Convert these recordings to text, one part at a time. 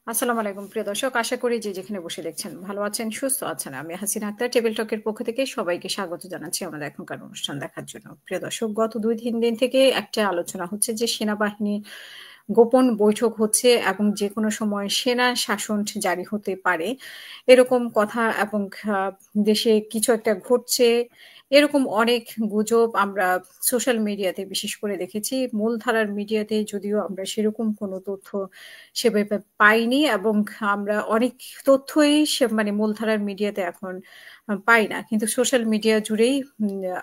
আসসালামু আলাইকুম প্রিয় দর্শক। আশা করি যে যেখানে বসে দেখছেন ভালো আছেন, সুস্থ আছেন। আমি হাসিনা আক্তার টেবিল টকের পক্ষ থেকে সবাইকে স্বাগত জানাচ্ছি আমাদের এখনকার অনুষ্ঠান দেখার জন্য। প্রিয় দর্শক, গত ২-৩ দিন থেকে একটা আলোচনা হচ্ছে যে সেনাবাহিনী গোপন বৈঠক হচ্ছে এবং যেকোনো সময় সেনা শাসন জারি হতে পারে। এরকম কথা এবং দেশে কিছু একটা ঘটছে, এরকম অনেক গুজব আমরা সোশ্যাল মিডিয়াতে বিশেষ করে দেখেছি। মূলধারার মিডিয়াতে যদিও আমরা সেরকম কোনো তথ্য সেভাবে পাইনি এবং আমরা অনেক তথ্যই মানে মূলধারার মিডিয়াতে এখন পাই না। কিন্তু সোশ্যাল মিডিয়া জুড়েই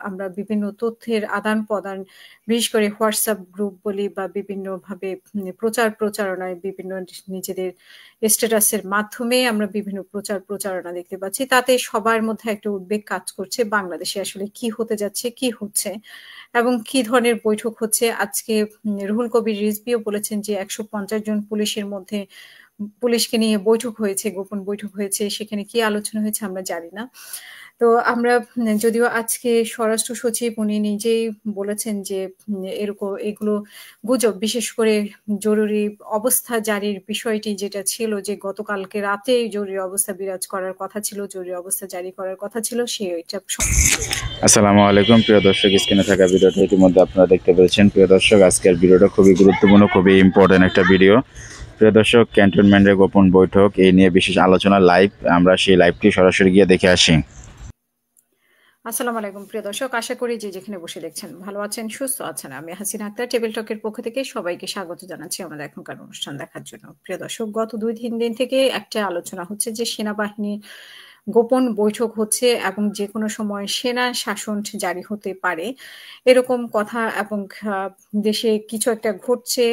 আমরা বিভিন্ন তথ্যের আদান-প্রদান, বিশেষ করে WhatsApp গ্রুপ বলি বা বিভিন্নভাবে প্রচারণায় বিভিন্ন নিজেদের স্ট্যাটাসের মাধ্যমে আমরা বিভিন্ন প্রচারণা দেখতে পাচ্ছি। তাতে সবার মধ্যে একটা উদ্বেগ কাজ করছে বাংলাদেশে আসলে কি হতে যাচ্ছে, কি হচ্ছে এবং কি ধরনের বৈঠক হচ্ছে। আজকে রুহুল কবির রিজভীও বলেছেন যে ১৫০ জন পুলিশের মধ্যে পুলিশকে নিয়ে বৈঠক হয়েছে, গোপন বৈঠক হয়েছে। সেখানে কি আলোচনা হয়েছে আমরা জানি না। তো আমরা যদিও আজকে স্বরাষ্ট্র সচিব উনি নিজেই বলেছেন যে এগুলো গুজব। বিশেষ করে জরুরি অবস্থা জারির বিষয়টি যেটা ছিল যে গতকালকে রাতেই জরুরি অবস্থা বিরাজ করার কথা ছিল, জরুরি অবস্থা জারি করার কথা ছিল সেটা আসসালামু আলাইকুম প্রিয় দর্শক, স্ক্রিনে থাকা ভিডিওটা ইতিমধ্যে আপনারা দেখতে পেয়েছেন। প্রিয় দর্শক, আজকের ভিডিওটা খুবই গুরুত্বপূর্ণ, খুবই ইম্পর্টেন্ট একটা ভিডিও। প্রিয় দর্শক, ক্যান্টনমেন্টের গোপন বৈঠক এই নিয়ে বিশেষ আলোচনা লাইভ, আমরা সেই লাইভটি সরাসরি গিয়ে দেখে আসি। আসসালামু আলাইকুম প্রিয় দর্শক। আশা করি যে যেখানে বসে দেখছেন ভালো আছেন, সুস্থ আছেন। আমি হাসিনা আক্তার টেবিল টকের পক্ষ থেকে সবাইকে স্বাগত জানাচ্ছি আমাদের এখনকার অনুষ্ঠান দেখার জন্য। প্রিয় দর্শক, গত ২-৩ দিন থেকে একটা আলোচনা হচ্ছে যে সেনাবাহিনী গোপন বৈঠক হচ্ছে এবং যেকোনো সময় সেনা শাসন জারি হতে পারে। এরকম কথা এবং দেশে কিছু একটা ঘটছে,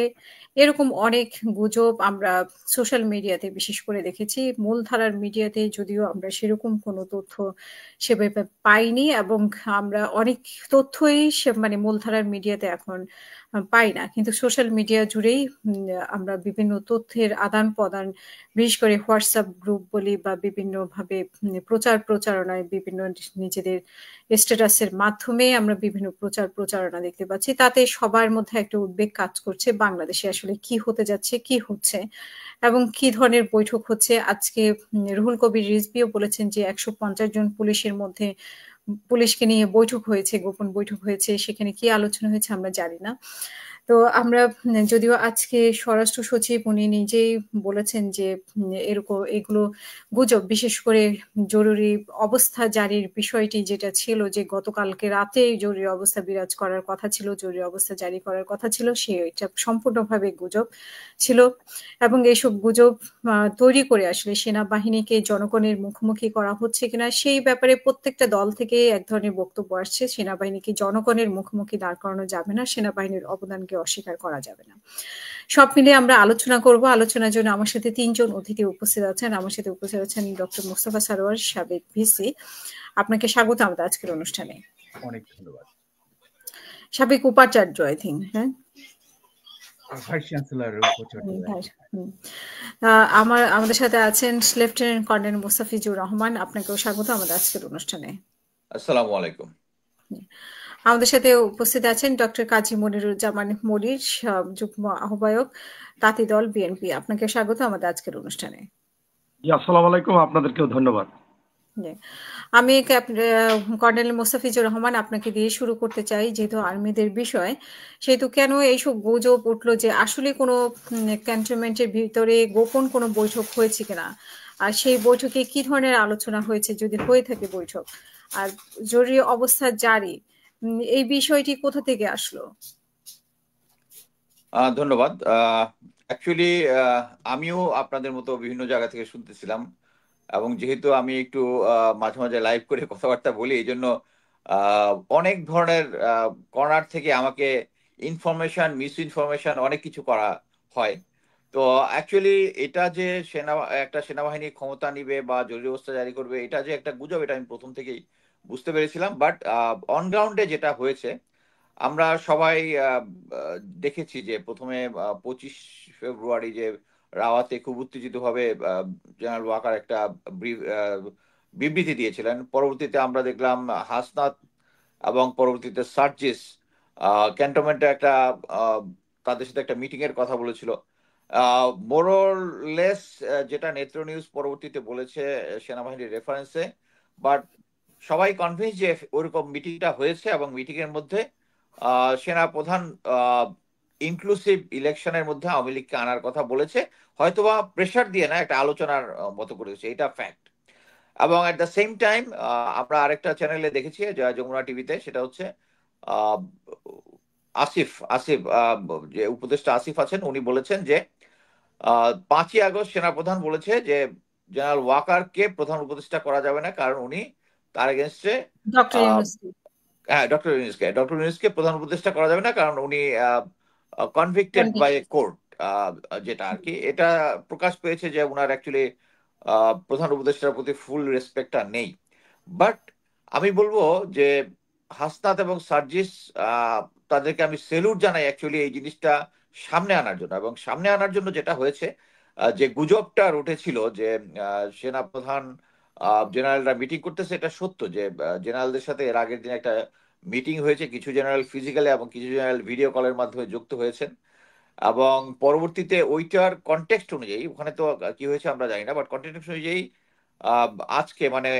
এরকম অনেক গুজব আমরা সোশ্যাল মিডিয়াতে বিশেষ করে দেখেছি। মূলধারার মিডিয়াতে যদিও আমরা সেরকম কোনো তথ্য সেভাবে পাইনি এবং আমরা অনেক তথ্যই মানে মূলধারার মিডিয়াতে এখন পাই না। কিন্তু সোশ্যাল মিডিয়া জুড়েই আমরা বিভিন্ন তথ্যের আদান-প্রদান, বিশেষ করে WhatsApp গ্রুপ বলি বা বিভিন্নভাবে প্রচারণায় বিভিন্ন নিজেদের স্ট্যাটাসের মাধ্যমে আমরা বিভিন্ন প্রচারণা দেখতে পাচ্ছি। তাতে সবার মধ্যে একটা উদ্বেগ কাজ করছে বাংলাদেশে আসলে কি হতে যাচ্ছে, কি হচ্ছে এবং কি ধরনের বৈঠক হচ্ছে। আজকে রুহুল কবির রিজভীও বলেছেন যে ১৫০ জন পুলিশের মধ্যে পুলিশকে নিয়ে বৈঠক হয়েছে, গোপন বৈঠক হয়েছে। সেখানে কি আলোচনা হয়েছে আমরা জানি না। তো আমরা যদিও আজকে স্বরাষ্ট্র সচিব উনি নিজেই বলেছেন যে এগুলো গুজব। বিশেষ করে জরুরি অবস্থা জারির বিষয়টি যেটা ছিল যে গতকালকে রাতেই জরুরি অবস্থা বিরাজ করার কথা ছিল, জরুরি অবস্থা জারি করার কথা ছিল সেটা সম্পূর্ণভাবে গুজব ছিল এবং এইসব গুজব তৈরি করে আসলে সেনাবাহিনীকে জনগণের মুখোমুখি করা হচ্ছে কিনা সেই ব্যাপারে প্রত্যেকটা দল থেকে এক ধরনের বক্তব্য আসছে। সেনাবাহিনীকে জনগণের মুখোমুখি দাঁড় করানো যাবে না, সেনাবাহিনীর অবদানকে অস্বীকার করা যাবে না। সব মিলিয়ে আমরা আলোচনা করব। আলোচনার জন্য আমার সাথে ৩ জন অতিথি উপস্থিত আছেন। আমার সাথে উপস্থিত আছেন ডক্টর মোস্তফা সারোয়ার, সাবেক ভিসি। আপনাকে স্বাগত আমাদের আজকের অনুষ্ঠানে। অনেক ধন্যবাদ। সাবেক উপাচার্য আই থিংক, হ্যাঁ? ভাইস চ্যান্সেলর উপাচার্য। আমাদের সাথে আছেন লেফটেন্যান্ট কর্নেল মোস্তাফিজুর রহমান। আপনাকেও স্বাগত আমাদের আজকের অনুষ্ঠানে। আসসালামু আলাইকুম। আমাদের সাথে উপস্থিত আছেন ডক্টর কাজী মনিরুজ্জামান মনির, যুগ্ম আহ্বায়ক, তাঁতি দল, বিএনপি। আপনাকে স্বাগত আমাদের আজকের অনুষ্ঠানে। আসসালামু আলাইকুম, আপনাদেরকেও ধন্যবাদ। আমি কর্নেল মোস্তাফিজুর রহমান আপনাকে দিয়ে শুরু করতে চাই। যেহেতু আর্মিদের বিষয়, সেহেতু কেন এইসব গুজব উঠলো যে আসলে কোনো ক্যান্টনমেন্টের ভিতরে গোপন কোনো বৈঠক হয়েছে কিনা, আর সেই বৈঠকে কি ধরনের আলোচনা হয়েছে যদি হয়ে থাকে বৈঠক, আর জরুরি অবস্থা জারি, এই বিষয়টি কোথা থেকে আসলো? ধন্যবাদ। অ্যাকচুয়ালি আমিও আপনাদের মতো বিভিন্ন জায়গা থেকে শুনতেছিলাম এবং যেহেতু আমি একটু মাঝে মাঝে লাইভ করে কথাবার্তা বলি, এই জন্য অনেক ধরনের কর্নার থেকে আমাকে ইনফরমেশন, মিস ইনফরমেশন অনেক কিছু করা হয়। তো অ্যাকচুয়ালি এটা যে একটা সেনাবাহিনী ক্ষমতা নিবে বা জরুরি অবস্থা জারি করবে, এটা যে একটা গুজব, এটা আমি প্রথম থেকেই বুঝতে পেরেছিলাম। বাট অন গ্রাউন্ডে যেটা হয়েছে আমরা সবাই দেখেছি যে প্রথমে ২৫ ফেব্রুয়ারি যে রাওয়াতে খুব উত্তেজিতভাবে জেনারেল ওয়াকার একটা বিবৃতি দিয়েছিলেন। পরবর্তীতে আমরা দেখলাম হাসনাত এবং পরবর্তীতে সার্জিস ক্যান্টনমেন্টে একটা তাদের সাথে একটা মিটিং এর কথা বলেছিল। মোরলেস যেটা নেত্র নিউজ পরবর্তীতে বলেছে সেনাবাহিনীর রেফারেন্সে, বাট সবাই কনভিন্স যে ওরকম মিটিংটা হয়েছে এবং মিটিং এর মধ্যে সেনা প্রধান ইনক্লুসিভ ইলেকশনের মধ্যে আওয়ামী লীগকে আনার কথা বলেছে, হয়তোবা প্রেশার দিয়ে না, একটা আলোচনার মতো করেছে, এটা ফ্যাক্ট। এবং অ্যাট দ্য সেম টাইম আমরা আরেকটা চ্যানেলে দেখেছি যমুনা টিভিতে, সেটা হচ্ছে আহ, আসিফ আসিফ যে উপদেষ্টা আসিফ আছেন, উনি বলেছেন যে 5ই আগস্ট সেনাপ্রধান বলেছে যে জেনারেল ওয়াকারকে প্রধান উপদেষ্টা করা যাবে না, কারণ উনি তার এগেনস্টে, ডক্টর ইউনূস। হ্যাঁ ডক্টর ইউনূসকে প্রধান উপদেষ্টা করা যাবে না কারণ উনি কনভিক্টেড বাই কোর্ট, যেটা আর কি এটা প্রকাশ পেয়েছে যে উনার অ্যাকচুয়ালি প্রধান উপদেষ্টার প্রতি ফুল রেসপেক্টটা নেই। বাট আমি বলবো যে হাসনাত এবং সার্জিস, তাদেরকে আমি সেলুট জানাই অ্যাকচুয়ালি এই জিনিসটা সামনে আনার জন্য। এবং সামনে আনার জন্য যেটা হয়েছে, যে গুজবটা উঠেছিল যে সেনাপ্রধান জেনারেলরা মিটিং করতেছে, এটা সত্য যে জেনারেলদের সাথে এর আগের দিন একটা মিটিং হয়েছে, কিছু জেনারেল ফিজিক্যালি এবং কিছু জেনারেল ভিডিও কলের মাধ্যমে যুক্ত হয়েছেন। এবং পরবর্তীতে ওইটার কনটেক্সট অনুযায়ী, ওখানে তো কি হয়েছে আমরা জানি না, বাট কনটেক্সট অনুযায়ী আহ, আজকে মানে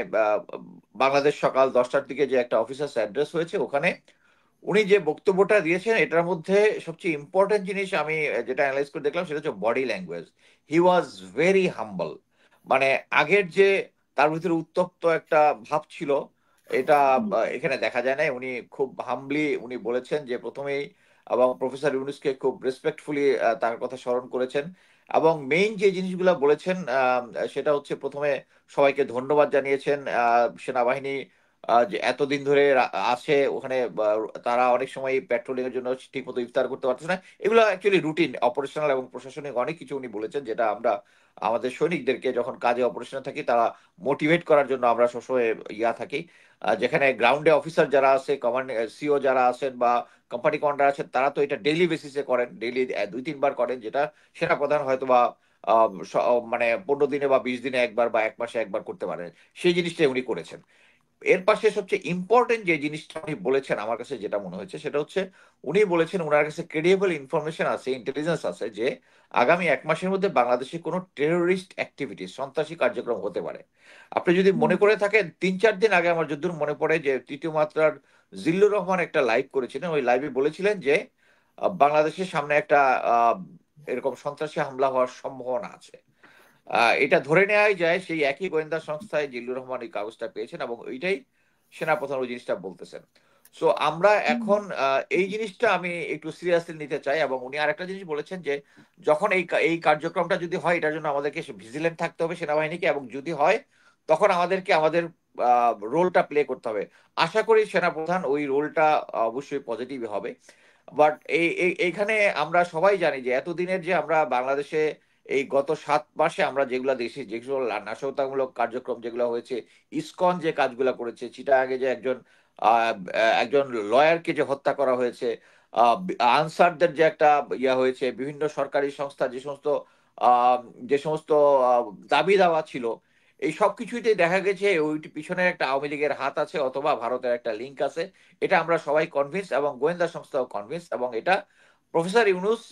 বাংলাদেশ সকাল 10টার দিকে যে একটা অফিসার্স অ্যাড্রেস হয়েছে, ওখানে উনি যে বক্তব্যটা দিয়েছেন এটার মধ্যে সবচেয়ে ইম্পর্টেন্ট জিনিস আমি যেটা অ্যানালাইজ করে দেখলাম সেটা হচ্ছে body language. He was very হাম্বল। মানে আগের যে তার ভিতরে উত্তপ্ত একটা ভাব ছিল, এটা এখানে দেখা যায় না। উনি খুব হাম্বলি উনি বলেছেন যে প্রথমেই, এবং প্রফেসর ইউনূসকে খুব রেসপেক্টফুলি তার কথা স্মরণ করেছেন। এবং মেইন যে জিনিসগুলো বলেছেন সেটা হচ্ছে প্রথমে সবাইকে ধন্যবাদ জানিয়েছেন। সেনাবাহিনী যে এতদিন ধরে আছে ওখানে, তারা অনেক সময় পেট্রোলিং এর জন্য ঠিক মতো ইফতার করতে পারতেছে না, এগুলো অ্যাকচুয়ালি রুটিন অপারেশনাল এবং প্রশাসনিক অনেক কিছু উনি বলেছেন, যেটা আমরা আমাদের সৈনিকদেরকে যখন কাজে অপারেশনে থাকি তারা মোটিভেট করার জন্য আমরা সবসময় ইয়া থাকি। যেখানে গ্রাউন্ডে অফিসার যারা আছে, কমান্ড সিও যারা আছেন বা কোম্পানি কমান্ডার আছেন, তারা তো এটা ডেইলি বেসিসে করেন, ডেইলি 2-3 বার করেন, যেটা সেনাপ্রধান হয়তো বা মানে 15 দিনে বা 20 দিনে একবার বা 1 মাসে একবার করতে পারেন। সেই জিনিসটাই উনি করেছেন। এর পাশে সবচেয়ে ইম্পর্টেন্ট যে জিনিসটা উনি বলেছেন আমার কাছে যেটা মনে হয়েছে সেটা হচ্ছে, উনি বলেছেন ওনার কাছে ক্রেডিবল ইনফরমেশন আছে, ইন্টেলিজেন্স আছে যে আগামী 1 মাসের মধ্যে বাংলাদেশে কোনো টেরোরিস্ট অ্যাক্টিভিটি, সন্ত্রাসী কার্যক্রম হতে পারে। আপনি যদি মনে করে থাকেন, 3-4 দিন আগে আমার যদ্দূর মনে পড়ে যে তৃতীয় মাত্রার জিল্লুর রহমান একটা লাইভ করেছিলেন, ওই লাইভে বলেছিলেন যে বাংলাদেশের সামনে একটা আহ, এরকম সন্ত্রাসী হামলা হওয়ার সম্ভাবনা আছে। এটা ধরে নেওয়াই যায় সেই একই গোয়েন্দা সংস্থায় জিল্লুর রহমান এই কাগজটা পেয়েছেন, এবং ওইটাই সেনাপ্রধান ওই জিনিসটা বলতেছেন। সো আমরা এখন এই জিনিসটা আমি একটু সিরিয়াসলি নিতে চাই। এবং উনি আরেকটা জিনিস বলেছেন যে যখন এই কার্যক্রমটা যদি হয়, এটার জন্য আমাদেরকে ভিজিলেন্ট থাকতে হবে সেনাবাহিনীকে, এবং যদি হয় তখন আমাদেরকে আমাদের রোলটা প্লে করতে হবে। আশা করি সেনাপ্রধান ওই রোলটা অবশ্যই পজিটিভ হবে। বাট এইখানে আমরা সবাই জানি যে এতদিনের যে আমরা বাংলাদেশে এই গত 7 মাসে আমরা যেগুলো দেখছি, যেগুলো নাশকতামূলক কার্যক্রম যেগুলো হয়েছে, ইসকন যে কাজগুলো করেছে, চিটাগাঙে যে একজন লয়ারকে যে হত্যা করা হয়েছে, আনসারদের যে একটা ইয়া হয়েছে, বিভিন্ন সরকারি সংস্থা যে সমস্ত আহ, যে সমস্ত আহ, দাবি দাওয়া ছিল, এই সব কিছুতে দেখা গেছে ওই পিছনে একটা আওয়ামী লীগের হাত আছে অথবা ভারতের একটা লিঙ্ক আছে। এটা আমরা সবাই কনভিন্স, এবং গোয়েন্দা সংস্থাও কনভিন্স। এবং এটা প্রফেসর ইউনূস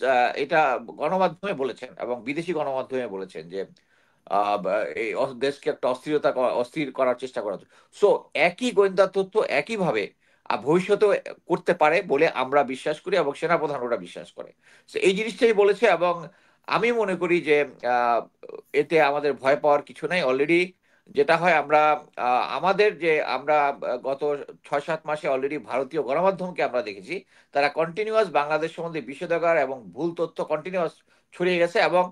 এটা গণমাধ্যমে বলেছেন এবং বিদেশি গণমাধ্যমে বলেছেন যে এই দেশকে একটা অস্থির করার চেষ্টা করা হচ্ছে। সো একই গোয়েন্দা তথ্য একইভাবে ভবিষ্যতে করতে পারে বলে আমরা বিশ্বাস করি, এবং সেনাপ্রধান ওরা বিশ্বাস করে। So এই জিনিসটাই বলেছে। এবং আমি মনে করি যে আহ, এতে আমাদের ভয় পাওয়ার কিছু নাই। অলরেডি যেটা হয়, আমরা আমাদের যে আমরা গত 6-7 মাসে অলরেডি ভারতীয় গণমাধ্যমকে আমরা দেখেছি, তারা কন্টিনিউয়াস বাংলাদেশ সম্বন্ধে বিষোদগার এবং ভুল তথ্য কন্টিনিউয়াস ছড়িয়ে গেছে। এবং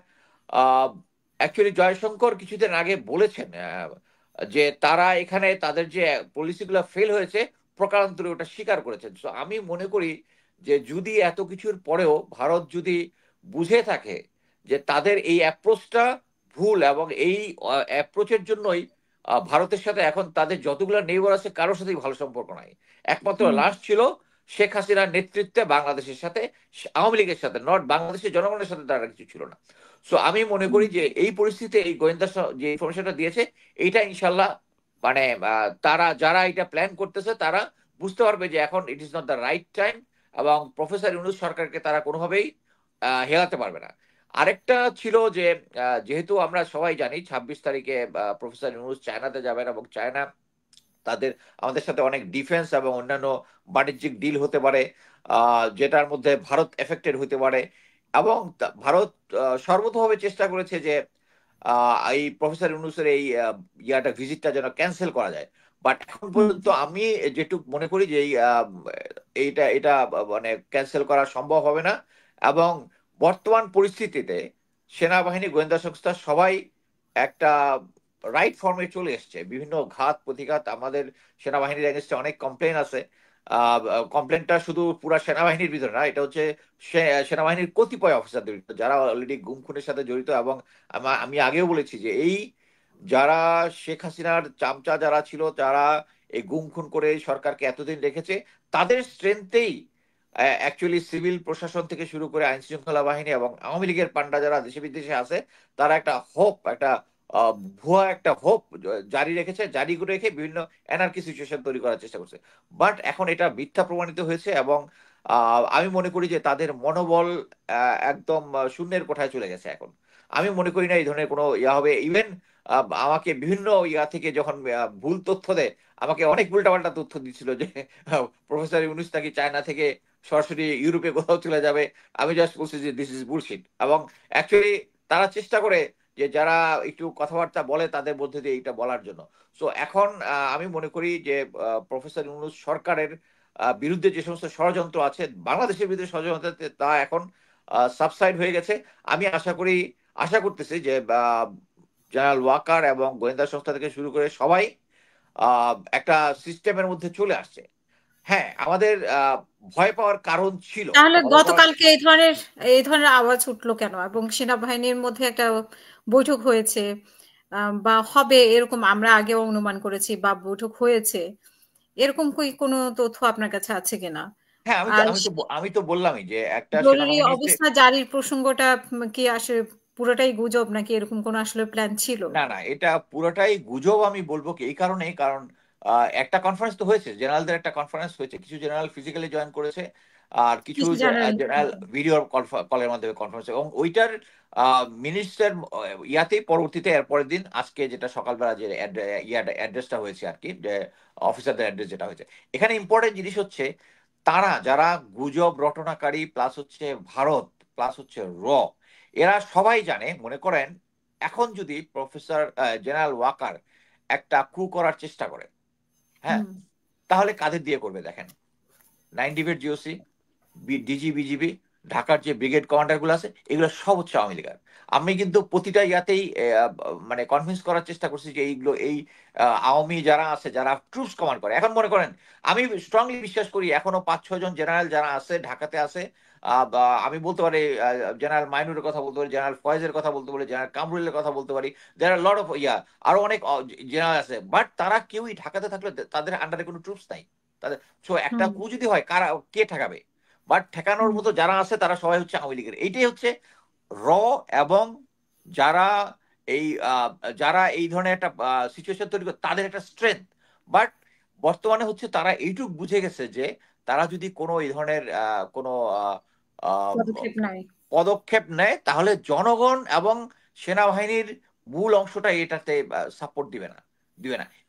অ্যাকচুয়ালি জয়শঙ্কর কিছুদিন আগে বলেছেন যে তারা এখানে তাদের যে পলিসিগুলো ফেল হয়েছে, প্রকারান্তরে ওটা স্বীকার করেছেন। তো আমি মনে করি যে যদি এত কিছুর পরেও ভারত যদি বুঝে থাকে যে তাদের এই অ্যাপ্রোচটা ভুল, এবং এই অ্যাপ্রোচের জন্যই ভারতের সাথে এখন তাদের যতগুলো নেইবার আছে কারোর সাথেই ভালো সম্পর্ক নাই। একমাত্র লাস্ট ছিল শেখ হাসিনার নেতৃত্বে বাংলাদেশের সাথে, আওয়ামী লীগের সাথে, নট বাংলাদেশের জনগণের সাথে তারা কিছু ছিল না। সো আমি মনে করি যে এই পরিস্থিতিতে এই গোয়েন্দা যে ইনফরমেশনটা দিয়েছে, এইটা ইনশাল্লাহ মানে তারা যারা এটা প্ল্যান করতেছে তারা বুঝতে পারবে যে এখন it is not the right time, এবং প্রফেসর ইউনূস সরকারকে তারা কোনোভাবেই হেলাতে পারবে না। আরেকটা ছিল যে যেহেতু আমরা সবাই জানি 26 তারিখে প্রফেসর ইউনূস চায়নাতে যাবেন এবং চায়না তাদের আমাদের সাথে অনেক ডিফেন্স এবং অন্যান্য বাণিজ্যিক ডিল হতে পারে, যেটার মধ্যে ভারত এফেক্টেড হতে পারে। এবং ভারত সর্বতভাবে চেষ্টা করেছে যে এই প্রফেসর ইউনূসের এই ভিজিটটা যেন ক্যান্সেল করা যায়। বাট এখন হুম। পর্যন্ত আমি যেটুকু মনে করি যে এইটা এটা মানে ক্যান্সেল করা সম্ভব হবে না। এবং বর্তমান পরিস্থিতিতে সেনাবাহিনী, গোয়েন্দা সংস্থা সবাই একটা রাইট ফর্মে চলে এসছে। বিভিন্ন ঘাত প্রতিঘাত আমাদের সেনাবাহিনীর এগেনস্টে অনেক কমপ্লেন আছে। কমপ্লেনটা শুধু পুরা সেনাবাহিনীর ভিতরে না, এটা হচ্ছে সেনাবাহিনীর কতিপয় অফিসারদের ভিতরে যারা অলরেডি গুম খুনের সাথে জড়িত। এবং আমি আগেও বলেছি যে এই যারা শেখ হাসিনার চামচা যারা ছিল, যারা এই গুম খুন করে সরকারকে এতদিন রেখেছে, তাদের স্ট্রেংথেই অ্যাকচুয়ালি সিভিল প্রশাসন থেকে শুরু করে আইন শৃঙ্খলা বাহিনী এবং আওয়ামী লীগের পান্ডা যারা দেশে বিদেশে আছে, তারা একটা হোপ, একটা ভুয়া একটা হোপ জারি রেখেছে, জারি করে রেখে বিভিন্ন এনার্কি সিচুয়েশন তৈরি করার চেষ্টা করছে। বাট এখন এটা মিথ্যা প্রমাণিত হয়েছে এবং আমি মনে করি যে তাদের মনোবল একদম শূন্যের কোঠায় চলে গেছে এখন। আমি মনে করি না এই ধরনের কোনো ইয়া হবে। ইভেন আমাকে বিভিন্ন ইয়া থেকে যখন ভুল তথ্য দেয়, আমাকে অনেক উল্টাপাল্টা তথ্য দিচ্ছিল যে প্রফেসর ইউনূস নাকি চায়না থেকে সরাসরি ইউরোপে কোথাও চলে যাবে। আমি জাস্ট বলছি যে দিস ইজ বুলশিট। এবং অ্যাকচুয়ালি তারা চেষ্টা করে যে যারা একটু কথাবার্তা বলে তাদের মধ্যে দিয়ে এটা বলার জন্য। সো এখন আমি মনে করি যে প্রফেসর ইউনূস সরকারের বিরুদ্ধে যে সমস্ত ষড়যন্ত্র আছে, বাংলাদেশের বিরুদ্ধে ষড়যন্ত্র আছে, তা এখন সাবসাইড হয়ে গেছে। আমি আশা করতেছি যে জেনারেল ওয়াকার এবং গোয়েন্দা সংস্থা থেকে শুরু করে সবাই একটা সিস্টেমের মধ্যে চলে আসছে। হ্যাঁ, আমাদের ভয় পাওয়ার কারণ ছিল। তাহলে ভয় পাওয়ার গতকালকে এই ধরনের আওয়াজ উঠলো কেন? এবং সেনাবাহিনীর মধ্যে একটা বৈঠক হয়েছে বা হবে এরকম আমরা আগেও অনুমান করেছি, বা বৈঠক হয়েছে, এরকম কি কোনো তথ্য আপনার কাছে আছে কিনা? হ্যাঁ, আর আমি তো বললামই যে একটা জরুরি সেনাবাহিনীর অবস্থা জারির প্রসঙ্গটা কি আসলে পুরোটাই গুজব, নাকি এরকম কোনো আসলে প্ল্যান ছিল? না না, এটা পুরোটাই গুজব। আমি বলবো কি, এই কারণেই কারণ একটা কনফারেন্স তো হয়েছে, জেনারেলদের একটা কনফারেন্স হয়েছে, কিছু জেনারেল ফিজিক্যালি জয়েন করেছে আর কিছু কিছু জানেন? জেনারেল ভিডিও কলের মাধ্যমে কনফারেন্স। এবং ওইটার মিনিস্টার ইয়াতেই পরবর্তীতে এর পরের দিন আজকে যেটা সকালবেলা যে অ্যাড্রেসটা হয়েছে আর কি, যে অফিসারদের অ্যাড্রেস যেটা হয়েছে, এখানে ইম্পর্টেন্ট জিনিস হচ্ছে তারা যারা গুজব রটনাকারী প্লাস হচ্ছে ভারত প্লাস হচ্ছে এরা সবাই জানে। মনে করেন এখন যদি প্রফেসর জেনারেল ওয়াকার একটা কু করার চেষ্টা করে, হ্যাঁ, হুম। তাহলে কাদের দিয়ে করবে দেখেন? 9 ডিভিট জিওসি, ডিজি, বিজিবি, ঢাকার যে ব্রিগেড কমান্ডার গুলো আছে, এগুলো সব হচ্ছে আওয়ামী লীগের। আমি কিন্তু প্রতিটা ইয়াতেই মানে কনভিন্স করার চেষ্টা করছি যে এইগুলো এই আওয়ামী যারা আছে, যারা ট্রুপস কমান্ড করে। এখন মনে করেন আমি স্ট্রংলি বিশ্বাস করি এখনো 5-6 জন জেনারেল যারা আছে ঢাকাতে আছে। বা আমি বলতে পারি জেনারেল মাইনুরের কথা বলতে পারি, জেনারেল ফয়েজের কথা বলতে পারি, জেনারেল কামরুলের কথা বলতে পারি, যারা লর্ড অফ আরো অনেক জেনারেল আছে। বাট তারা কেউই ঢাকাতে থাকলে তাদের আন্ডারে কোনো ট্রুপস নাই তাদের। সো একটা হুম। কু যদি হয়, কে ঠেকাবে? বাট ঠেকানোর হুম। মতো যারা আছে তারা সবাই হচ্ছে আওয়ামী লীগের। এইটাই হচ্ছে র। এবং যারা এই যারা এই ধরনের একটা সিচুয়েশন তৈরি করে তাদের একটা স্ট্রেংথ। বাট বর্তমানে হচ্ছে তারা এইটুক বুঝে গেছে যে তারা যদি কোনো এই ধরনের কোনো পদক্ষেপ নাই। পদক্ষেপ নেয়, তাহলে জনগণ এবং সেনাবাহিনীর মূল অংশটা এটাতে সাপোর্ট দিবে না।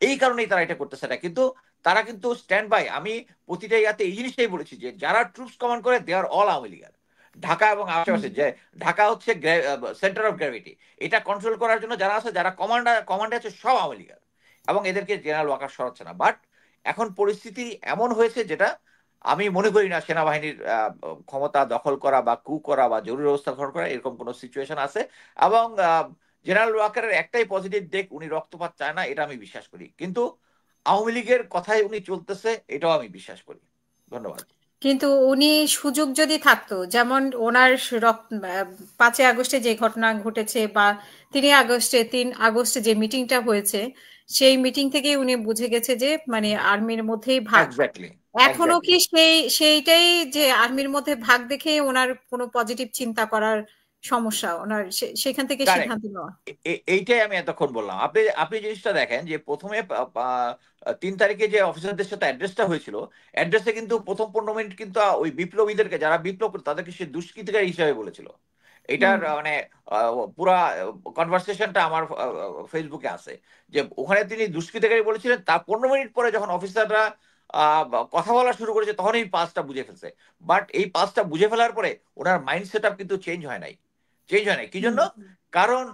এই কারণেই তারা এটা করতেছে না। কিন্তু তারা কিন্তু স্ট্যান্ড বাই। আমি প্রতিটা ইয়াতে এই জিনিসটাই বলেছি যে যারা ট্রুপস কমান্ড করে দে আর অল আওয়ামী লীগার। ঢাকা এবং হুম। আশেপাশে যে ঢাকা হচ্ছে সেন্টার অফ গ্র্যাভিটি, এটা কন্ট্রোল করার জন্য যারা আছে, যারা কমান্ডে আছে, সব আওয়ামী লীগার। এবং এদেরকে জেনারেল ওয়াকার সরাচ্ছে না। বাট এখন পরিস্থিতি এমন হয়েছে যেটা আমি মনে করি না সেনাবাহিনীর ক্ষমতা দখল করা বা কু করা বা জরুরি অবস্থা গ্রহণ করা এরকম কোনো সিচুয়েশন আছে। এবং জেনারেল ওয়াকারের একটাই পজিটিভ দিক, উনি রক্তপাত চায় না, এটা আমি বিশ্বাস করি। কিন্তু আওয়ামী লীগের কথায় উনি চলতেছে, এটাও আমি বিশ্বাস করি। ধন্যবাদ। কিন্তু উনি সুযোগ যদি থাকতো, যেমন ওনার 5ই আগস্টে যে ঘটনা ঘটেছে, বা 3 আগস্টে যে মিটিংটা হয়েছে, সেই মিটিং থেকে উনি বুঝে গেছে যে মানে আর্মির মধ্যেই ভাগ। এক্স্যাক্টলি, এখনো এক্স্যাক্টলি। কি সেইটাই, যে আর্মির মধ্যে ভাগ দেখে ওনার কোনো পজিটিভ চিন্তা করার সমস্যা, ওনার সেখান থেকে কারেক্ট। সিদ্ধান্ত নেওয়া? এইটাই আমি এতক্ষণ বললাম। আপনি আপনি জিনিসটা দেখেন যে প্রথমে 3 তারিখে যে অফিসারদের সাথে অ্যাড্রেসটা হয়েছিল, অ্যাড্রেসে কিন্তু প্রথম 15 মিনিট কিন্তু ওই বিপ্লবীদেরকে, যারা বিপ্লব করে তাদেরকে সে দুষ্কৃতিকারী হিসাবে বলেছিল। এটার মানে পুরা কনভারসেশনটা আমার ফেসবুকে আছে, যে ওখানে তিনি দুষ্কৃতকারী বলেছিলেন, তার 15 মিনিট পরে যখন অফিসাররা কথা বলা শুরু করেছে তখন এই পাঁচটা বুঝে ফেলছে। বাট এই পাঁচটা বুঝে ফেলার পরে ওনার মাইন্ড সেট আপ কিন্তু চেঞ্জ হয় নাই। কি জন্য? কারণ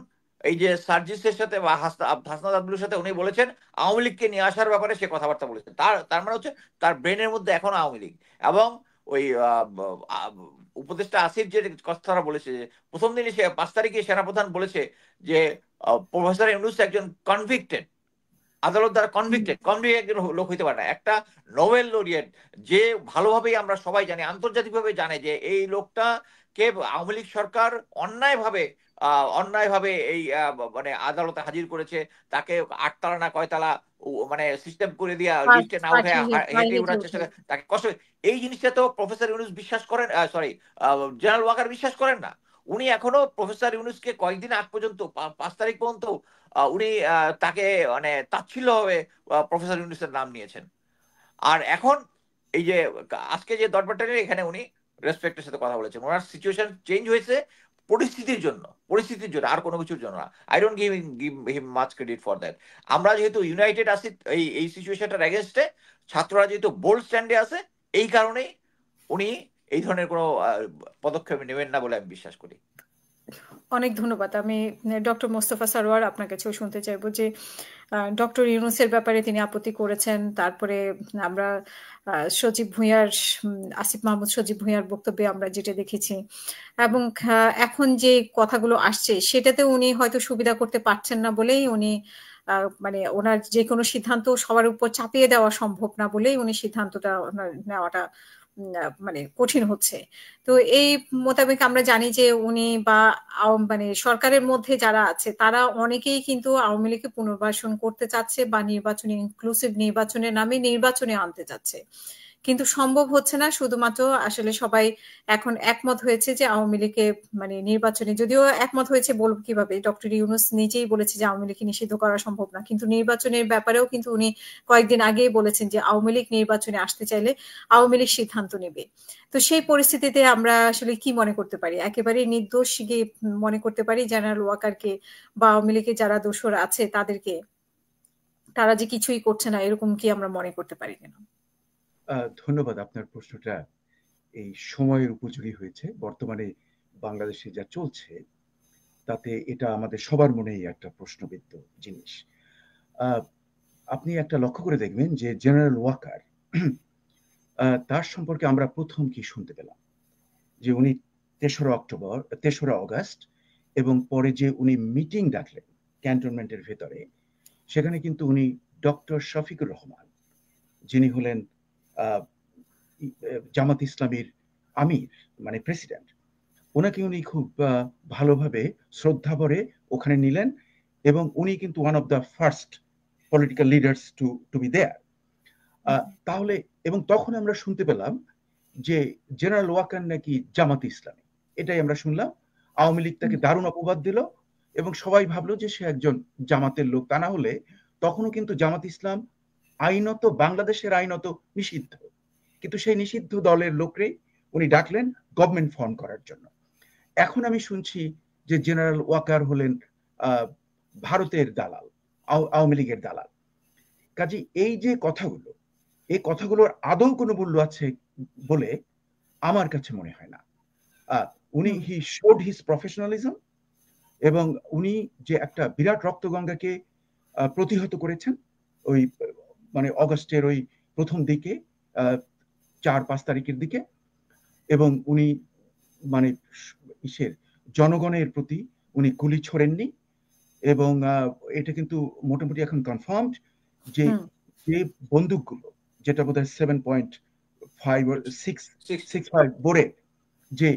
এই যে সার্জিসের সাথে বা হাসনাত আব্দুলের সাথে উনি বলেছেন আওয়ামী লীগকে নিয়ে আসার ব্যাপারে সে কথাবার্তা বলেছেন, তার মানে হচ্ছে তার ব্রেনের মধ্যে এখন আওয়ামী লীগ। এবং ওই উপদেষ্টা আসিফ যে কথাটা বলেছে, যে প্রথম দিনই সে 5 তারিখে সেনাপ্রধান বলেছে যে প্রফেসর ইউনূস একজন কনভিক্টেড, আদালত দ্বারা কনভিক্টেড একজন লোক হইতে পারে না। একটা নোবেল লরিয়েট, যে ভালোভাবেই আমরা সবাই জানি, আন্তর্জাতিকভাবে জানে যে এই লোকটা কে আওয়ামী লীগ সরকার অন্যায়ভাবে এই মানে আদালতে হাজির করেছে, তাকে 8 তালা না কয়তালা মানে সিস্টেম করে দিয়া লিফটে না উঠে হেঁটে উঠার চেষ্টা করে, তাকে কষ্ট। এই জিনিসটা তো প্রফেসর ইউনূস বিশ্বাস করেন, সরি জেনারেল ওয়াকার বিশ্বাস করেন না। উনি এখনো প্রফেসর ইউনূসকে কয়েকদিন আগ পর্যন্ত 5 তারিখ পর্যন্ত উনি তাকে মানে তাচ্ছিল্য ভাবে প্রফেসর ইউনূসের নাম নিয়েছেন। আর এখন এই যে আজকে যে দরবারটা নিয়ে এখানে উনি রেসপেক্টের সাথে কথা বলেছেন, ওনার সিচুয়েশন চেঞ্জ হয়েছে পরিস্থিতির জন্য, আর কোনো কিছুর জন্য না। I don't give him much credit for that. আমরা যেহেতু ইউনাইটেড আছি এই সিচুয়েশনটার এগেনস্টে, ছাত্ররা যেহেতু বোল্ড স্ট্যান্ডে আছে, এই কারণেই উনি এই ধরনের কোনো পদক্ষেপ নেবেন না বলে আমি বিশ্বাস করি। অনেক ধন্যবাদ। আমি ডক্টর মোস্তফা সরওয়ার আপনার কাছেও শুনতে চাইবো যে ডক্টর ইউনূসের ব্যাপারে তিনি আপত্তি করেছেন, তারপরে আমরা সজীব ভুঁইয়ার আসিফ মাহমুদ সজীব ভুঁইয়ার বক্তব্যে আমরা যেটা দেখেছি, এবং এখন যে কথাগুলো আসছে সেটাতে উনি হয়তো সুবিধা করতে পারছেন না বলেই উনি মানে ওনার যে কোনো সিদ্ধান্ত সবার উপর চাপিয়ে দেওয়া সম্ভব না বলেই উনি সিদ্ধান্তটা নেওয়াটা মানে কঠিন হচ্ছে। তো এই মোতাবেক আমরা জানি যে উনি বা মানে সরকারের মধ্যে যারা আছে তারা অনেকেই কিন্তু আওয়ামী লীগকে পুনর্বাসন করতে চাচ্ছে বা নির্বাচনী ইনক্লুসিভ নির্বাচনের নামে নির্বাচনে আনতে চাচ্ছে, কিন্তু সম্ভব হচ্ছে না। শুধুমাত্র আসলে সবাই এখন একমত হয়েছে যে আওয়ামী লীগকে মানে নির্বাচনে, যদিও একমত হয়েছে বলবো কিভাবে, ডক্টর ইউনূস নিজেই বলেছে যে আওয়ামী লীগকে নিষিদ্ধ করা সম্ভব না, কিন্তু নির্বাচনের ব্যাপারেও কিন্তু উনি কয়েকদিন আগেই বলেছেন যে আওয়ামী লীগ নির্বাচনে আসতে চাইলে আওয়ামী লীগ সিদ্ধান্ত নেবে। তো সেই পরিস্থিতিতে আমরা আসলে কি মনে করতে পারি? একেবারে নির্দোষ মনে করতে পারি জেনারেল ওয়াকারকে বা আওয়ামী লীগের যারা দোষর আছে তাদেরকে, তারা যে কিছুই করছে না, এরকম কি আমরা মনে করতে পারি কেন? ধন্যবাদ। আপনার প্রশ্নটা এই সময়ের উপযোগী হয়েছে। বর্তমানে বাংলাদেশে যা চলছে তাতে এটা আমাদের সবার মনেই একটা প্রশ্নবিদ্ধ জিনিস। আপনি একটা লক্ষ্য করে দেখবেন যে জেনারেল ওয়াকার, তার সম্পর্কে আমরা প্রথম কি শুনতে পেলাম যে উনি 3রা অগাস্ট এবং পরে যে উনি মিটিং ডাকলেন ক্যান্টনমেন্টের ভেতরে, সেখানে কিন্তু উনি ডক্টর শফিকুর রহমান, যিনি হলেন জামাত ইসলামীর আমির মানে প্রেসিডেন্ট, ওনাকে উনি খুব ভালোভাবে শ্রদ্ধা ভরে ওখানে নিলেন, এবং উনি কিন্তু one of the first political leaders to be there. তাহলে এবং তখন আমরা শুনতে পেলাম যে জেনারেল ওয়াকার নাকি জামাত ইসলামী, এটাই আমরা শুনলাম। আওয়ামী লীগ তাকে দারুণ অপবাদ দিল এবং সবাই ভাবলো যে সে একজন জামাতের লোক। তা না হলে তখনও কিন্তু জামাত ইসলাম আইনত, বাংলাদেশের আইনত নিষিদ্ধ, কিন্তু সেই নিষিদ্ধ দলের লোকরে উনি ডাকলেন গভর্নমেন্ট ফর্ম করার জন্য। এখন আমি শুনছি যে জেনারেল ওয়াকার হলেন ভারতের দালাল, আওয়ামী লীগের দালাল। কাজে এই যে কথাগুলো, এই কথাগুলোর আদৌ কোনো মূল্য আছে বলে আমার কাছে মনে হয় না। উনি হি শোড হিজ প্রফেশনালিজম, এবং উনি যে একটা বিরাট রক্তগঙ্গাকে প্রতিহত করেছেন ওই মানে অগস্টের ওই প্রথম দিকে, 4-5 তারিখের দিকে, এবং উনি মানে জনগণের প্রতি উনি গুলি ছোড়েননি। এবং এটা কিন্তু মোটামুটি এখন কনফার্মড যে যে বন্দুকগুলো, যেটা বোধহয় 7.5 বোরে যে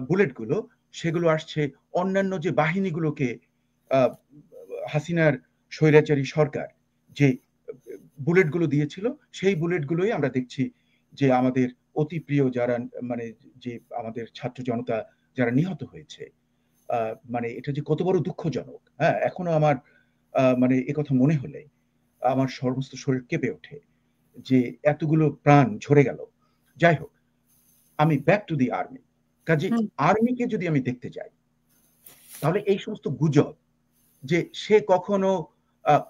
বুলেটগুলো, সেগুলো আসছে অন্যান্য যে বাহিনীগুলোকে হাসিনার স্বৈরাচারী সরকার যে বুলেটগুলো দিয়েছিল, সেই বুলেটগুলোই আমরা দেখছি যে আমাদের অতি প্রিয় যারা মানে যে আমাদের ছাত্র জনতা যারা নিহত হয়েছে, মানে এটা যে কত বড় দুঃখজনক। হ্যাঁ, এখনো আমার মানে একথা মনে হলে আমার সমস্ত শরীর কেঁপে ওঠে যে এতগুলো প্রাণ ঝরে গেল। যাই হোক, আমি ব্যাক টু দি আর্মি। কাজে আর্মিকে যদি আমি দেখতে যাই, তাহলে এই সমস্ত গুজব যে সে কখনো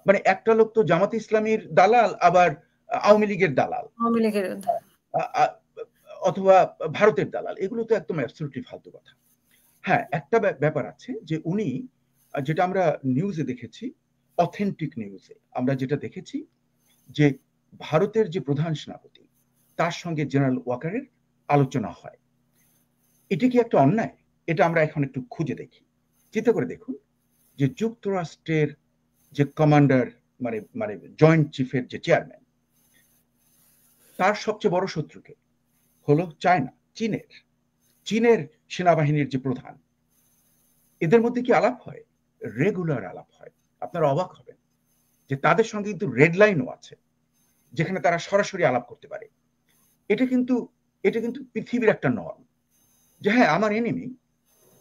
মানে একটা লোক তো জামাত ইসলামীর দালাল, আবার আওয়ামী লীগের দালাল, আওয়ামী লীগের অথবা ভারতের দালাল, এগুলো তো একদম অ্যাবসলিউটলি ফালতু কথা। হ্যাঁ, একটা ব্যাপার আছে যে উনি, যেটা আমরা নিউজে দেখেছি, অথেন্টিক নিউজে আমরা যেটা দেখেছি যে ভারতের যে প্রধান সেনাপতি তার সঙ্গে জেনারেল ওয়াকারের আলোচনা হয়। এটা কি একটা অন্যায়? এটা আমরা এখন একটু খুঁজে দেখি, চিন্তা করে দেখুন যে যুক্তরাষ্ট্রের যে কমান্ডার, মানে মানে জয়েন্ট চিফের যে চেয়ারম্যান, তার সবচেয়ে বড় শত্রুকে হলো চায়না, চীনের সেনাবাহিনীর যে প্রধান, এদের মধ্যে কি আলাপ হয়? রেগুলার আলাপ হয়। আপনারা অবাক হবেন যে তাদের সঙ্গে কিন্তু রেড লাইনও আছে, যেখানে তারা সরাসরি আলাপ করতে পারে। এটা কিন্তু পৃথিবীর একটা নর্ম যে হ্যাঁ, আমার এনিমি,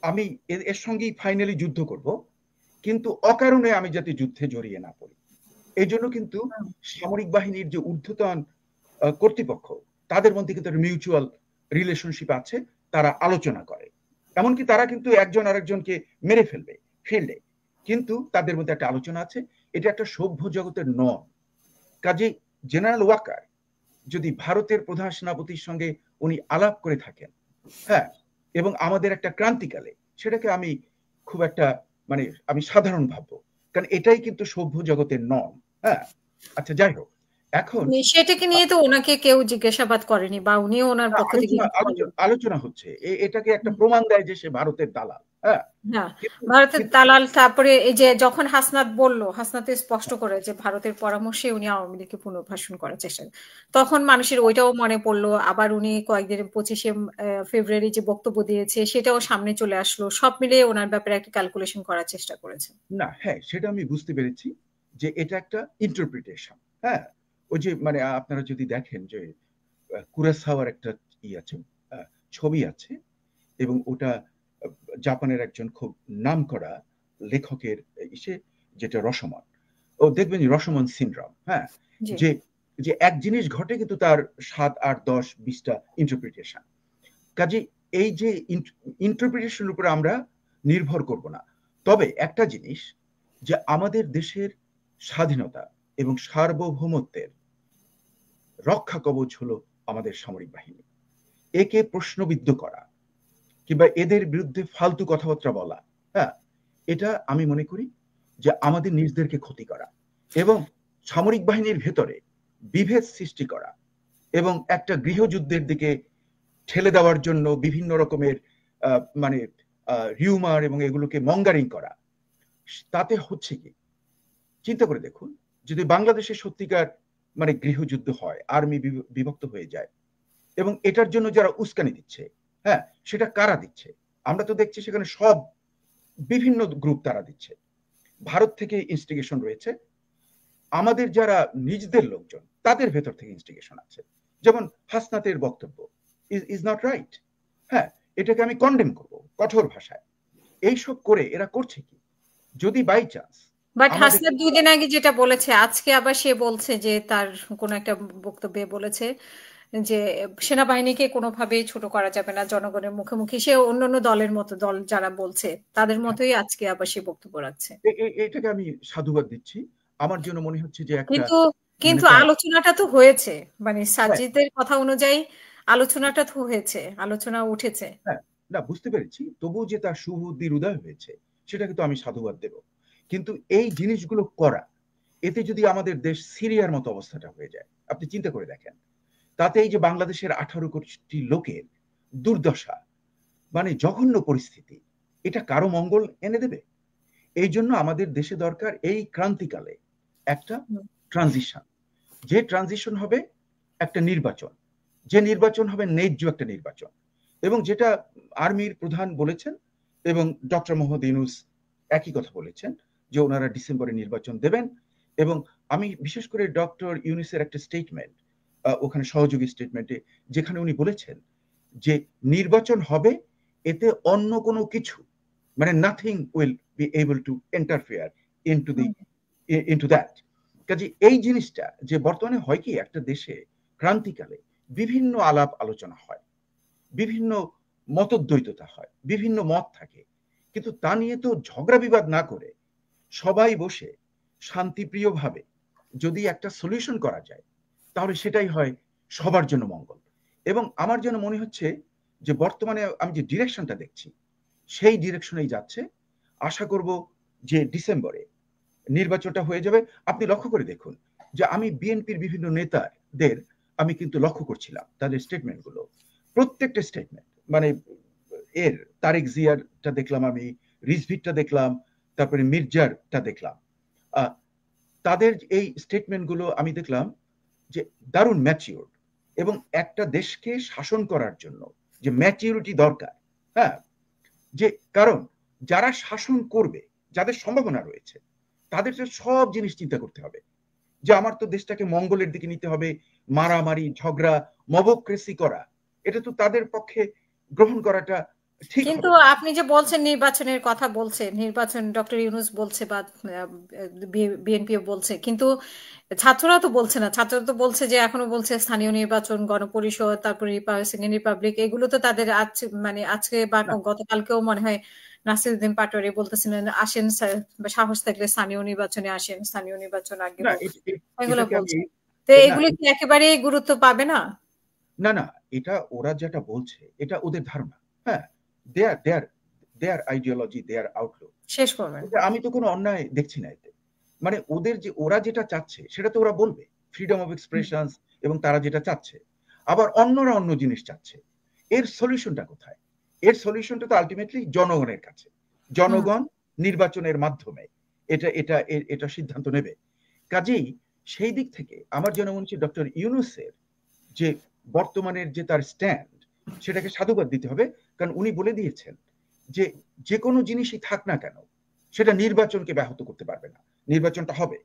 আমি এর সঙ্গেই ফাইনালি যুদ্ধ করব, কিন্তু অকারণে আমি যাতে যুদ্ধে জড়িয়ে না পড়ি। এই জন্য কিন্তু সামরিক বাহিনীর যে ঊর্ধ্বতন কর্তৃপক্ষ, তাদের মধ্যে কিন্তু মিউচুয়াল রিলেশনশিপ আছে, তারা আলোচনা করে। এমনকি তারা কিন্তু একজন আরেকজনকে মেরে ফেলবে ফিল্ডে, কিন্তু তাদের মধ্যে একটা আলোচনা আছে। এটা একটা সভ্য জগতের নর্ম। কাজে জেনারেল ওয়াকার যদি ভারতের প্রধান সেনাপতির সঙ্গে উনি আলাপ করে থাকেন, হ্যাঁ, এবং আমাদের একটা ক্রান্তিকালে, সেটাকে আমি খুব একটা মানে আমি সাধারণ ভাববো, কারণ এটাই কিন্তু সভ্য জগতের নর্ম। হ্যাঁ, আচ্ছা, যাই হোক, এখন সেটাকে নিয়ে তো ওনাকে কেউ জিজ্ঞাসাবাদ করেনি, বা উনিও ওনার পক্ষ থেকে আলোচনা হচ্ছে। এটাকে একটা প্রমাণ দেয় যে সে ভারতের দালাল। হ্যাঁ, ভারতের দালাল। তারপরে এই যে যখন হাসনাত স্পষ্ট করে যে ভারতের পরামর্শে উনি আওয়ামী লীগকে পুনর্বাসন করার চেষ্টা, তখন মানুষের ওইটাও মনে পড়লো। আবার উনি কয়েকদিন 25শে ফেব্রুয়ারি যে বক্তব্য দিয়েছে, সেটাও সামনে চলে আসলো। সব মিলিয়ে ওনার ব্যাপারে একটা ক্যালকুলেশন করার চেষ্টা করেছে। না, হ্যাঁ, সেটা আমি বুঝতে পেরেছি যে এটা একটা ইন্টারপ্রিটেশন। হ্যাঁ, ওই যে মানে আপনারা যদি দেখেন যে কুরাসাওয়ার একটা আছে, ছবি আছে, এবং ওটা জাপানের একজন খুব নামকরা লেখকের ইসে, যেটা রসমন, ও দেখবেন রসমন সিনড্রোম। হ্যাঁ, যে যে এক জিনিস ঘটে কিন্তু তার 7, 8, 10, 20টা ইন্টারপ্রিটেশন। কাজে এই যে ইন্টারপ্রিটেশনের উপরে আমরা নির্ভর করব না। তবে একটা জিনিস, যে আমাদের দেশের স্বাধীনতা এবং সার্বভৌমত্বের রক্ষা কবচ হলো আমাদের সামরিক বাহিনী। একে প্রশ্নবিদ্ধ করা কিংবা এদের বিরুদ্ধে ফালতু কথাবার্তা বলা, হ্যাঁ, এটা আমি মনে করি যে আমাদের নিজেদেরকে ক্ষতি করা, এবং সামরিক বাহিনীর ভেতরে বিভেদ সৃষ্টি করা, এবং একটা গৃহযুদ্ধের দিকে ঠেলে দেওয়ার জন্য বিভিন্ন রকমের মানে রিউমার এবং এগুলোকে মঙ্গারিং করা। তাতে হচ্ছে কি, চিন্তা করে দেখুন, যদি বাংলাদেশে সত্যিকার মানে গৃহযুদ্ধ হয়, আর্মি বিভক্ত হয়ে যায়, এবং এটার জন্য যারা উস্কানি দিচ্ছে, হ্যাঁ, সেটা কারা দিচ্ছে? আমরা তো দেখছি সেখানে সব বিভিন্ন গ্রুপ তারা দিচ্ছে। ভারত থেকে ইনস্টিগেশন রয়েছে, আমাদের যারা নিজেদের লোকজন তাদের ভেতর থেকে ইনস্টিগেশন আছে। যেমন হাসনাতের বক্তব্য ইজ নট রাইট। হ্যাঁ, এটাকে আমি কন্ডেম করব কঠোর ভাষায়। এইসব করে এরা করছে কি? যদি বাই চান্স, বাট হাসনাত 2 দিন আগে যেটা বলেছে, আজকে আবার সে বলছে যে তার কোন একটা বক্তব্যে বলেছে যে সেনাবাহিনীকে কোনোভাবেই ছোট করা যাবে না জনগণের মুখোমুখি। সে অন্যান্য দলের মতো, দল যারা বলছে তাদের মতোই আজকে আবার সে বক্তব্য রাখছে। এটাকে আমি সাধুবাদ দিচ্ছি। আমার জন্য মনে হচ্ছে যে কিন্তু আলোচনাটা তো হয়েছে, মানে সাজিদের কথা অনুযায়ী আলোচনাটা তো হয়েছে, আলোচনা উঠেছে। হ্যাঁ, না, বুঝতে পেরেছি। তবু যে তার সুবুদ্ধির উদয় হয়েছে, সেটাকে তো আমি সাধুবাদ দেব। কিন্তু এই জিনিসগুলো করা, এতে যদি আমাদের দেশ সিরিয়ার মতো অবস্থাটা হয়ে যায়, আপনি চিন্তা করে দেখেন, তাতে এই যে বাংলাদেশের 18 কোটি লোকের দুর্দশা, মানে জঘন্য পরিস্থিতি, এটা কারো মঙ্গল এনে দেবে? এই জন্য আমাদের দেশে দরকার এই ক্রান্তিকালে একটা ট্রানজিশন, যে ট্রানজিশন হবে একটা নির্বাচন, যে নির্বাচন হবে ন্যায্য একটা নির্বাচন, এবং যেটা আর্মির প্রধান বলেছেন এবং ডক্টর মোহাম্মদ ইউনূস একই কথা বলেছেন যে ওনারা ডিসেম্বরে নির্বাচন দেবেন। এবং আমি বিশেষ করে ডক্টর ইউনূসের একটা স্টেটমেন্ট, ওখানে সহযোগী স্টেটমেন্টে, যেখানে উনি বলেছেন যে নির্বাচন হবে, এতে অন্য কোনো কিছু মানে nothing will be able to interfere into that. কাজে এই জিনিসটা যে বর্তমানে হয় কি, একটা দেশে ক্রান্তিকালে বিভিন্ন আলাপ আলোচনা হয়, বিভিন্ন মতদ্বৈততা হয়, বিভিন্ন মত থাকে, কিন্তু তা নিয়ে তো ঝগড়া বিবাদ না করে সবাই বসে শান্তিপ্রিয়ভাবে যদি একটা সলিউশন করা যায়, তাহলে সেটাই হয় সবার জন্য মঙ্গল। এবং আমার যেন মনে হচ্ছে যে বর্তমানে আমি যে ডিরেকশনটা দেখছি সেই ডিরেকশনেই যাচ্ছে। আশা করব যে ডিসেম্বরে নির্বাচনটা হয়ে যাবে। আপনি লক্ষ্য করে দেখুন যে আমি বিএনপির বিভিন্ন নেতাদের আমি কিন্তু লক্ষ্য করছিলাম তাদের স্টেটমেন্টগুলো, প্রত্যেকটা স্টেটমেন্ট মানে এর তারেক জিয়ারটা দেখলাম, আমি রিজভিরটা দেখলাম, তারপরে মির্জারটা দেখলাম। তাদের এই স্টেটমেন্টগুলো আমি দেখলাম যে দারুণ ম্যাচিওর, এবং একটা দেশকে শাসন করার জন্য যে ম্যাচিউরিটি দরকার, হ্যাঁ, যে কারণ যারা শাসন করবে, যাদের সম্ভাবনা রয়েছে, তাদের সব জিনিস চিন্তা করতে হবে যে আমার তো দেশটাকে মঙ্গলের দিকে নিতে হবে। মারামারি, ঝগড়া, মবক্রেসি করা, এটা তো তাদের পক্ষে গ্রহণ করাটা ঠিক হবে কিন্তু না। আপনি যে বলছেন নির্বাচনের কথা বলছে, নির্বাচন ডক্টর ইউনূস বলছে বা বিএনপিও বলছে, কিন্তু ছাত্ররা তো বলছে না। ছাত্ররা তো বলছে যে এখনো বলছে স্থানীয় নির্বাচন, গণপরিষদ, তারপরে সেকেন্ড রিপাবলিক, এগুলো তো তাদের মানে আজকে বা না, গতকালকেও মনে হয় নাসিরউদ্দিন পাটোয়ারি বলতেছিলেন আসেন স্যার, সাহস থাকলে স্থানীয় নির্বাচনে আসেন, স্থানীয় নির্বাচন আগে না, হোক, এগুলো এটাকে আমি বলছে। তো না এগুলো কি একেবারেই গুরুত্ব পাবে না? না না, এটা ওরা যেটা বলছে এটা ওদের ধারণা। হ্যাঁ, দেয়ার আইডিওলজি, দেয়ার আউটলুক। শেষ করবেন। আমি তো কোনো অন্যায় দেখছি না এতে। মানে ওদের যে ওরা যেটা চাচ্ছে সেটা তো ওরা বলবে, ফ্রিডম অফ এক্সপ্রেশন, এবং তারা যেটা চাচ্ছে। আবার অন্যরা অন্য জিনিস চাচ্ছে। এর সলিউশনটা কোথায়? এর সলিউশনটা তো আলটিমেটলি জনগণের কাছে। জনগণ নির্বাচনের মাধ্যমে এটা এটা এটা সিদ্ধান্ত নেবে। কাজেই সেই দিক থেকে আমার যেন মনে হচ্ছে ডক্টর ইউনূসের যে বর্তমানের যে তার স্ট্যান্ড, সেটাকে সাধুবাদ দিতে হবে। কারণ উনি বলে দিয়েছেন যে যে কোনো জিনিসই থাক না কেন সেটা নির্বাচনকে ব্যাহত করতে পারবে না। নির্বাচনটা হবে,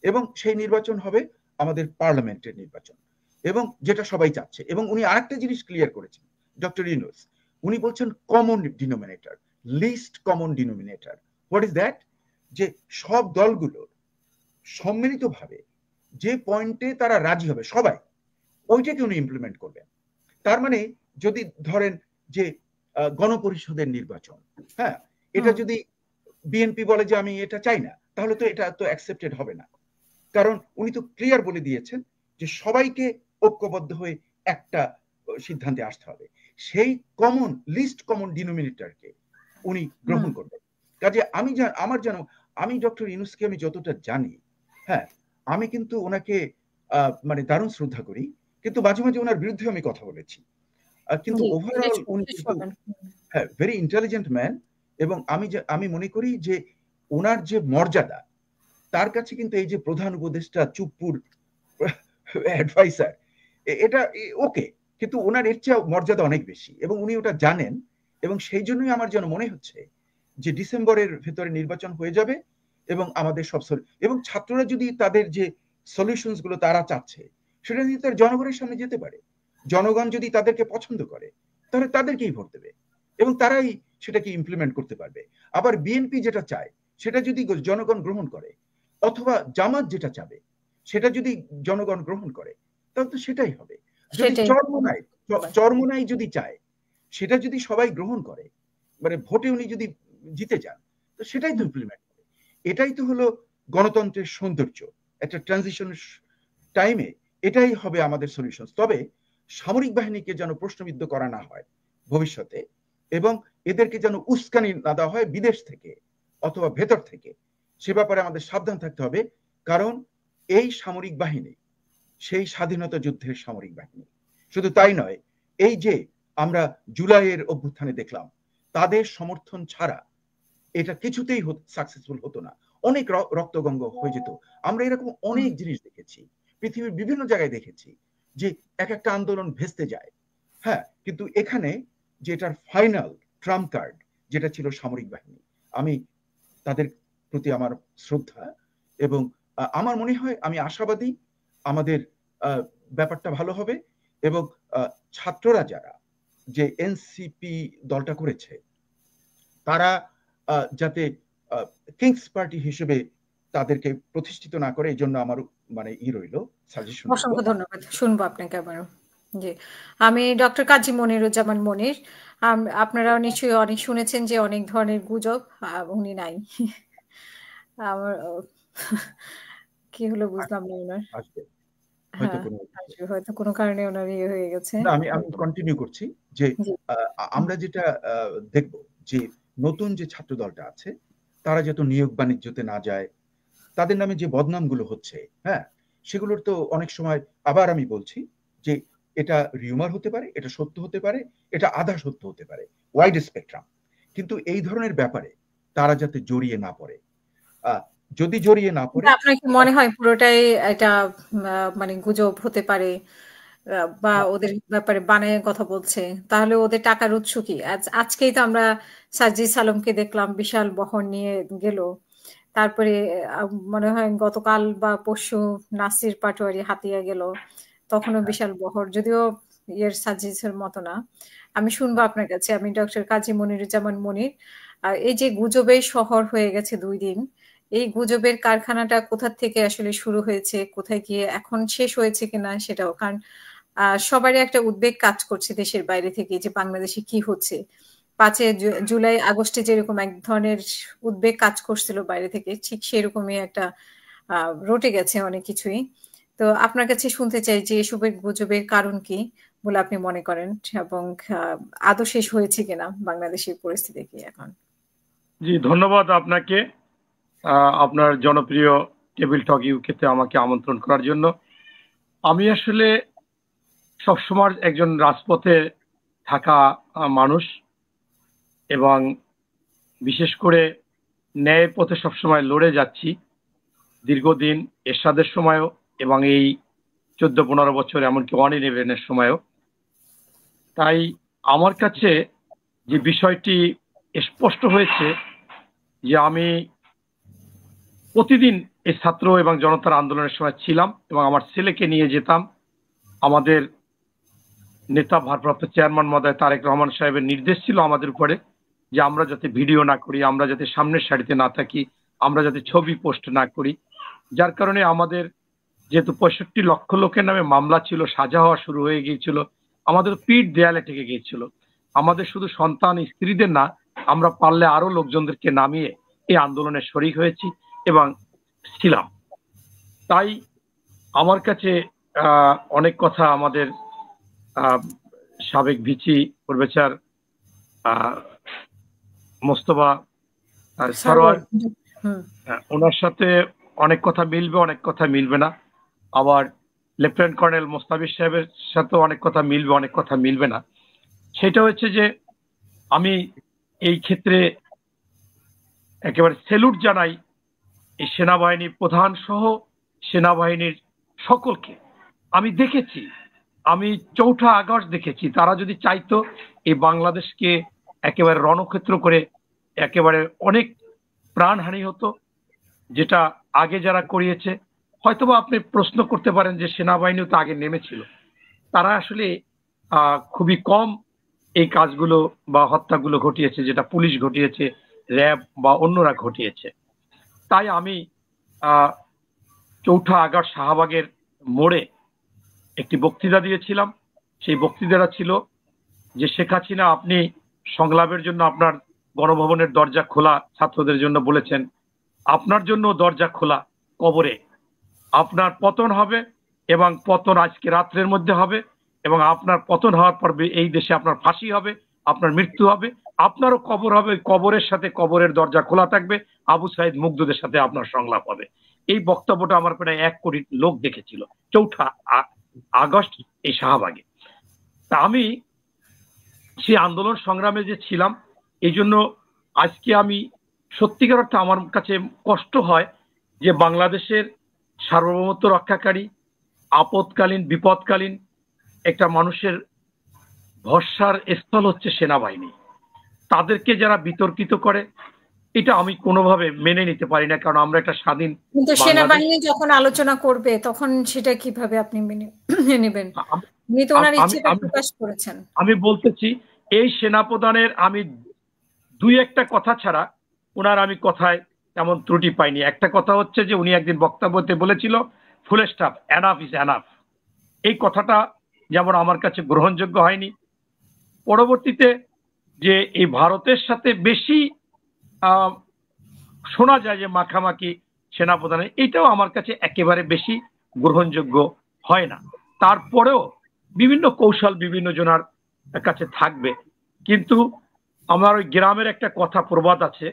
এবং সেই নির্বাচন হবে আমাদের পার্লামেন্টের নির্বাচন, এবং যেটা সবাই চাচ্ছে। এবং উনি আরেকটা জিনিস ক্লিয়ার করেছেন ডক্টর ইউনূস, উনি বলছেন common denominator, list common denominator. What is that? যে সব দলগুলোর সম্মিলিতভাবে যে পয়েন্টে তারা রাজি হবে সবাই, ওইটাকে উনি ইমপ্লিমেন্ট করবেন। তার মানে যদি ধরেন যে গণপরিষদের নির্বাচন, হ্যাঁ, এটা যদি বিএনপি বলে যে আমি এটা চাই না, তাহলে তো এটা তো অ্যাকসেপ্টেড হবে না। কারণ উনি তো ক্লিয়ার বলে দিয়েছেন যে সবাইকে ঐক্যবদ্ধ হয়ে একটা সিদ্ধান্তে আসতে হবে। সেই কমন লিস্ট কমন ডিনোমিনেটরকে উনি গ্রহণ করবেন। কাজে আমি আমার যেন, আমি ডক্টর ইউনূসকে আমি যতটা জানি, হ্যাঁ, আমি কিন্তু ওনাকে মানে দারুণ শ্রদ্ধা করি, কিন্তু মাঝে মাঝে ওনার বিরুদ্ধে আমি কথা বলেছি। কিন্তু ওভারঅল উনি কিন্তু হ্যাঁ ভেরি ইন্টেলিজেন্ট ম্যান। এবং আমি মনে করি যে ওনার যে মর্যাদা, তার কাছে কিন্তু এই যে প্রধান উপদেষ্টা চুপ্পুর অ্যাডভাইসার, এটা ওকে, কিন্তু ওনার এর চেয়ে মর্যাদা অনেক বেশি, এবং উনি ওটা জানেন। এবং সেই জন্যই আমার যেন মনে হচ্ছে যে ডিসেম্বরের ভেতরে নির্বাচন হয়ে যাবে, এবং আমাদের সব এবং ছাত্ররা যদি তাদের যে সলিউশনস গুলো তারা চাচ্ছে সেটা যদি তার জনগণের সামনে যেতে পারে, জনগণ যদি তাদেরকে পছন্দ করে, তাহলে তাদেরকেই ভোট দেবে এবং তারাই সেটাকে ইমপ্লিমেন্ট করতে পারবে। আবার বিএনপি যেটা চায় সেটা যদি জনগণ গ্রহণ করে, অথবা জামাত যেটা চাবে সেটা যদি জনগণ গ্রহণ করে, তাহলে তো সেটাই হবে। যদি চরমোনাই যদি চায়, সেটা যদি সবাই গ্রহণ করে, মানে ভোটে উনি যদি জিতে যান, তো সেটাই তো ইমপ্লিমেন্ট করে। এটাই তো হলো গণতন্ত্রের সৌন্দর্য। একটা ট্রানজিশন টাইমে এটাই হবে আমাদের সলিউশন। তবে সামরিক বাহিনীকে যেন প্রশ্নবিদ্ধ করা না হয় ভবিষ্যতে, এবং এদেরকে যেন উস্কানি না দেওয়া হয় বিদেশ থেকে অথবা ভেতর থেকে, সে ব্যাপারে আমাদের সাবধান থাকতে হবে। কারণ এই সামরিক বাহিনী সেই স্বাধীনতা যুদ্ধের সামরিক বাহিনী। শুধু তাই নয়, এই যে আমরা জুলাইয়ের অভ্যুত্থানে দেখলাম, তাদের সমর্থন ছাড়া এটা কিছুতেই সাকসেসফুল হতো না, অনেক রক্তগঙ্গ হয়ে যেত। আমরা এরকম অনেক জিনিস দেখেছি, পৃথিবীর বিভিন্ন জায়গায় দেখেছি যে এক একটা আন্দোলন ভেস্তে যায়। হ্যাঁ, কিন্তু এখানে যেটার ফাইনাল ট্রাম্প কার্ড যেটা ছিল সামরিক বাহিনী, আমি তাদের প্রতি আমার শ্রদ্ধা, এবং আমার মনে হয়, আমি আশাবাদী আমাদের ব্যাপারটা ভালো হবে। এবং ছাত্ররা যারা যে এনসিপি দলটা করেছে, তারা যাতে কিংস পার্টি হিসেবে তাদেরকে প্রতিষ্ঠিত না করে, এই জন্য আমার মানে রইল সাজেশন। অসংখ্য ধন্যবাদ। শুনবো আপনাকে আবারও। জি, আমি ডক্টর কাজী মনিরুজ্জামান মনির। আপনারাও নিশ্চয়ই অনেক শুনেছেন যে অনেক ধরনের গুজব, উনি নাই। আমার কি হলো আ- বুঝলাম না ওনার। আসবে হয়তো হ্যাঁ, কোনো। আসলে হয়তো কোনো কারণে ওনার ইয়ে হয়ে গেছে। না, আমি কন্টিনিউ করছি যে জি। আমরা যেটা দেখব যে নতুন যে ছাত্র দলটা আছে তারা যত নিয়োগ বাণিজ্যতে না যায়, তাদের নামে যে বদনামগুলো হচ্ছে, হ্যাঁ, সেগুলোর তো অনেক সময়, আবার আমি বলছি যে এটা রিউমার হতে পারে, এটা সত্য হতে পারে, এটা আধা সত্য হতে পারে, ওয়াইড স্পেকট্রাম। কিন্তু এই ধরনের ব্যাপারে তারা যাতে জড়িয়ে না পড়ে, আহ, যদি জড়িয়ে না কিন্তু পড়ে। আপনার কি মনে হয় পুরোটাই এটা মানে গুজব হতে পারে, বা ওদের ব্যাপারে বানায় কথা বলছে? তাহলে ওদের টাকার উৎস কি? আজকেই তো আমরা সার্জিস আলমকে দেখলাম বিশাল বহর নিয়ে গেল। তারপরে মনে হয় গতকাল বা পরশু নাসির পাটোয়ারি হাতিয়া গেল, তখনও বিশাল বহর, যদিও ইয়ের সার্জিসের মতো না। আমি শুনবো আপনার কাছে। আমি ডক্টর কাজী মনিরুজ্জামান মনির। এই যে গুজবের শহর হয়ে গেছে 2 দিন, এই গুজবের কারখানাটা কোথা থেকে আসলে শুরু হয়েছে, কোথায় গিয়ে এখন শেষ হয়েছে কিনা সেটাও, কারণ সবারই একটা উদ্বেগ কাজ করছে দেশের বাইরে থেকে যে বাংলাদেশে কি হচ্ছে। 5 জুলাই আগস্টে যেরকম এক ধরনের উদ্বেগ কাজ করছিল বাইরে থেকে, ঠিক সেরকমই একটা রটে গেছে অনেক কিছুই। তো আপনার কাছে শুনতে চাই যে এসবের গুজবের কারণ কি বলে আপনি মনে করেন, এবং আদৌ শেষ হয়েছে কিনা বাংলাদেশের পরিস্থিতি কি এখন? জি, ধন্যবাদ আপনাকে আপনার জনপ্রিয় টেবিল টক ইউকেতে আমাকে আমন্ত্রণ করার জন্য। আমি আসলে সবসময় একজন রাজপথে থাকা মানুষ, এবং বিশেষ করে ন্যায়ের পথে সবসময় লড়ে যাচ্ছি দীর্ঘদিন, এরশাদের সময়ও এবং এই 14-15 বছর, এমনকি 1/11-এর সময়ও। তাই আমার কাছে যে বিষয়টি স্পষ্ট হয়েছে যে আমি প্রতিদিন এই ছাত্র এবং জনতার আন্দোলনের সময় ছিলাম, এবং আমার ছেলেকে নিয়ে যেতাম। আমাদের নেতা ভারপ্রাপ্ত চেয়ারম্যান মহোদয় তারেক রহমান সাহেবের নির্দেশ ছিল আমাদের উপরে যে আমরা যাতে ভিডিও না করি, আমরা যাতে সামনের সারিতে না থাকি, আমরা যাতে ছবি পোস্ট না করি। যার কারণে আমাদের যেহেতু 65 লক্ষ লোকের নামে মামলা ছিল, সাজা হওয়া শুরু হয়ে গিয়েছিল, আমাদের পিঠ দেয়ালে ঠেকে গিয়েছিল। আমাদের শুধু সন্তান স্ত্রীদের না, আমরা পারলে আরো লোকজনদেরকে নামিয়ে এই আন্দোলনে শরিক হয়েছি এবং ছিলাম। তাই আমার কাছে অনেক কথা আমাদের সাবেক ভিসি প্রফেসর মোস্তফা সরোয়ার, হুম। ওনার সাথে অনেক কথা মিলবে, অনেক কথা মিলবে না। আবার লেফটেন্যান্ট কর্নেল মোস্তাফিজ সাহেবের সাথে অনেক কথা মিলবে, অনেক কথা মিলবে না। সেটা হচ্ছে যে আমি এই ক্ষেত্রে একেবারে সেলুট জানাই এই সেনাবাহিনী প্রধান সহ সেনাবাহিনীর সকলকে। আমি দেখেছি, আমি 4ঠা আগস্ট দেখেছি, তারা যদি চাইতো এই বাংলাদেশকে একেবারে রণক্ষেত্র করে একেবারে অনেক প্রাণহানি হতো, যেটা আগে যারা করিয়েছে। হয়তোবা আপনি প্রশ্ন করতে পারেন যে সেনাবাহিনীও তো আগে নেমেছিল, তারা আসলে খুবই কম এই কাজগুলো বা হত্যাগুলো ঘটিয়েছে যেটা পুলিশ ঘটিয়েছে, র্যাব বা অন্যরা ঘটিয়েছে। তাই আমি 4ঠা আগস্ট শাহবাগের মোড়ে একটি বক্তৃতা দিয়েছিলাম। সেই বক্তৃতাটা ছিল যে শেখ হাসিনা, আপনি সংলাপের জন্য আপনার গণভবনের দরজা খোলা ছাত্রদের জন্য বলেছেন, আপনার জন্য দরজা খোলা কবরে। আপনার পতন হবে, এবং পতন আজকে রাত্রের মধ্যে হবে, এবং আপনার পতন হওয়ার পর এই দেশে আপনার ফাঁসি হবে, আপনার মৃত্যু হবে, আপনারও কবর হবে, কবরের সাথে কবরের দরজা খোলা থাকবে, আবু সাইদ মুগ্ধদের সাথে আপনার সংলাপ হবে। এই বক্তব্যটা আমার প্রায় 1 কোটি লোক দেখেছিল 4ঠা আগস্ট এই শাহবাগে। তা আমি সেই আন্দোলন সংগ্রামে যে ছিলাম, এই জন্য আজকে আমি সত্যিকার অর্থে আমার কাছে কষ্ট হয় যে বাংলাদেশের সার্বভৌমত্ব রক্ষাকারী, আপদকালীন বিপদকালীন একটা মানুষের ভরসার স্থল হচ্ছে সেনাবাহিনী। তাদেরকে যারা বিতর্কিত করে, এটা আমি কোনোভাবে মেনে নিতে পারি না, কারণ আমরা একটা স্বাধীন কিন্তু বাংলাদেশ। সেনাবাহিনী যখন আলোচনা করবে তখন সেটা কিভাবে আপনি মেনে নেবেন? উনি তো ওনার ইচ্ছেটা প্রকাশ করেছেন। আমি বলতেছি, এই সেনাপ্রধানের আমি 2-1টা কথা ছাড়া ওনার আমি কথায় তেমন ত্রুটি পাইনি। একটা কথা হচ্ছে যে উনি একদিন বক্তব্যতে বলেছিল, full stop, enough is enough. এই কথাটা যেমন আমার কাছে গ্রহণযোগ্য হয়নি। পরবর্তীতে যে এই ভারতের সাথে বেশি শোনা যায় যে মাখামাখি সেনাপ্রধানের, এটাও আমার কাছে একেবারে বেশি গ্রহণযোগ্য হয় না। তারপরেও বিভিন্ন কৌশল বিভিন্ন জনের কাছে থাকবে। কিন্তু আমার ওই গ্রামের একটা কথা প্রবাদ আছে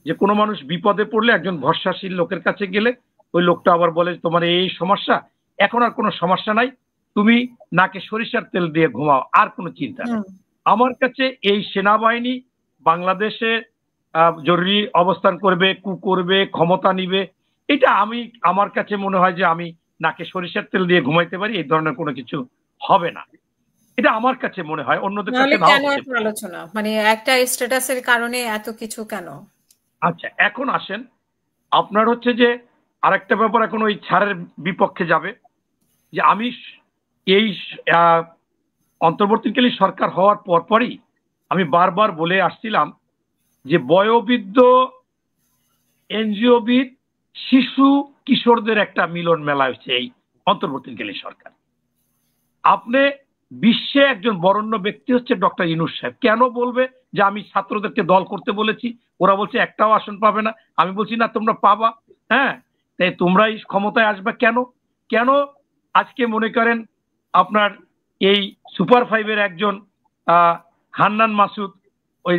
যে কোনো মানুষ বিপদে পড়লে একজন ভরসাশীল লোকের কাছে গেলে ওই লোকটা আবার বলে তোমার এই সমস্যা, এখন আর কোনো সমস্যা নাই, তুমি নাকে সরিষার তেল দিয়ে ঘুমাও, আর কোনো চিন্তা নেই। আমার কাছে এই সেনাবাহিনী বাংলাদেশে জরুরি অবস্থান করবে, কু করবে, ক্ষমতা নিবে, এটা আমার কাছে মনে হয় যে আমি নাকে সরিষার তেল দিয়ে ঘুমাইতে পারি, এই ধরনের কোনো কিছু হবে না, এটা আমার কাছে মনে হয়। অন্যদের কাছে কেন এত আলোচনা, মানে একটা স্ট্যাটাসের কারণে এত কিছু কেন? আচ্ছা, এখন আসেন আপনার হচ্ছে যে আরেকটা ব্যাপার, এখন ওই ছাড়ের বিপক্ষে যাবে যে আমি এই অন্তর্বর্তীকালীন সরকার হওয়ার পরপরই আমি বারবার বলে আসছিলাম যে বয়োবৃদ্ধ, এনজিওবিদ, শিশু কিশোরদের একটা মিলন মেলা হচ্ছে এই অন্তর্বর্তীকালীন সরকার। আপনি বিশ্বে একজন বরেণ্য ব্যক্তি হচ্ছে ডক্টর ইউনূস সাহেব, কেন বলবে যে আমি ছাত্রদেরকে দল করতে বলেছি, ওরা বলছে একটাও আসন পাবে না, আমি বলছি না তোমরা পাবা, হ্যাঁ, তাই তোমরাই ক্ষমতায় আসবে। কেন কেন আজকে মনে করেন আপনার এই সুপার ফাইভের একজন হান্নান মাসুদ ওই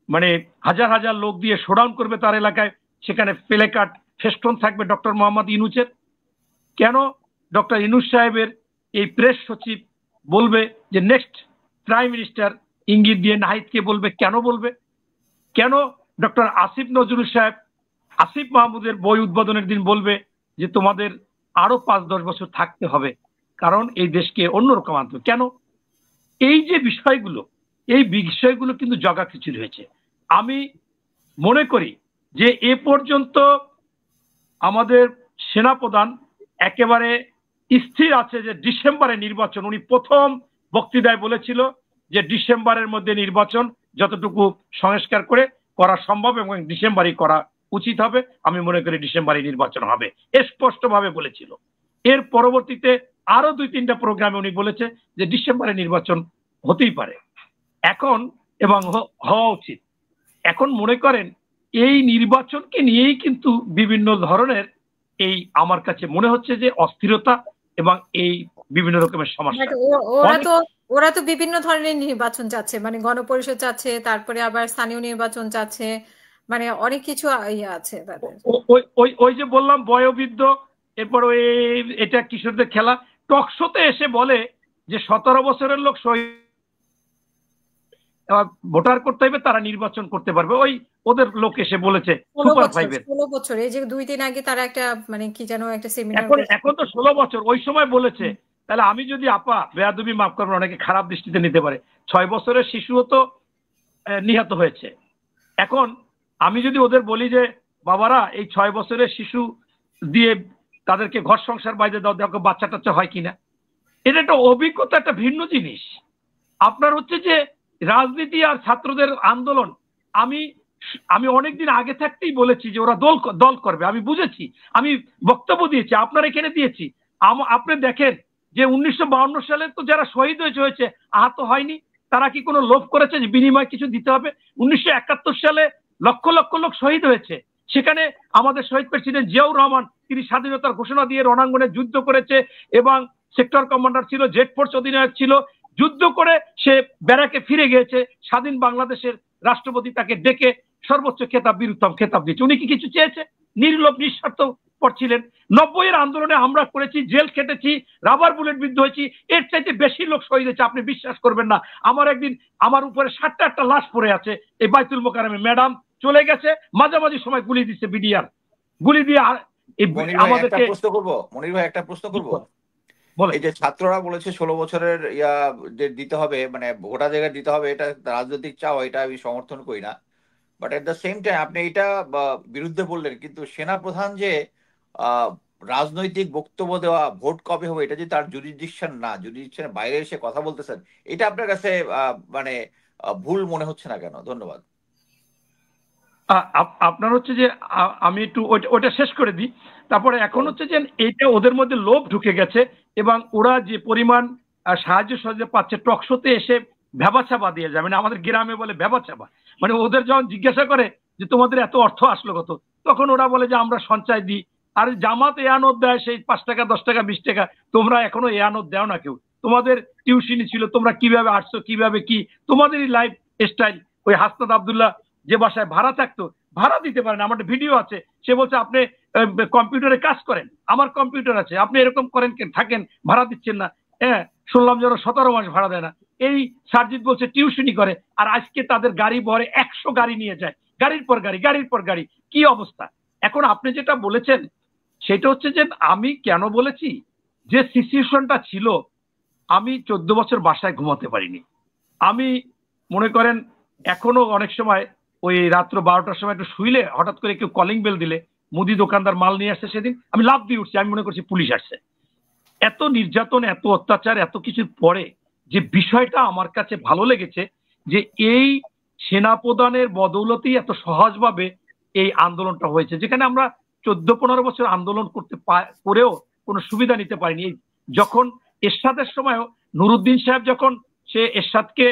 মানে হাজার হাজার লোক দিয়ে শোডাউন করবে তার এলাকায়, সেখানে প্লেকার্ড ফেস্টন থাকবে ডক্টর মোহাম্মদ ইউনূসের। কেন ডক্টর ইউনূস সাহেবের এই প্রেস সচিব বলবে যে নেক্সট প্রাইম মিনিস্টার, ইঙ্গিত দিয়ে নাহিদকে বলবে, কেন বলবে? কেন ডক্টর আসিফ নজরুল সাহেব আসিফ মাহমুদের বই উদ্বোধনের দিন বলবে যে তোমাদের আরো 5-10 বছর থাকতে হবে, কারণ এই দেশকে অন্যরকম আনতে? কেন? এই যে বিষয়গুলো, এই বিষয়গুলো কিন্তু জগা খিচুড়ি হয়েছে। আমি মনে করি যে এ পর্যন্ত আমাদের সেনাপ্রধান একেবারে স্থির আছে যে ডিসেম্বরে নির্বাচন, উনি প্রথম বক্তৃতায় বলেছিল যে ডিসেম্বরের মধ্যে নির্বাচন যতটুকু সংস্কার করে করা সম্ভব এবং ডিসেম্বরই করা উচিত হবে, আমি মনে করি ডিসেম্বরে নির্বাচন হবে, স্পষ্টভাবে বলেছিল। এর পরবর্তীতে আরো 2-3টা প্রোগ্রামে উনি বলেছে যে ডিসেম্বরে নির্বাচন হতেই পারে এখন এবং হওয়া উচিত। এখন মনে করেন এই নির্বাচনকে নিয়েই কিন্তু বিভিন্ন ধরনের এই আমার কাছে মনে হচ্ছে যে অস্থিরতা এবং এই বিভিন্ন রকমের সমস্যা। ওরা তো বিভিন্ন ধরনের নির্বাচন চাচ্ছে, মানে গণপরিষদ চাচ্ছে, তারপরে আবার স্থানীয় নির্বাচন চাচ্ছে, মানে অনেক কিছু ইয়ে আছে তাদের। ওই যে বললাম বয়োবৃদ্ধ, এরপর ওই এটা কিশোরদের খেলা, টকশোতে এসে বলে যে 17 বছরের লোক ভোটার করতে হবে, তারা নির্বাচন করতে পারবে। ওই ওদের লোক এসে বলেছে সুপার ফাইভের 16 বছর, এই যে 2 দিন আগে তারা একটা মানে কি যেন একটা সেমিনার, এখন তো 16 বছর, ওই সময় বলেছে। তাহলে আমি যদি আপা বেয়াদবি মাফ করবেন, অনেকে খারাপ দৃষ্টিতে নিতে পারে, 6 বছরের শিশুও তো নিহত হয়েছে। এখন আমি যদি ওদের বলি যে বাবারা এই 6 বছরের শিশু দিয়ে তাদেরকে ঘর সংসার বাইরে দাও, দেখো বাচ্চা টাচ্চা হয় কিনা, এটা একটা অভিজ্ঞতা, একটা ভিন্ন জিনিস। আপনার হচ্ছে যে রাজনীতি আর ছাত্রদের আন্দোলন, আমি অনেকদিন আগে থাকতেই বলেছি যে ওরা দল করবে, আমি বুঝেছি, আমি বক্তব্য দিয়েছি, আপনার এখানে দিয়েছি। আপনি দেখেন যে 1952 সালে তো যারা শহীদ হয়েছে আহত হয়নি, তারা কি কোনো লোভ করেছে যে বিনিময় কিছু দিতে হবে? 1971 সালে লক্ষ লক্ষ লোক শহীদ হয়েছে, সেখানে আমাদের শহীদ প্রেসিডেন্ট জিয়াউর রহমান, তিনি স্বাধীনতার ঘোষণা দিয়ে রণাঙ্গনে যুদ্ধ করেছে এবং সেক্টর কমান্ডার ছিল, জেড ফোর্স অধিনায়ক ছিল, যুদ্ধ করে সে ব্যারাকে ফিরে গিয়েছে, স্বাধীন বাংলাদেশের রাষ্ট্রপতি তাকে ডেকে সর্বোচ্চ খেতাব, বীরুত্তম খেতাব দিয়েছে। উনি কি কিছু চেয়েছে? নির্লোভ নিঃস্বার্থ ছিলেন। 90-এর আন্দোলনে আমরা করেছি, জেল খেটেছি, রাবার বুলেট বিদ্ধ হয়েছি, এর চাইতে বেশি লোক শহীদ হয়েছে, আপনি বিশ্বাস করবেন না। আমার উপরে 7টা লাশ পড়ে আছে এই বাইতুল মোকাররমে, ম্যাডাম চলে গেছে, মাঝামাঝি সময় গুলি দিচ্ছে বিডিআর, গুলি দিয়ে আমাদেরকে। মনির ভাই একটা প্রশ্ন করবো, এই যে ছাত্ররা বলেছে 16 বছরের দিতে হবে, মানে ভোটাধিকার দিতে হবে, এটা রাজনৈতিক চাওয়া, এটা আমি সমর্থন করি না। But at the same time আপনি এটা বিরুদ্ধে বললেন, কিন্তু সেনাপ্রধান যে রাজনৈতিক বক্তব্য দেওয়া, ভোট কবে হবে, এটা যে তার জুরিসডিকশন না, জুরিসডিকশনের বাইরে এসে কথা বলতেছেন, এটা আপনার কাছে মানে ভুল মনে হচ্ছে না কেন? ধন্যবাদ। আপনার হচ্ছে যে আমি একটু ওইটা শেষ করে দিই, তারপরে এখন হচ্ছে যে এইটা ওদের মধ্যে লোভ ঢুকে গেছে এবং ওরা যে পরিমাণ সাহায্য সহযোগিতা পাচ্ছে টকশোতে এসে ভ্যাবাচাবা দিয়ে যায়, মানে আমাদের গ্রামে বলে ভ্যাবাচাবা, মানে ওদের যখন জিজ্ঞাসা করে যে তোমাদের এত অর্থ আসলো কত, তখন ওরা বলে যে আমরা সঞ্চয় দিই। আর জামাত এয়ানত দেয় সেই 5 টাকা 10 টাকা 20 টাকা, তোমরা এখনো এয়ানত দেও না কেউ, তোমাদের টিউশনি ছিল, তোমরা কিভাবে আসছো কিভাবে কি তোমাদেরই লাইফ স্টাইল। ওই হাসনাত আব্দুল্লাহ যে বাসায় ভাড়া থাকতো, ভাড়া দিতে পারেন, আমার ভিডিও আছে, সে বলছে আপনি কম্পিউটারে কাজ করেন, আমার কম্পিউটার আছে, আপনি এরকম করেন থাকেন, ভাড়া দিচ্ছেন না। হ্যাঁ, শুনলাম যেন 17 মাস ভাড়া দেয় না। এই সার্জিদ বলছে টিউশনি করে, আর আজকে তাদের গাড়ি ভরে 100 গাড়ি নিয়ে যায়, গাড়ির পর গাড়ি গাড়ির পর গাড়ি। কি অবস্থা! এখন আপনি যেটা বলেছেন সেটা হচ্ছে যে আমি কেন বলেছি যে সিচুয়েশনটা ছিল, আমি 14 বছর বাসায় ঘুমাতে পারিনি। আমি মনে করেন এখনো অনেক সময় ওই রাত্র 12টার সময় একটু শুইলে হঠাৎ করে কেউ কলিং বেল দিলে, মুদি দোকানদার মাল নিয়ে আসছে, সেদিন আমি লাফ দিয়ে উঠছি, আমি মনে করছি পুলিশ আসছে। এত নির্যাতন, এত অত্যাচার, এত কিছুর পরে যে বিষয়টা আমার কাছে ভালো লেগেছে যে এই সেনাপ্রধানের বদৌলতেই এত সহজভাবে এই আন্দোলনটা হয়েছে, যেখানে আমরা 14-15 বছর আন্দোলন করেও কোনো সুবিধা নিতে পারিনি। যখন এরশাদের সময়ও নুরুদ্দিন সাহেব যখন সে এরশাদকে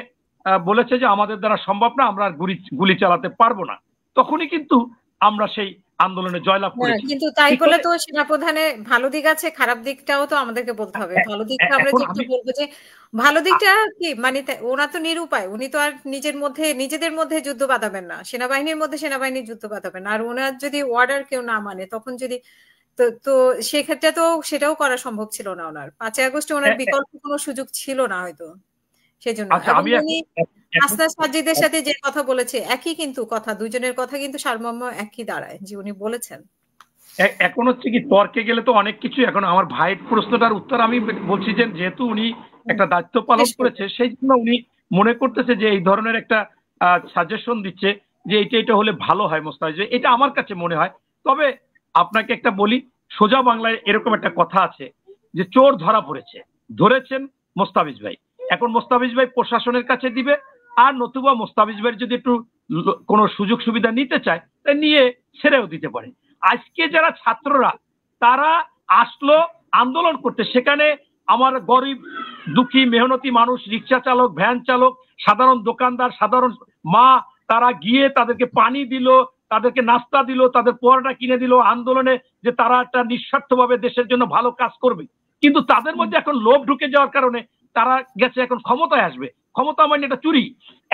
বলেছে যে আমাদের দ্বারা সম্ভব না, আমরা আর গুলি চালাতে পারবো না, তখনই কিন্তু আমরা সেই আন্দোলনে জয়লাভ করেছি। কিন্তু তাই বলে তো সেনাপ্রধানের ভালো দিক আছে, খারাপ দিকটাও তো আমাদেরকে বলতে হবে। ভালো দিকটা আমরা যেটা বলবো যে ভালো দিকটা কি, মানে ওরা তো নিরুপায়, উনি তো আর নিজেদের মধ্যে যুদ্ধ বাঁধাবেন না, সেনাবাহিনীর মধ্যে সেনাবাহিনীর যুদ্ধ বাঁধাবেন না। আর ওনার যদি অর্ডার কেউ না মানে, তখন যদি তো সেক্ষেত্রে তো সেটাও করা সম্ভব ছিল না ওনার। 5ই আগস্টে ওনার বিকল্প কোনো সুযোগ ছিল না হয়তো, সেজন্য। উনি হাসনাত সাজিদের সাথে যে কথা বলেছে একই কিন্তু কথা, দুজনের কথা কিন্তু সারমর্ম একই দাঁড়ায় যে উনি বলেছেন। এখন হচ্ছে কি, তর্কে গেলে তো অনেক কিছু। এখন আমার ভাইয়ের প্রশ্নটার উত্তর আমি বলছি যে যেহেতু উনি একটা দায়িত্ব পালন করেছে, সেই জন্য উনি মনে করতেছে যে এই ধরনের একটা সাজেশন দিচ্ছে যে এটা হলে ভালো হয় মোস্তাফিজ, এটা আমার কাছে মনে হয়। তবে আপনাকে একটা বলি, সোজা বাংলায় এরকম একটা কথা আছে যে চোর ধরা পড়েছে, ধরেছেন মোস্তাফিজ ভাই। এখন মোস্তাফিজ ভাই প্রশাসনের কাছে দিবে, আর নতুবা মোস্তাফিজ ভাই যদি একটু কোনো সুযোগ সুবিধা নিতে চায় তা নিয়ে ছেড়েও দিতে পারে। আজকে যারা ছাত্ররা তারা আসলো আন্দোলন করতে, সেখানে আমার গরিব দুঃখী মেহনতি মানুষ, রিক্সা চালক, ভ্যান চালক, সাধারণ দোকানদার, সাধারণ মা, তারা গিয়ে তাদেরকে পানি দিল, তাদেরকে নাস্তা দিল, তাদের পড়াটা কিনে দিল আন্দোলনে, যে তারা একটা নিঃস্বার্থভাবে দেশের জন্য ভালো কাজ করবে। কিন্তু তাদের মধ্যে এখন লোভ ঢুকে যাওয়ার কারণে তারা গেছে এখন ক্ষমতায় আসবে, ক্ষমতা মানে এটা চুরি,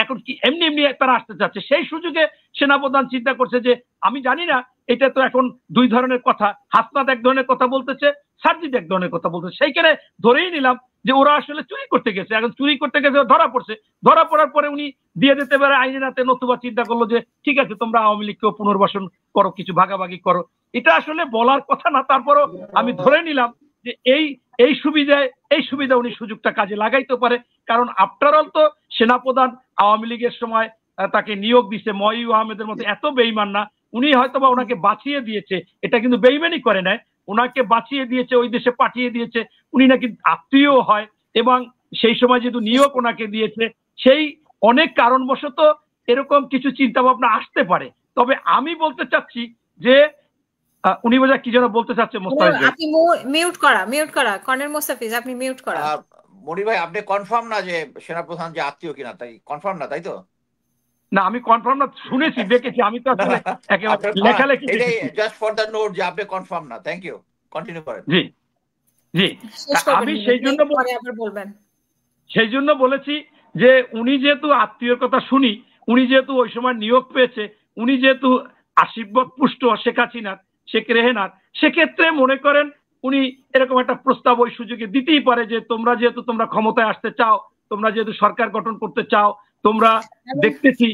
এখন কি এমনি এমনি তারা আসতে চাচ্ছে। সেই সুযোগে সেনাপ্রধান চিন্তা করছে যে আমি জানি না, এটা তো এখন দুই ধরনের কথা, হাসনাত এক ধরনের কথা বলতেছে, সার্জিদ এক ধরনের কথা বলতেছে, সেইখানে ধরেই নিলাম যে ওরা আসলে চুরি করতে গেছে। এখন চুরি করতে গেছে, ধরা পড়ছে, ধরা পড়ার পরে উনি দিয়ে দিতে পারে আইনের হাতে, নতুবা চিন্তা করলো যে ঠিক আছে তোমরা আওয়ামী লীগকেও পুনর্বাসন করো, কিছু ভাগাভাগি করো। এটা আসলে বলার কথা না, তারপরও আমি ধরে নিলাম যে এই সুবিধা উনি সুযোগটা কাজে লাগাইতে পারে। কারণ আফটার অল তো সেনাপ্রধান আওয়ামী লীগের সময় তাকে নিয়োগ দিছে, মইউ আহমেদের মতো এত বেইমান না, উনি হয়তোবা ওনাকে বাঁচিয়ে দিয়েছে, এটা কিন্তু বেইমানি করে নাই, ওনাকে বাঁচিয়ে দিয়েছে, ওই দেশে পাঠিয়ে দিয়েছে, উনি নাকি আত্মীয় হয়, এবং সেই সময় যেহেতু নিয়োগ ওনাকে দিয়েছে, সেই অনেক কারণবশত এরকম কিছু চিন্তা ভাবনা আসতে পারে। তবে আমি বলতে চাচ্ছি যে উনি বোঝা কি যেন বলতে চাচ্ছে মোস্তাফিজ ভাই। আপনি মিউট করা কর্নেল মোস্তাফিজ, আপনি মিউট করা। মনির ভাই, আপনি কনফার্ম না যে সেনাপ্রধান যে আত্মীয় কিনা, তাই কনফার্ম না, তাই তো? না, আমি কনফার্ম না, শুনেছি, দেখেছি, আমি তো আসলে একেবারে লেখালেখি জাস্ট ফর দ্য নোট যে আপনি কনফার্ম না। থ্যাংক ইউ, কন্টিনিউ করেন। জি জি, আমি সেই জন্য বলেছি যে উনি যেহেতু আত্মীয়র কথা শুনি, উনি যেহেতু ওই সময় নিয়োগ পেয়েছে, উনি যেহেতু আশীর্বাদ পুষ্ট শেখ হাসিনার, শেখ রেহেনার, সেক্ষেত্রে মনে করেন উনি এরকম একটা প্রস্তাব ওই সুযোগে দিতেই পারে যে তোমরা যেহেতু তোমরা ক্ষমতায় আসতে চাও, তোমরা যেহেতু সরকার গঠন করতে চাও, তোমরা দেখতেছি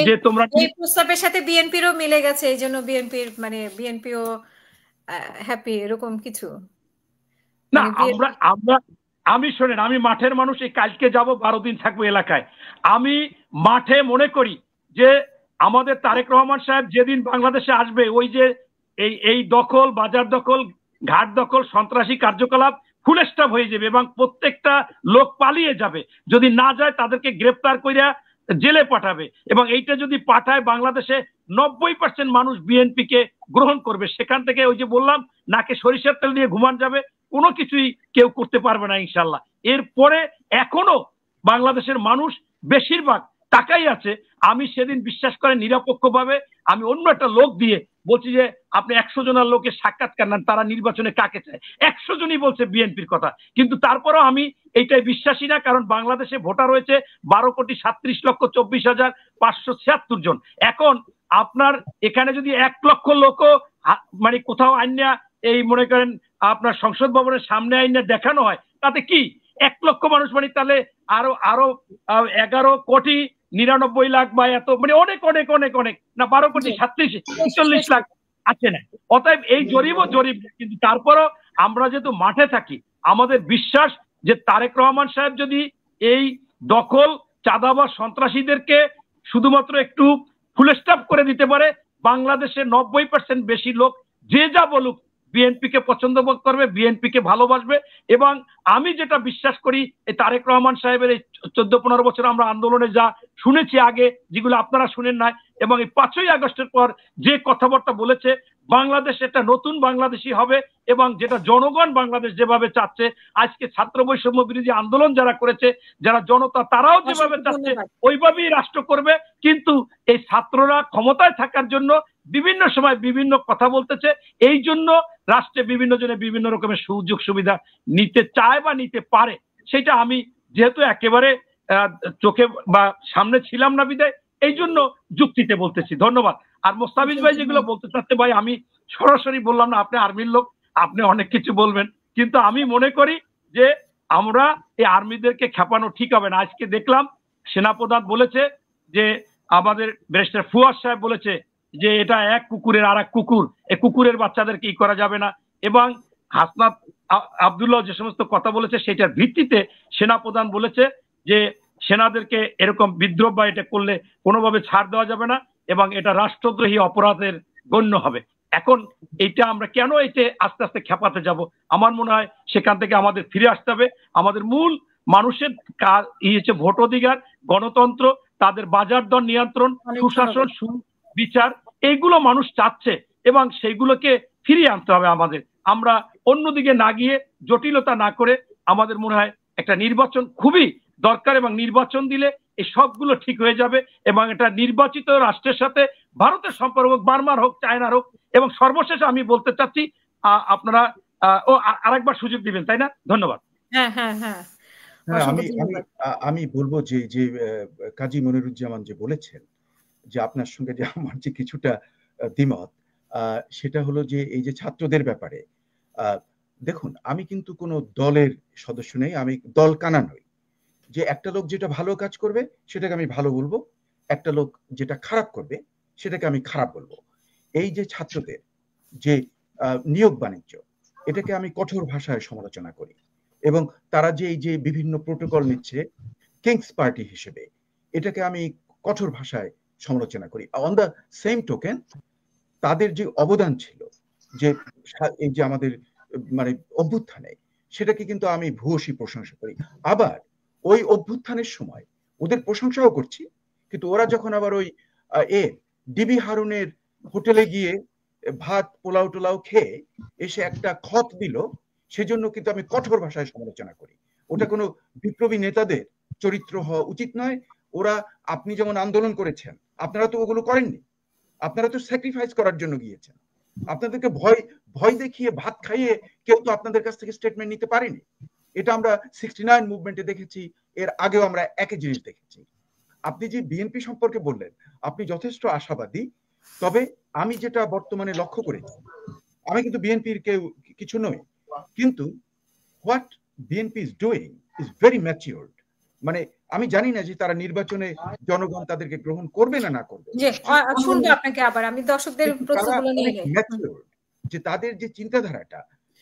যে তোমরা এই প্রস্তাবের সাথে বিএনপিরও মিলে গেছে, এই জন্য বিএনপিও হ্যাপি, এরকম কিছু না। আমি শোনেন, আমি মাঠের মানুষ, এই কালকে যাব 12 দিন থাকবো এলাকায়। আমি মাঠে মনে করি যে আমাদের তারেক রহমান সাহেব যেদিন বাংলাদেশে আসবে, ওই যে এই দখল, বাজার দখল, ঘাট দখল, সন্ত্রাসী কার্যকলাপ ফুল স্টপ হয়ে যাবে এবং প্রত্যেকটা লোক পালিয়ে যাবে। যদি না যায় তাদেরকে গ্রেপ্তার কইরা জেলে পাঠাবে, এবং এইটা যদি পাঠায় বাংলাদেশে 90% মানুষ বিএনপি কে গ্রহণ করবে। সেখান থেকে ওই যে বললাম, নাকে সরিষার তেল দিয়ে ঘুমান যাবে, কোনো কিছুই কেউ করতে পারবে না ইনশাল্লাহ। এরপরে এখনো বাংলাদেশের মানুষ বেশিরভাগ টাকাই আছে। আমি সেদিন বিশ্বাস করে নিরপেক্ষভাবে আমি অন্য একটা লোক দিয়ে বলছি যে আপনি 100 জনের লোকের সাক্ষাৎকার নেন, তারা নির্বাচনে কাকে চায়, 100 জনই বলছে বিএনপির কথা। কিন্তু তারপরেও আমি এইটাই বিশ্বাসী না, কারণ বাংলাদেশে ভোটার হয়েছে 12,37,576 জন। এখন আপনার এখানে যদি 1 লক্ষ লোক মানে কোথাও আইনা এই মনে করেন আপনার সংসদ ভবনের সামনে আইনা দেখানো হয়, তাতে কি 1 লক্ষ মানুষ মানে তাহলে আরো 11,99,00,000 বা এত মানে অনেক অনেক অনেক অনেক না 12,37,46,00,000 আছে না। অতএব এই জরিপও জরিপ, কিন্তু তারপরও আমরা যেহেতু মাঠে থাকি আমাদের বিশ্বাস যে তারেক রহমান সাহেব যদি এই দখল চাঁদাবাজ সন্ত্রাসীদেরকে শুধুমাত্র একটু ফুল স্টপ করে দিতে পারে, বাংলাদেশে 90% বেশি লোক যে যা বলুক বিএনপি কে পছন্দ করবে, বিএনপি কে ভালোবাসবে। এবং আমি যেটা বিশ্বাস করি এই তারেক রহমান সাহেবের এই 14-15 বছর আমরা আন্দোলনে যা শুনেছি আগে, যেগুলো আপনারা শুনেন নাই, এবং এই 5ই আগস্টের পর যে কথাবার্তা বলেছে বাংলাদেশ একটা নতুন বাংলাদেশী হবে, এবং যেটা জনগণ বাংলাদেশ যেভাবে চাচ্ছে, আজকে ছাত্র বৈষম্য বিরোধী আন্দোলন যারা করেছে, যারা জনতা তারাও যেভাবে চাচ্ছে ওইভাবেই রাষ্ট্র করবে। কিন্তু এই ছাত্ররা ক্ষমতায় থাকার জন্য বিভিন্ন সময় বিভিন্ন কথা বলতেছে, এই জন্য রাষ্ট্রে বিভিন্ন জনে বিভিন্ন রকমের সুযোগ সুবিধা নিতে চায় বা নিতে পারে। সেটা আমি যেহেতু একেবারে চোখে বা সামনে ছিলাম না বিদায় এই জন্য যুক্তিতে বলতেছি। ধন্যবাদ। আর মোস্তাফিজ ভাই যেগুলো বলতে চাচ্ছে ভাই আমি সরাসরি বললাম না, আপনি আর্মির লোক, আপনি অনেক কিছু বলবেন, কিন্তু আমি মনে করি যে আমরা এই আর্মিদেরকে খেপানো ঠিক হবে না। আজকে দেখলাম সেনাপ্রধান বলেছে যে আমাদের ব্যারিস্টার ফুয়াদ সাহেব বলেছে যে এটা এক কুকুরের আর এক কুকুর, এই কুকুরের বাচ্চাদেরকে ই করা যাবে না। এবং হাসনাত আব্দুল্লাহ যে সমস্ত কথা বলেছে সেটার ভিত্তিতে সেনাপ্রধান বলেছে যে সেনাদেরকে এরকম বিদ্রোহ বা এটা করলে কোনোভাবে ছাড় দেওয়া যাবে না এবং এটা রাষ্ট্রদ্রোহী অপরাধের গণ্য হবে। এখন এইটা আমরা কেন এতে আস্তে আস্তে খেপাতে যাব? আমার মনে হয় সেখান থেকে আমাদের ফিরে আসতে হবে। আমাদের মূল মানুষের হচ্ছে ভোট অধিকার, গণতন্ত্র, তাদের বাজার দর নিয়ন্ত্রণ, সুশাসন, সুবিচার, এইগুলো মানুষ চাচ্ছে এবং সেইগুলোকে ফিরিয়ে আনতে হবে আমাদের। আমরা অন্যদিকে না গিয়ে জটিলতা না করে আমাদের মনে হয় একটা নির্বাচন খুবই দরকার, এবং নির্বাচন দিলে এই সবগুলো ঠিক হয়ে যাবে এবং এটা নির্বাচিত রাষ্ট্রের সাথে ভারতের সম্পর্ক হোক, বার্মার হোক, চায়নার হোক। এবং সর্বশেষে আমি বলতে চাচ্ছি আপনারা আরেকবার সুযোগ দিবেন, তাই না? ধন্যবাদ। হ্যাঁ হ্যাঁ হ্যাঁ, আমি বলবো যে যে কাজী মনিরুজ্জামান যে বলেছেন যে আপনার সঙ্গে যে আমার যে কিছুটা দ্বিমত, সেটা হলো যে এই যে ছাত্রদের ব্যাপারে দেখুন, আমি কিন্তু কোনো দলের সদস্য নেই, আমি দল কানা নই। যে একটা লোক যেটা ভালো কাজ করবে সেটাকে আমি ভালো বলবো, একটা লোক যেটা খারাপ করবে সেটাকে আমি খারাপ বলবো। এই যে ছাত্রদের যে নিয়োগ বাণিজ্য, এটাকে আমি কঠোর ভাষায় সমালোচনা করি এবং তারা যে এই যে বিভিন্ন প্রোটোকল নিচ্ছে কিংস পার্টি হিসেবে, এটাকে আমি কঠোর ভাষায় সমালোচনা করি। অন দ্য সেম টোকেন তাদের যে অবদান ছিল যে এই যে আমাদের মানে অভ্যুত্থানে, সেটাকে কিন্তু আমি ভূয়সী প্রশংসা করি। আবার ওই অভ্যুত্থানের সময় ওদের প্রশংসাও করছি, কিন্তু ওরা যখন আবার ওই ডিবি হারুনের হোটেলে গিয়ে ভাত পোলাও টোলাও খেয়ে এসে একটা খত দিল, সেজন্য কিন্তু আমি কঠোর ভাষায় সমালোচনা করি। ওটা কোনো বিপ্লবী নেতাদের চরিত্র হওয়া উচিত নয়। ওরা, আপনি যেমন আন্দোলন করেছেন, আপনারা তো ওগুলো করেননি, আপনারা তো স্যাক্রিফাইস করার জন্য গিয়েছেন। আপনাদেরকে ভয় দেখিয়ে ভাত খাইয়ে কেউ তো আপনাদের কাছ থেকে স্টেটমেন্ট নিতে পারেনি। এটা আমরা 69 মুভমেন্টে দেখেছি, এর আগেও আমরা একই জিনিস দেখেছি। আপনি যে বিএনপি সম্পর্কে বললেন, আপনি যথেষ্ট আশাবাদী, তবে আমি যেটা বর্তমানে লক্ষ্য করেছি, আমি কিন্তু বিএনপির কেউ কিছু নই, কিন্তু what BNP is doing is very matured. মানে আমি জানি না যে তারা নির্বাচনে জনগণ তাদেরকে গ্রহণ করবে না করবে। শুনবো আপনাকে আবার, আমি দর্শকদের প্রশ্নগুলো নিয়ে নেই। যে তাদের যে চিন্তাধারাটা,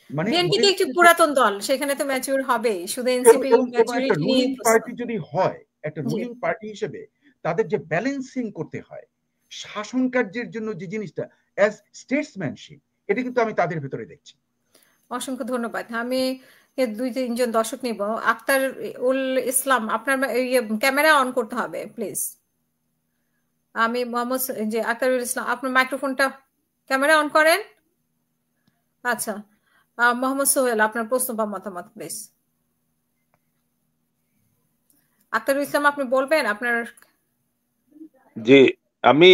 মানে বিএনপি কি একটি পুরাতন দল, সেখানে তো ম্যাচিউর হবে। শুধু এনসিপি ম্যাচুরিটি রুলিং পার্টি যদি হয়, একটা রুলিং পার্টি হিসেবে তাদের যে ব্যালেন্সিং করতে হয় শাসন কার্যের জন্য, যে জিনিসটা অ্যাজ স্টেটসম্যানশিপ, এটা কিন্তু আমি তাদের ভেতরে দেখছি। অসংখ্য ধন্যবাদ। আমি 2-3 জন দর্শক নিব। আক্তার উল ইসলাম, আপনার ক্যামেরা অন করতে হবে প্লিজ। আমি মোহাম্মদ যে আক্তার উল ইসলাম, আপনার মাইক্রোফোনটা ক্যামেরা অন করেন। আচ্ছা, মোহাম্মদ সোহেল, আপনার প্রশ্ন বা মতামত প্লিজ। আক্তারুল ইসলাম, আপনি বলবেন আপনার? যে আমি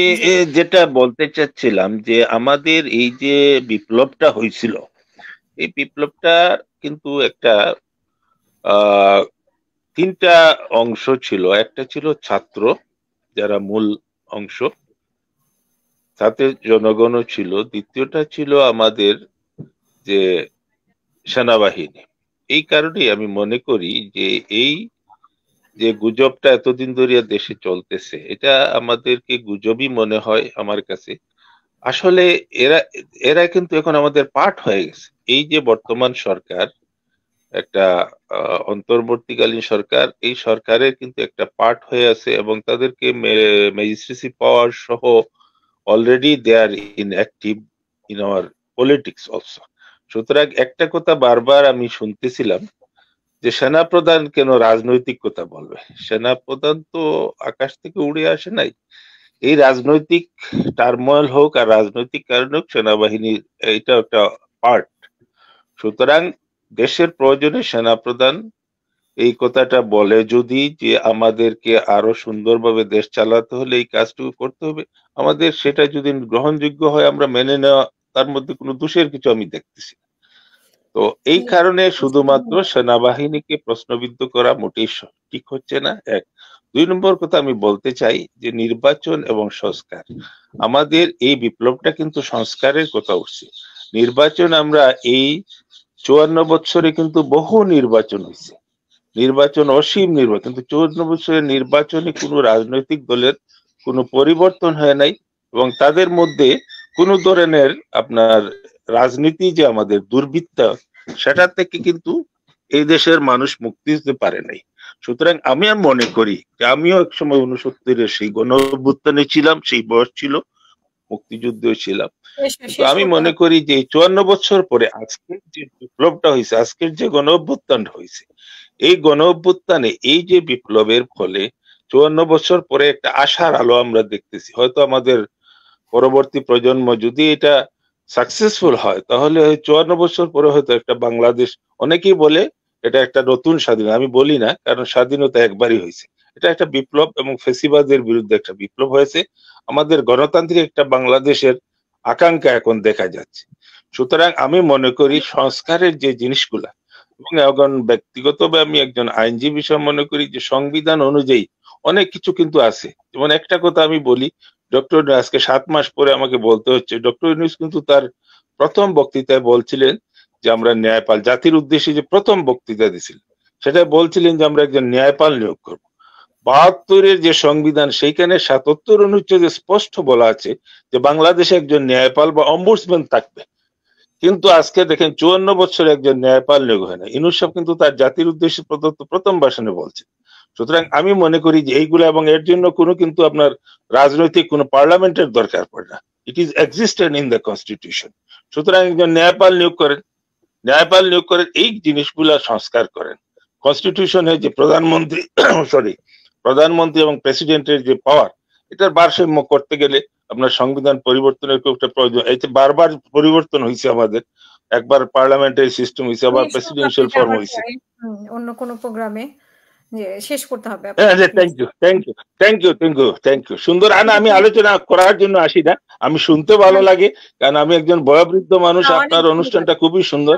যেটা বলতে চাচ্ছিলাম যে আমাদের এই যে বিপ্লবটা হয়েছিল, এই বিপ্লবটা কিন্তু একটা আহ তিনটা অংশ ছিল। একটা ছিল ছাত্র, যারা মূল অংশ, সাথে জনগণও ছিল। দ্বিতীয়টা ছিল আমাদের যে সেনাবাহিনী। এই কারণেই আমি মনে করি যে এই যে গুজবটা এতদিন ধরে দেশে চলতেছে, এটা আমাদেরকে গুজবই মনে হয় আমার কাছে। আসলে এরা এরা কিন্তু এখন আমাদের পার্ট হয়ে গেছে। এই যে বর্তমান সরকার, একটা অন্তর্বর্তীকালীন সরকার, এই সরকারের কিন্তু একটা পার্ট হয়ে আছে এবং তাদেরকে ম্যাজিস্ট্রেসি পাওয়ার সহ already they are in active in our politics also. সুতরাং একটা কথা বারবার আমি শুনতেছিলাম যে সেনাপ্রধান কেন রাজনৈতিক কথা বলবে। সেনাপ্রধান তো আকাশ থেকে উড়ে আসে নাই। এই রাজনৈতিক টার্মোয়েল হোক আর রাজনৈতিক কারণ হোক, সেনাবাহিনীর এটা একটা পার্ট। সুতরাং দেশের প্রয়োজনে সেনাপ্রধান এই কথাটা বলে যদি যে আমাদেরকে আরো সুন্দরভাবে দেশ চালাতে হলে এই কাজটুকু করতে হবে, আমাদের সেটা যদি গ্রহণযোগ্য হয় আমরা মেনে নেওয়া, তার মধ্যে কোনো দোষের কিছু আমি দেখতেছি না। তো এই কারণে শুধুমাত্র সেনাবাহিনীকে প্রশ্নবিদ্ধ করা মোটেই ঠিক হচ্ছে না। এক, দুই নম্বর কথা আমি বলতে চাই যে নির্বাচন এবং সংস্কার, আমাদের এই বিপ্লবটা কিন্তু সংস্কারের কথা উঠছে। নির্বাচন আমরা এই 54 বছরে কিন্তু বহু নির্বাচন হয়েছে, নির্বাচন অসীম নির্বাচন, কিন্তু 54 বছরের নির্বাচনে কোনো রাজনৈতিক দলের কোনো পরিবর্তন হয় নাই এবং তাদের মধ্যে কোনো ধরনের আপনার রাজনীতি যে আমাদের দুর্বৃত্তা, সেটা থেকে কিন্তু এই দেশের মানুষ মুক্তি দিতে পারে নাই। সুতরাং আমি মনে করি যে আমিও এক সময় 69-এর সেই গণ অভ্যুত্থানে ছিলাম, সেই বয়স ছিল, মুক্তিযুদ্ধেও ছিলাম। কিন্তু আমি মনে করি যে 54 বছর পরে আজকের যে বিপ্লবটা হয়েছে, আজকের যে গণ অভ্যুত্থানটা হয়েছে, এই গণ অভ্যুত্থানে এই যে বিপ্লবের ফলে 54 বছর পরে একটা আশার আলো আমরা দেখতেছি। হয়তো আমাদের পরবর্তী প্রজন্ম যদি এটা সাকসেসফুল হয়, তাহলে 54 বছর পরে হয়তো একটা বাংলাদেশ, অনেকেই বলে এটা একটা নতুন স্বাধীনতা, আমি বলি না, কারণ স্বাধীনতা একবারই হয়েছে। এটা একটা বিপ্লব এবং ফেসিবাদের বিরুদ্ধে একটা বিপ্লব হয়েছে। আমাদের গণতান্ত্রিক একটা বাংলাদেশের আকাঙ্ক্ষা এখন দেখা যাচ্ছে। সুতরাং আমি মনে করি সংস্কারের যে জিনিসগুলা, এবং এখন ব্যক্তিগতভাবে আমি একজন আইনজীবী হিসেবে মনে করি যে সংবিধান অনুযায়ী অনেক কিছু কিন্তু আছে। যেমন একটা কথা আমি বলি, ডক্টর আজকে 7 মাস পরে আমাকে বলতে হচ্ছে, ডক্টর ইউনূস কিন্তু তার প্রথম বক্তৃতায় বলছিলেন যে আমরা ন্যায়পাল, জাতির উদ্দেশ্যে যে প্রথম বক্তৃতা দিয়েছিলেন সেটা বলছিলেন যে আমরা একজন ন্যায়পাল নিয়োগ করবো। 72-এর যে সংবিধান, সেইখানে 77 অনুচ্ছেদে স্পষ্ট বলা আছে যে বাংলাদেশে একজন ন্যায়পাল বা অম্বুডসম্যান থাকবে। কিন্তু আজকে দেখেন 54 বছরে একজন ন্যায়পাল নিয়োগ হয় না। ইউনূস সাহেব কিন্তু তার জাতির উদ্দেশ্যে প্রদত্ত প্রথম ভাষণে বলছেন। সুতরাং আমি মনে করি যে এইগুলো, এবং এর জন্য কোনো কিন্তু আপনার রাজনৈতিক কোনো পার্লামেন্টের দরকার পড়ে না, it is existed in the constitution. সুতরাং একজন ন্যায়পাল নিয়োগ করেন, ন্যায়পাল নিয়োগ করেন, এই জিনিসগুলা সংস্কার করেন। কনস্টিটিউশনে যে প্রধানমন্ত্রী প্রধানমন্ত্রী এবং প্রেসিডেন্টের যে পাওয়ার, এটার ভারসাম্য করতে গেলে আপনার সংবিধান পরিবর্তনের খুব একটা প্রয়োজন। এই যে বারবার পরিবর্তন হয়েছে আমাদের, একবার পার্লামেন্টারি সিস্টেম হয়েছে, আবার প্রেসিডেন্সিয়াল ফর্ম হয়েছে। অন্য কোনো প্রোগ্রামে যে শেষ করতে হবে। Thank you. সুন্দর। আমি আলোচনা করার জন্য আসি না, আমি শুনতে ভালো লাগে, কারণ আমি একজন বয়োবৃদ্ধ মানুষ। আপনার অনুষ্ঠানটা খুবই সুন্দর,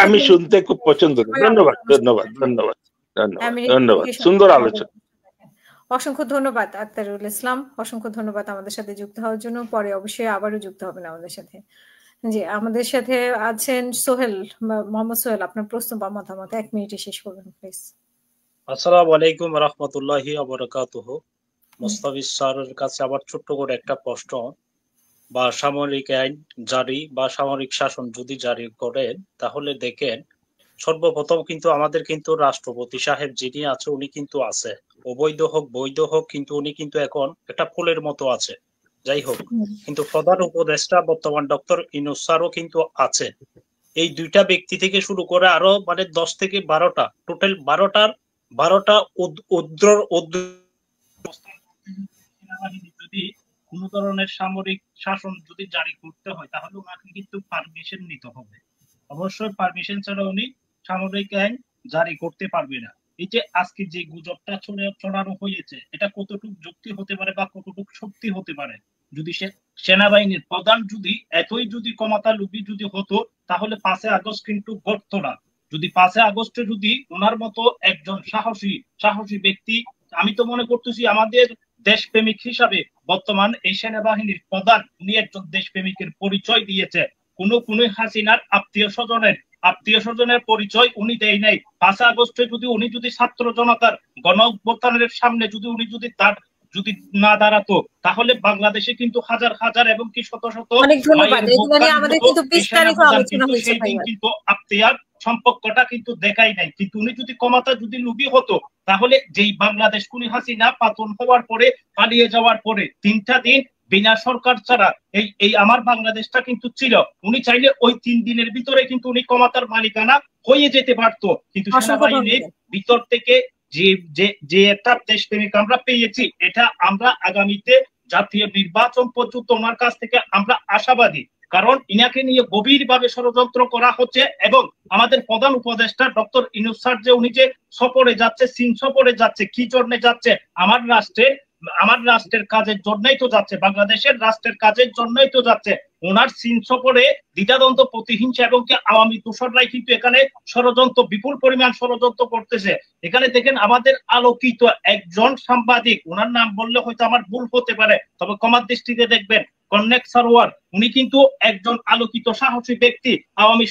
আমি শুনতে খুব পছন্দ করি। ধন্যবাদ ধন্যবাদ ধন্যবাদ ধন্যবাদ ধন্যবাদ, সুন্দর আলোচনা। অসংখ্য ধন্যবাদ আক্তারুল ইসলাম, অসংখ্য ধন্যবাদ আমাদের সাথে যুক্ত হওয়ার জন্য। পরে অবশ্যই আবারও যুক্ত হবেন আমাদের সাথে। জি, আমাদের সাথে আছেন সোহেল, মোহাম্মদ সোহেল। আপনার প্রশ্ন বা মতামত 1 মিনিটে শেষ করবেন প্লিজ। আসসালামু আলাইকুম ওয়া রাহমাতুল্লাহি ওয়া বারাকাতুহু। মুস্তাফিজ স্যারের কাছে আবার ছোট্ট করে একটা প্রশ্ন, বা সামরিক আইন জারি বা সামরিক শাসন যদি জারি করেন, তাহলে দেখেন সর্বপ্রথম কিন্তু আমাদের কিন্তু রাষ্ট্রপতি সাহেব যিনি আছে, উনি কিন্তু আছে, অবৈধ হোক বৈধ হোক, কিন্তু উনি কিন্তু এখন একটা ফুলের মতো আছে। যাই হোক, কিন্তু প্রধান উপদেষ্টা বর্তমান ডক্টর ইউনূস স্যারও কিন্তু আছে। এই দুইটা ব্যক্তি থেকে শুরু করে আরো মানে 10 থেকে 12টা, টোটাল 12টা যদি কোন ধরনের সামরিক শাসন যদি জারি করতে হয়, তাহলে ওনাকে কিন্তু পারমিশন নিতে হবে। অবশ্যই পারমিশন ছাড়া উনি সামরিক আইন জারি করতে পারবে না। এই যে আজকে যে গুজবটা ছড়ানো হয়েছে এটা কতটুকু যুক্তি হতে পারে বা কতটুকু সত্যি হতে পারে? যদি সেনাবাহিনীর প্রধান যদি এতই যদি ক্ষমতালোভী যদি হতো তাহলে 5 আগস্ট কিন্তু ঘটতো না। যদি 5 আগস্টে যদি ওনার মতো একজন সাহসী ব্যক্তি, আমি তো মনে করতেছি আমাদের দেশপ্রেমিক হিসাবে বর্তমান এই সেনাবাহিনীর প্রধান উনি একজন দেশপ্রেমিকের পরিচয় দিয়েছে। কোন হাসিনার আত্মীয় স্বজনের পরিচয় উনি দেয় নাই। 5 আগস্টে উনি যদি ছাত্র জনতার গণ অভ্যুত্থানের সামনে উনি তার না দাঁড়াতো তাহলে বাংলাদেশে কিন্তু হাজার এবং কি শত অনেক ধন্যবাদ। এগুলো নিয়ে আমাদের কিন্তু বিস্তারিত আলোচনা হয়েছে সেই দিন কিন্তু আত্মীয়ার সম্পর্কটা কিন্তু দেখাই নাই। কিন্তু উনি যদি ক্ষমতা লোভী হতো তাহলে যেই বাংলাদেশ খুনি হাসিনা পতন হওয়ার পরে পালিয়ে যাওয়ার পরে 3টা দিন বিনা সরকার ছাড়া এই আমার বাংলাদেশটা কিন্তু ছিল। উনি চাইলে ওই 3 দিনের ভিতরে কিন্তু উনি ক্ষমতার মালিকানা হয়ে যেতে পারতো। কিন্তু সেনাবাহিনীর ভিতর থেকে যে একটা দেশপ্রেমিক আমরা পেয়েছি, এটা আমরা আগামীতে জাতীয় নির্বাচন পর্যন্ত ওনার কাছ থেকে আমরা আশাবাদী। কারণ ইনাকে নিয়ে গভীরভাবে ষড়যন্ত্র করা হচ্ছে এবং আমাদের প্রধান উপদেষ্টা ডক্টর ইউনূস স্যার যে উনি যে সফরে যাচ্ছে, চীন সফরে যাচ্ছে, কি জন্য যাচ্ছে? আমার রাষ্ট্রের কাজের জন্যই তো যাচ্ছে, বাংলাদেশের রাষ্ট্রের কাজের জন্যই তো যাচ্ছে। ওনার চীন সফরে দ্বিধাদ্বন্দ্ব, প্রতিহিংসা এবং কি আওয়ামী দোসররাই কিন্তু এখানে ষড়যন্ত্র, বিপুল পরিমাণ ষড়যন্ত্র করতেছে। এখানে দেখেন আমাদের আলোকিত একজন সাংবাদিক, ওনার নাম বললে হয়তো আমার ভুল হতে পারে, তবে ক্ষমার দৃষ্টিতে দেখবেন, কন্নেক সারোয়ার, উনি কিন্তু একজন আলোকিত সাহসী ব্যক্তি। আওয়ামী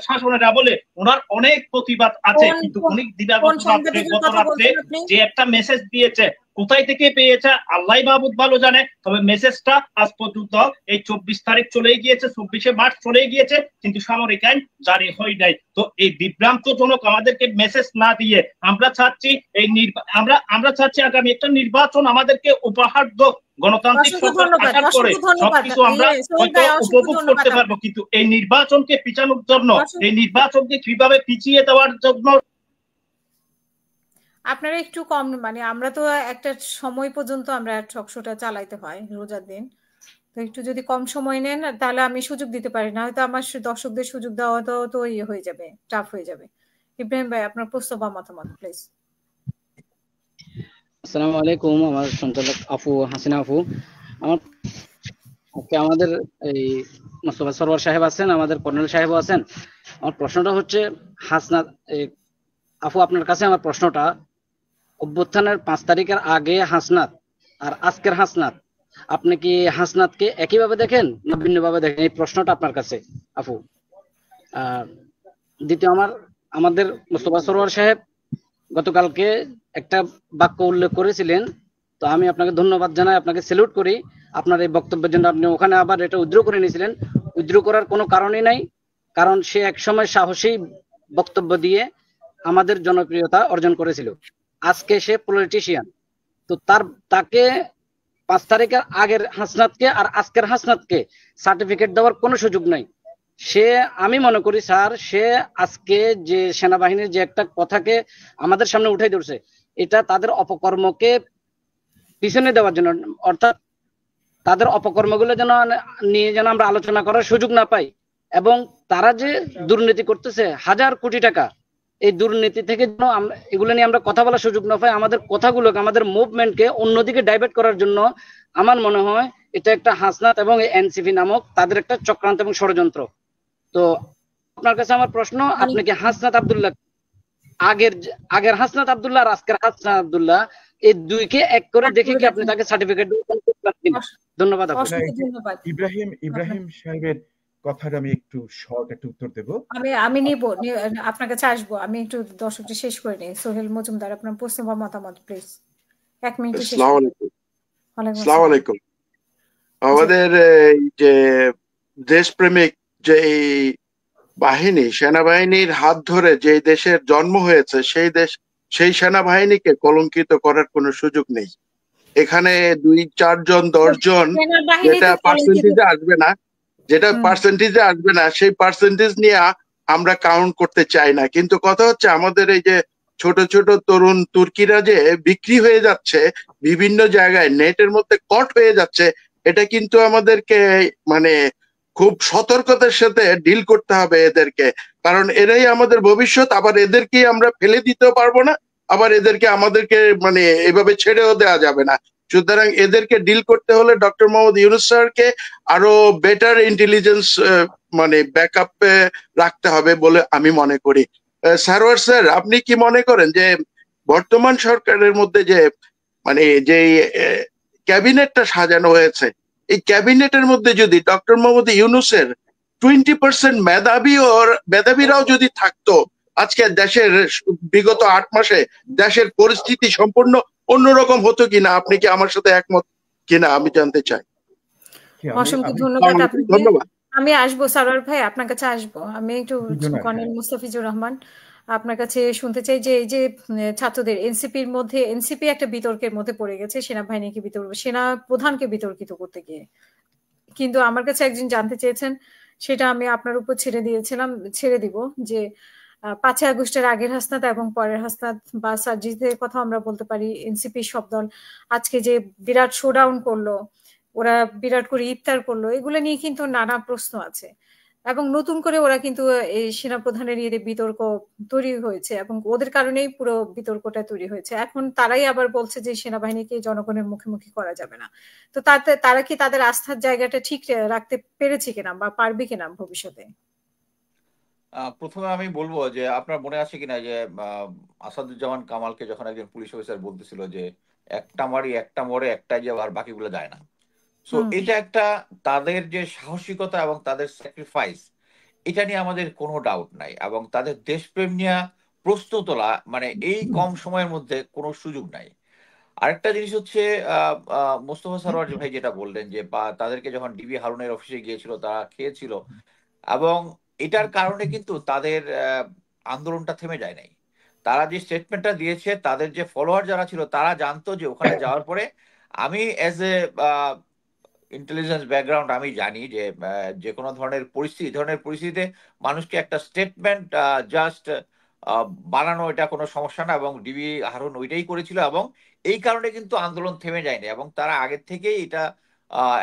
শাসনের আমলে ওনার অনেক প্রতিবাদ আছে, কিন্তু উনি দিবাগত রাত্রে গত রাত্রে যে একটা মেসেজ দিয়েছে, কোথায় থেকে পেয়েছে আল্লাহ মাহবুদ ভালো জানে, তবে মেসেজটা আজ পর্যন্ত এই 24 তারিখ চলে গিয়েছে, 24শে মার্চ চলে গিয়েছে, কিন্তু সামরিক আইন জারি হয় নাই। তো এই বিভ্রান্তজনক আমাদেরকে মেসেজ না দিয়ে আমরা চাচ্ছি আমরা চাচ্ছি আগামী একটা নির্বাচন আমাদেরকে উপহার দাও, গণতান্ত্রিক সরকার আসার পরে সবকিছু আমরা উপভোগ করতে পারবো। কিন্তু এই নির্বাচনকে পিছানোর জন্য, এই নির্বাচনকে কিভাবে পিছিয়ে দেওয়ার জন্য আপনারা একটু কম, মানে আমরা তো একটা সময় পর্যন্ত আমরা টক শোটা চালাইতে হয় রোজার দিন, তো একটু যদি কম সময় নেন তাহলে আমি সুযোগ দিতে পারি না, হয়তো আমার দর্শকদের সুযোগ দেওয়া তো ইয়ে হয়ে যাবে, টাফ হয়ে যাবে। ইব্রাহিম ভাই, আপনার প্রস্তাব বা মতামত প্লিজ। আসসালামু আলাইকুম। আমার সঞ্চালক আপু হাসিনা আপু, আমাদের এই মোস্তফা সরওয়ার সাহেব আছেন, আমাদের কর্নেল সাহেবও আছেন। আমার প্রশ্নটা হচ্ছে হাসনাত আপু, আপনার কাছে আমার প্রশ্নটা, অভ্যুত্থানের 5 তারিখের আগে হাসনাত আর আজকের হাসনাত, আপনি কি হাসনাতকে একইভাবে দেখেন না ভিন্নভাবে দেখেন? এই প্রশ্নটা আপনার কাছে আপু। দ্বিতীয়, আমাদের মোস্তফা সরওয়ার সাহেব গতকালকে একটা বাক্য উল্লেখ করেছিলেন, তো আমি আপনাকে ধন্যবাদ জানাই, আপনাকে স্যালুট করি আপনার এই বক্তব্যের জন্য। আপনি ওখানে আবার এটা উইথড্র করে নিয়েছিলেন, উইথড্র করার কোনো কারণই নাই, কারণ সে একসময় সাহসী বক্তব্য দিয়ে আমাদের জনপ্রিয়তা অর্জন করেছিল। আজকে সে পলিটিশিয়ান, তো তাকে 5 তারিখের আগের হাসনাতকে আর আজকের হাসনাতকে সার্টিফিকেট দেওয়ার কোনো সুযোগ নাই। আমি মনে করি স্যার, সে আজকে যে সেনাবাহিনীর যে একটা কথাকে আমাদের সামনে উঠাই ধরছে, এটা তাদের অপকর্মকে পিছনে দেওয়ার জন্য, অর্থাৎ তাদের অপকর্মগুলো নিয়ে যেন আমরা আলোচনা করার সুযোগ না পাই, এবং তারা যে দুর্নীতি করতেছে 1000 কোটি টাকা, এই দুর্নীতি থেকে যেন এগুলো নিয়ে আমরা কথা বলার সুযোগ না পাই, আমাদের কথাগুলোকে, আমাদের মুভমেন্টকে অন্যদিকে ডাইভার্ট করার জন্য আমার মনে হয় এটা একটা হাসনাত এবং এনসিপি নামক তাদের একটা চক্রান্ত এবং ষড়যন্ত্র। তো আপনার কাছে আমার প্রশ্ন, আপনি কি হাসনাত আব্দুল্লাহ, আগের হাসনাত আব্দুল্লাহ আর আজকের হাসনাত আব্দুল্লাহ, এই দুইকে এক করে দেখে কি আপনি তাকে সার্টিফিকেট দিবেন? ধন্যবাদ। ইব্রাহিম সাহেবের কথাটা আমি একটু শর্ট একটা উত্তর দেব। আমি নিব, আপনার কাছে আসবো, আমি একটু দর্শকটি শেষ করে নিই। সোহেল মজুমদার, আপনার প্রশ্ন বা মতামত প্লিজ। 1 মিনিট। আসসালামু আলাইকুম। আমাদের যে দেশপ্রেমিক যে বাহিনী, সেনাবাহিনীর হাত ধরে যে দেশের জন্ম হয়েছে, সেই সেনাবাহিনীকে কলঙ্কিত করার কোনো সুযোগ নেই। এখানে 2, 4 জন 10 জন যেটা পার্সেন্টেজে আসবে না, সেই পার্সেন্টেজ নিয়ে আমরা কাউন্ট করতে চাই না। কিন্তু কথা হচ্ছে, আমাদের এই যে ছোট ছোট তরুণ তুর্কিরা যে বিক্রি হয়ে যাচ্ছে বিভিন্ন জায়গায়, নেটের মধ্যে কট হয়ে যাচ্ছে, এটা কিন্তু আমাদেরকে মানে খুব সতর্কতার সাথে ডিল করতে হবে এদেরকে। কারণ এরাই আমাদের ভবিষ্যৎ। আবার এদেরকে আমরা ফেলে দিতেও পারবো না, আবার এদেরকে আমাদেরকে মানে এভাবে ছেড়েও দেওয়া যাবে না। সুতরাং এদেরকে ডিল করতে হলে ডক্টর মোহাম্মদ ইউনূস স্যারকে আরো বেটার ইন্টেলিজেন্স মানে ব্যাকআপ রাখতে হবে বলে আমি মনে করি। সারওয়ার স্যার, আপনি কি মনে করেন যে বর্তমান সরকারের মধ্যে যে মানে যে ক্যাবিনেটটা সাজানো হয়েছে, এই ক্যাবিনেটের মধ্যে যদি ডক্টর মোহাম্মদ ইউনূসের 20% মেধাবীরাও যদি থাকতো, আজকে দেশের বিগত 8 মাসে দেশের পরিস্থিতি সম্পূর্ণ অন্যরকম হতো কিনা? আপনি কি আমার সাথে একমত কিনা আমি জানতে চাই। অসংখ্য ধন্যবাদ আপনাকে। ধন্যবাদ। আমি আসবো সারোয়ার ভাই, আপনার কাছে আসবো। আমি একটু কর্নেল মুস্তাফিজুর রহমান আপনার কাছে শুনতে চাই যে এই যে ছাত্রদের এনসিপির মধ্যে, এনসিপি একটা বিতর্কের মধ্যে পড়ে গেছে সেনাবাহিনীকে সেনা প্রধানকে বিতর্কিত করতে গিয়ে, কিন্তু আমার কাছে একজন জানতে চেয়েছেন, সেটা আমি আপনার উপর ছেড়ে দিব যে 5 আগস্টের আগের হাসনাত এবং পরের হাসনাত বা সার্জিদের কথা আমরা বলতে পারি। এনসিপি সব দল আজকে যে বিরাট শোডাউন করলো, ওরা বিরাট করে ইফতার করলো, এগুলো নিয়ে কিন্তু নানা প্রশ্ন আছে এবং নতুন করে ওরা কিন্তু এই সেনাপ্রধানের ইয়ে বিতর্ক তৈরি হয়েছে এবং ওদের কারণেই পুরো বিতর্কটা তৈরি হয়েছে। এখন তারাই আবার বলছে যে সেনাবাহিনীকে জনগণের মুখোমুখি করা যাবে না। তো তারা কি তাদের আস্থার জায়গাটা ঠিক রাখতে পেরেছে কিনা বা পারবে কিনা ভবিষ্যতে? প্রথমে আমি বলবো যে আপনার মনে আছে কিনা যে আসাদুজ্জামান কামালকে যখন একজন পুলিশ অফিসার বলতেছিল যে একটা মারি একটা মরে একটা যে আর বাকিগুলো যায় না। সো এটা একটা তাদের যে সাহসিকতা এবং তাদের স্যাক্রিফাইস, এটা নিয়ে আমাদের কোনো ডাউট নাই, এবং তাদের দেশপ্রেম নিয়ে প্রশ্ন তোলা মানে এই কম সময়ের মধ্যে কোনো সুযোগ নাই। আরেকটা জিনিস হচ্ছে মোস্তফা সরোয়ার ভাই যেটা বললেন যে তাদেরকে যখন ডিবি হারুনের অফিসে গিয়েছিল তারা খেয়েছিল, এবং এটার কারণে কিন্তু তাদের আন্দোলনটা থেমে যায় নাই। তারা যে স্টেটমেন্টটা দিয়েছে, তাদের যে ফলোয়ার যারা ছিল তারা জানতো যে ওখানে যাওয়ার পরে আমি অ্যাজ এ ইন্টেলিজেন্স ব্যাকগ্রাউন্ড আমি জানি যে যে কোনো ধরনের পরিস্থিতিতে মানুষকে একটা স্টেটমেন্ট জাস্ট বানানো এটা কোনো সমস্যা না, এবং ডিবি হারুন ওইটাই করেছিল, এবং এই কারণে কিন্তু আন্দোলন থেমে যায়নি, এবং তারা আগের থেকেই এটা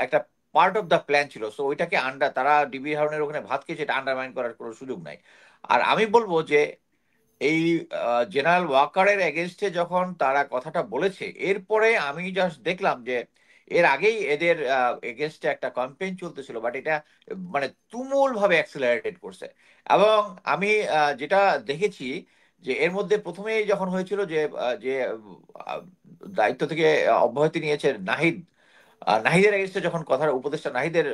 একটা পার্ট অফ দ্য প্ল্যান ছিল। সো ওইটাকে তারা ডিবি হারুনের ওখানে ভাত খেয়েছে, এটা আন্ডারমাইন করার কোনো সুযোগ নাই। আর আমি বলবো যে এই জেনারেল ওয়াকারের এগেনস্টে যখন তারা কথাটা বলেছে, এরপরে আমি জাস্ট দেখলাম যে এর আগেই এদের এগেনস্টে একটা ক্যাম্পেইন চলতেছিল, বাট এটা মানে তুমুল ভাবে অ্যাক্সেলারেটেড করছে। এবং আমি যেটা দেখেছি যে এর মধ্যে প্রথমেই যখন হয়েছিল যে যে দায়িত্ব থেকে অব্যাহতি নিয়েছে নাহিদের এগেনস্টে যখন কথার উপদেষ্টা নাহিদের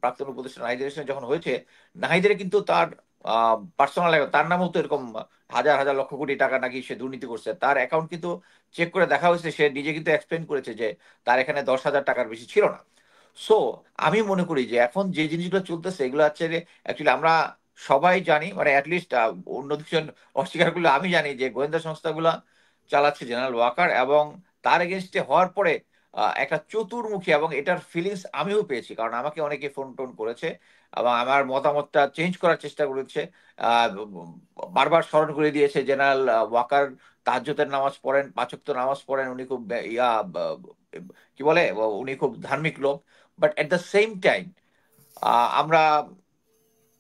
প্রাক্তন উপদেষ্টা নাহিদের যখন হয়েছে, নাহিদের কিন্তু তার পার্সোনাল তার নামও তো এরকম হাজার হাজার লক্ষ কোটি টাকা নাকি সে দুর্নীতি করছে, তার অ্যাকাউন্ট কিন্তু চেক করে দেখা হয়েছে, সে নিজে কিন্তু এক্সপ্লেন করেছে যে তার এখানে 10,000 টাকার বেশি ছিল না। সো আমি মনে করি যে এখন যে জিনিসগুলো চলতেছে এগুলো হচ্ছে অ্যাকচুয়ালি আমরা সবাই জানি, মানে অ্যাটলিস্ট অন্য দুজন অস্বীকার করলে আমি জানি যে গোয়েন্দা সংস্থাগুলো চালাচ্ছে জেনারেল ওয়াকার, এবং তার এগেনস্টে হওয়ার পরে একটা চতুর্মুখী, এবং এটার ফিলিংস আমিও পেয়েছি, কারণ আমাকে অনেকে ফোন টোন করেছে এবং আমার মতামতটা চেঞ্জ করার চেষ্টা করেছে, বারবার স্মরণ করে দিয়েছে জেনারেল ওয়াকার তাহাজ্জুদের নামাজ পড়েন, 5 ওয়াক্ত নামাজ পড়েন, উনি খুব কি বলে উনি খুব ধার্মিক লোক, but at the same time আমরা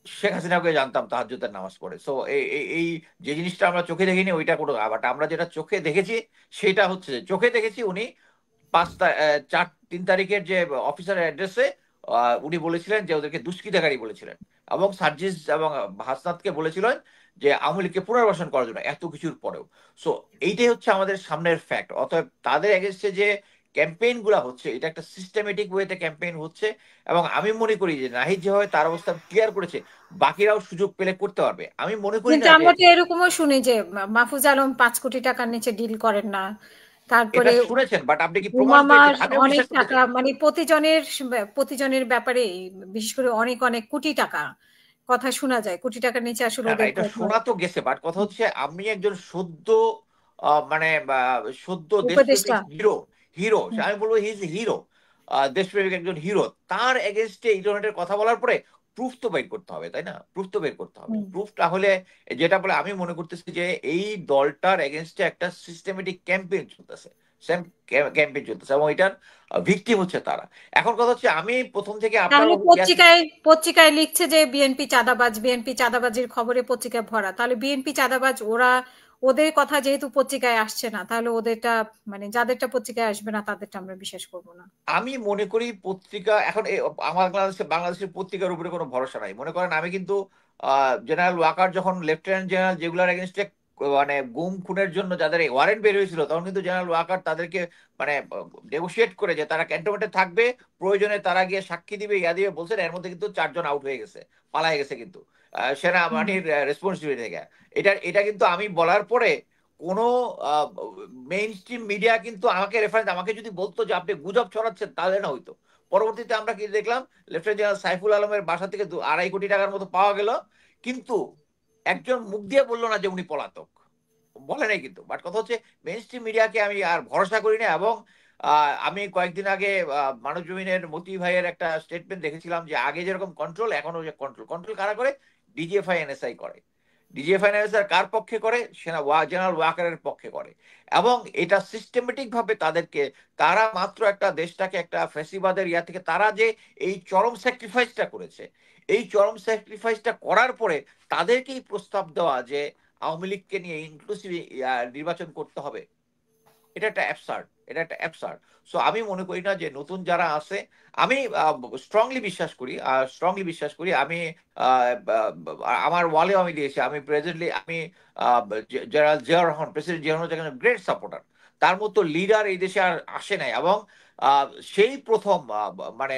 শেখ হাসিনাকে জানতাম তাহাজ্জুদের নামাজ পড়ে। সো এই যে জিনিসটা আমরা চোখে দেখিনি ওইটা কোনো, বাট আমরা যেটা চোখে দেখেছি সেটা হচ্ছে চোখে দেখেছি উনি 3 তারিখের যে অফিসার অ্যাড্রেসে উনি বলেছিলেন যে ওদেরকে দুষ্কৃতাকারী বলেছিলেন, এবং সার্জিস এবং হাসনাতকে বলেছিলেন যে আওয়ামী লীগকে পুনর্বাসন করার জন্য, এত কিছুর পরেও। সো এইটাই হচ্ছে আমাদের সামনের ফ্যাক্ট। অতএব তাদের এগেনস্টে যে ক্যাম্পেইন গুলা হচ্ছে এটা একটা সিস্টেমেটিক ওয়েতে ক্যাম্পেইন হচ্ছে, এবং আমি মনে করি যে নাহিদ যেভাবে তার অবস্থা ক্লিয়ার করেছে বাকিরাও সুযোগ পেলে করতে পারবে। আমি মনে করি কিন্তু না আমরা তো এরকমও শুনি যে মাহফুজ আলম 5 কোটি টাকার নিচে ডিল করেন না, তারপরে এটা শুনেছেন, বাট আপনি কি প্রমাণ পেয়েছেন? আমি অনেক বিশ্বাস করতে টাকা, চাই। মানে প্রতিজনের ব্যাপারে বিশেষ করে অনেক অনেক কোটি টাকা কথা শোনা যায়, কোটি টাকার নিচে আসলে ওদের এটা শোনা তো গেছে, বাট কথা হচ্ছে আমি একজন সদ্য মানে সদ্য উপদেষ্টা। দেশপ্রেমিক হিরো আমি বলবো হি ইজ হিরো, দেশপ্রেমিক একজন হিরো, তার এগেনস্টে এই ধরনের কথা বলার পরে প্রুফ তো বের করতে হবে, তাই না? প্রুফ তো বের করতে হবে। প্রুফটা হলে যেটা বলে আমি মনে করতেছি যে এই দলটার এগেনস্টে একটা সিস্টেমেটিক ক্যাম্পেইন চলতেছে, সেম ক্যাম্পেইন চলতেছে এবং এটার ভিকটিম হচ্ছে তারা। এখন কথা হচ্ছে আমি প্রথম থেকে আপনার তাহলে পত্রিকায় লিখছে যে বিএনপি চাঁদাবাজ, বিএনপি চাঁদাবাজির খবরে পত্রিকায় ভরা, তাহলে বিএনপি চাঁদাবাজ ওদের কথা যেহেতু পত্রিকায় আসছে না, তাহলে ওদেরটা মানে যাদেরটা পত্রিকায় আসবে না তাদেরটা আমরা বিশ্বাস করবো না। আমি মনে করি পত্রিকা এখন আমার বাংলাদেশের পত্রিকার উপরে কোনো ভরসা নাই। মনে করেন আমি কিন্তু জেনারেল ওয়াকার যখন লেফটেন্যান্ট জেনারেল যেগুলোর এগেনস্টে মানে গুম খুনের জন্য যাদের ওয়ারেন্ট বের হয়েছিল, তখন কিন্তু জেনারেল ওয়াকার তাদেরকে মানে নেগোশিয়েট করে যে তারা ক্যান্টনমেন্টে থাকবে, প্রয়োজনে তারা গিয়ে সাক্ষী দিবে, ইয়া দিবে বলছেন। এর মধ্যে কিন্তু 4 জন আউট হয়ে গেছে, পালায় গেছে কিন্তু সেনাবাহিনীর রেসপন্সিবিলিটি থেকে। এটা কিন্তু আমি বলার পরে কোন মেইন স্ট্রিম মিডিয়া কিন্তু আমাকে যদি বলতো যে আপনি গুজব ছড়াচ্ছেন, তাহলে না হইতো। পরবর্তীতে আমরা কি দেখলাম, লেফটেন্যান্ট জেনারেল সাইফুল আলমের বাসা থেকে 2.5 কোটি টাকার মতো পাওয়া গেল, কিন্তু একজন মুখ দিয়ে বললো না যে উনি পলাতক, বলে নাই কিন্তু। বাট কথা হচ্ছে মেইন স্ট্রিম মিডিয়াকে আমি আর ভরসা করি না। এবং আমি কয়েকদিন আগে মানবজমিনের মতি ভাইয়ের একটা স্টেটমেন্ট দেখেছিলাম যে আগে যেরকম কন্ট্রোল, এখনো যে কন্ট্রোল কারা করে, ডিজিএফআই এনএসআই করে। ডিজিএফআই এনএসআই কার পক্ষে করে? জেনারেল ওয়াকারের পক্ষে করে। এবং এটা সিস্টেমেটিক ভাবে তারা মাত্র একটা দেশটাকে একটা ফ্যাসিবাদের ইয়া থেকে তারা যে এই চরম স্যাক্রিফাইসটা করেছে, এই চরম স্যাক্রিফাইসটা করার পরে তাদেরকেই প্রস্তাব দেওয়া যে আওয়ামী লীগকে নিয়ে ইনক্লুসিভ নির্বাচন করতে হবে, এটা একটা অ্যাবসার্ড। সো আমি মনে করি না যে নতুন যারা আছে, আমি স্ট্রংলি বিশ্বাস করি আমি আমার ওয়ালেও আমি দিয়েছি, আমি প্রেজেন্টলি আমি general Ziaur Rahman, president Ziaur Rahman great supporter. তার মতো লিডার এই দেশে আর আসে নাই। এবং সেই প্রথম মানে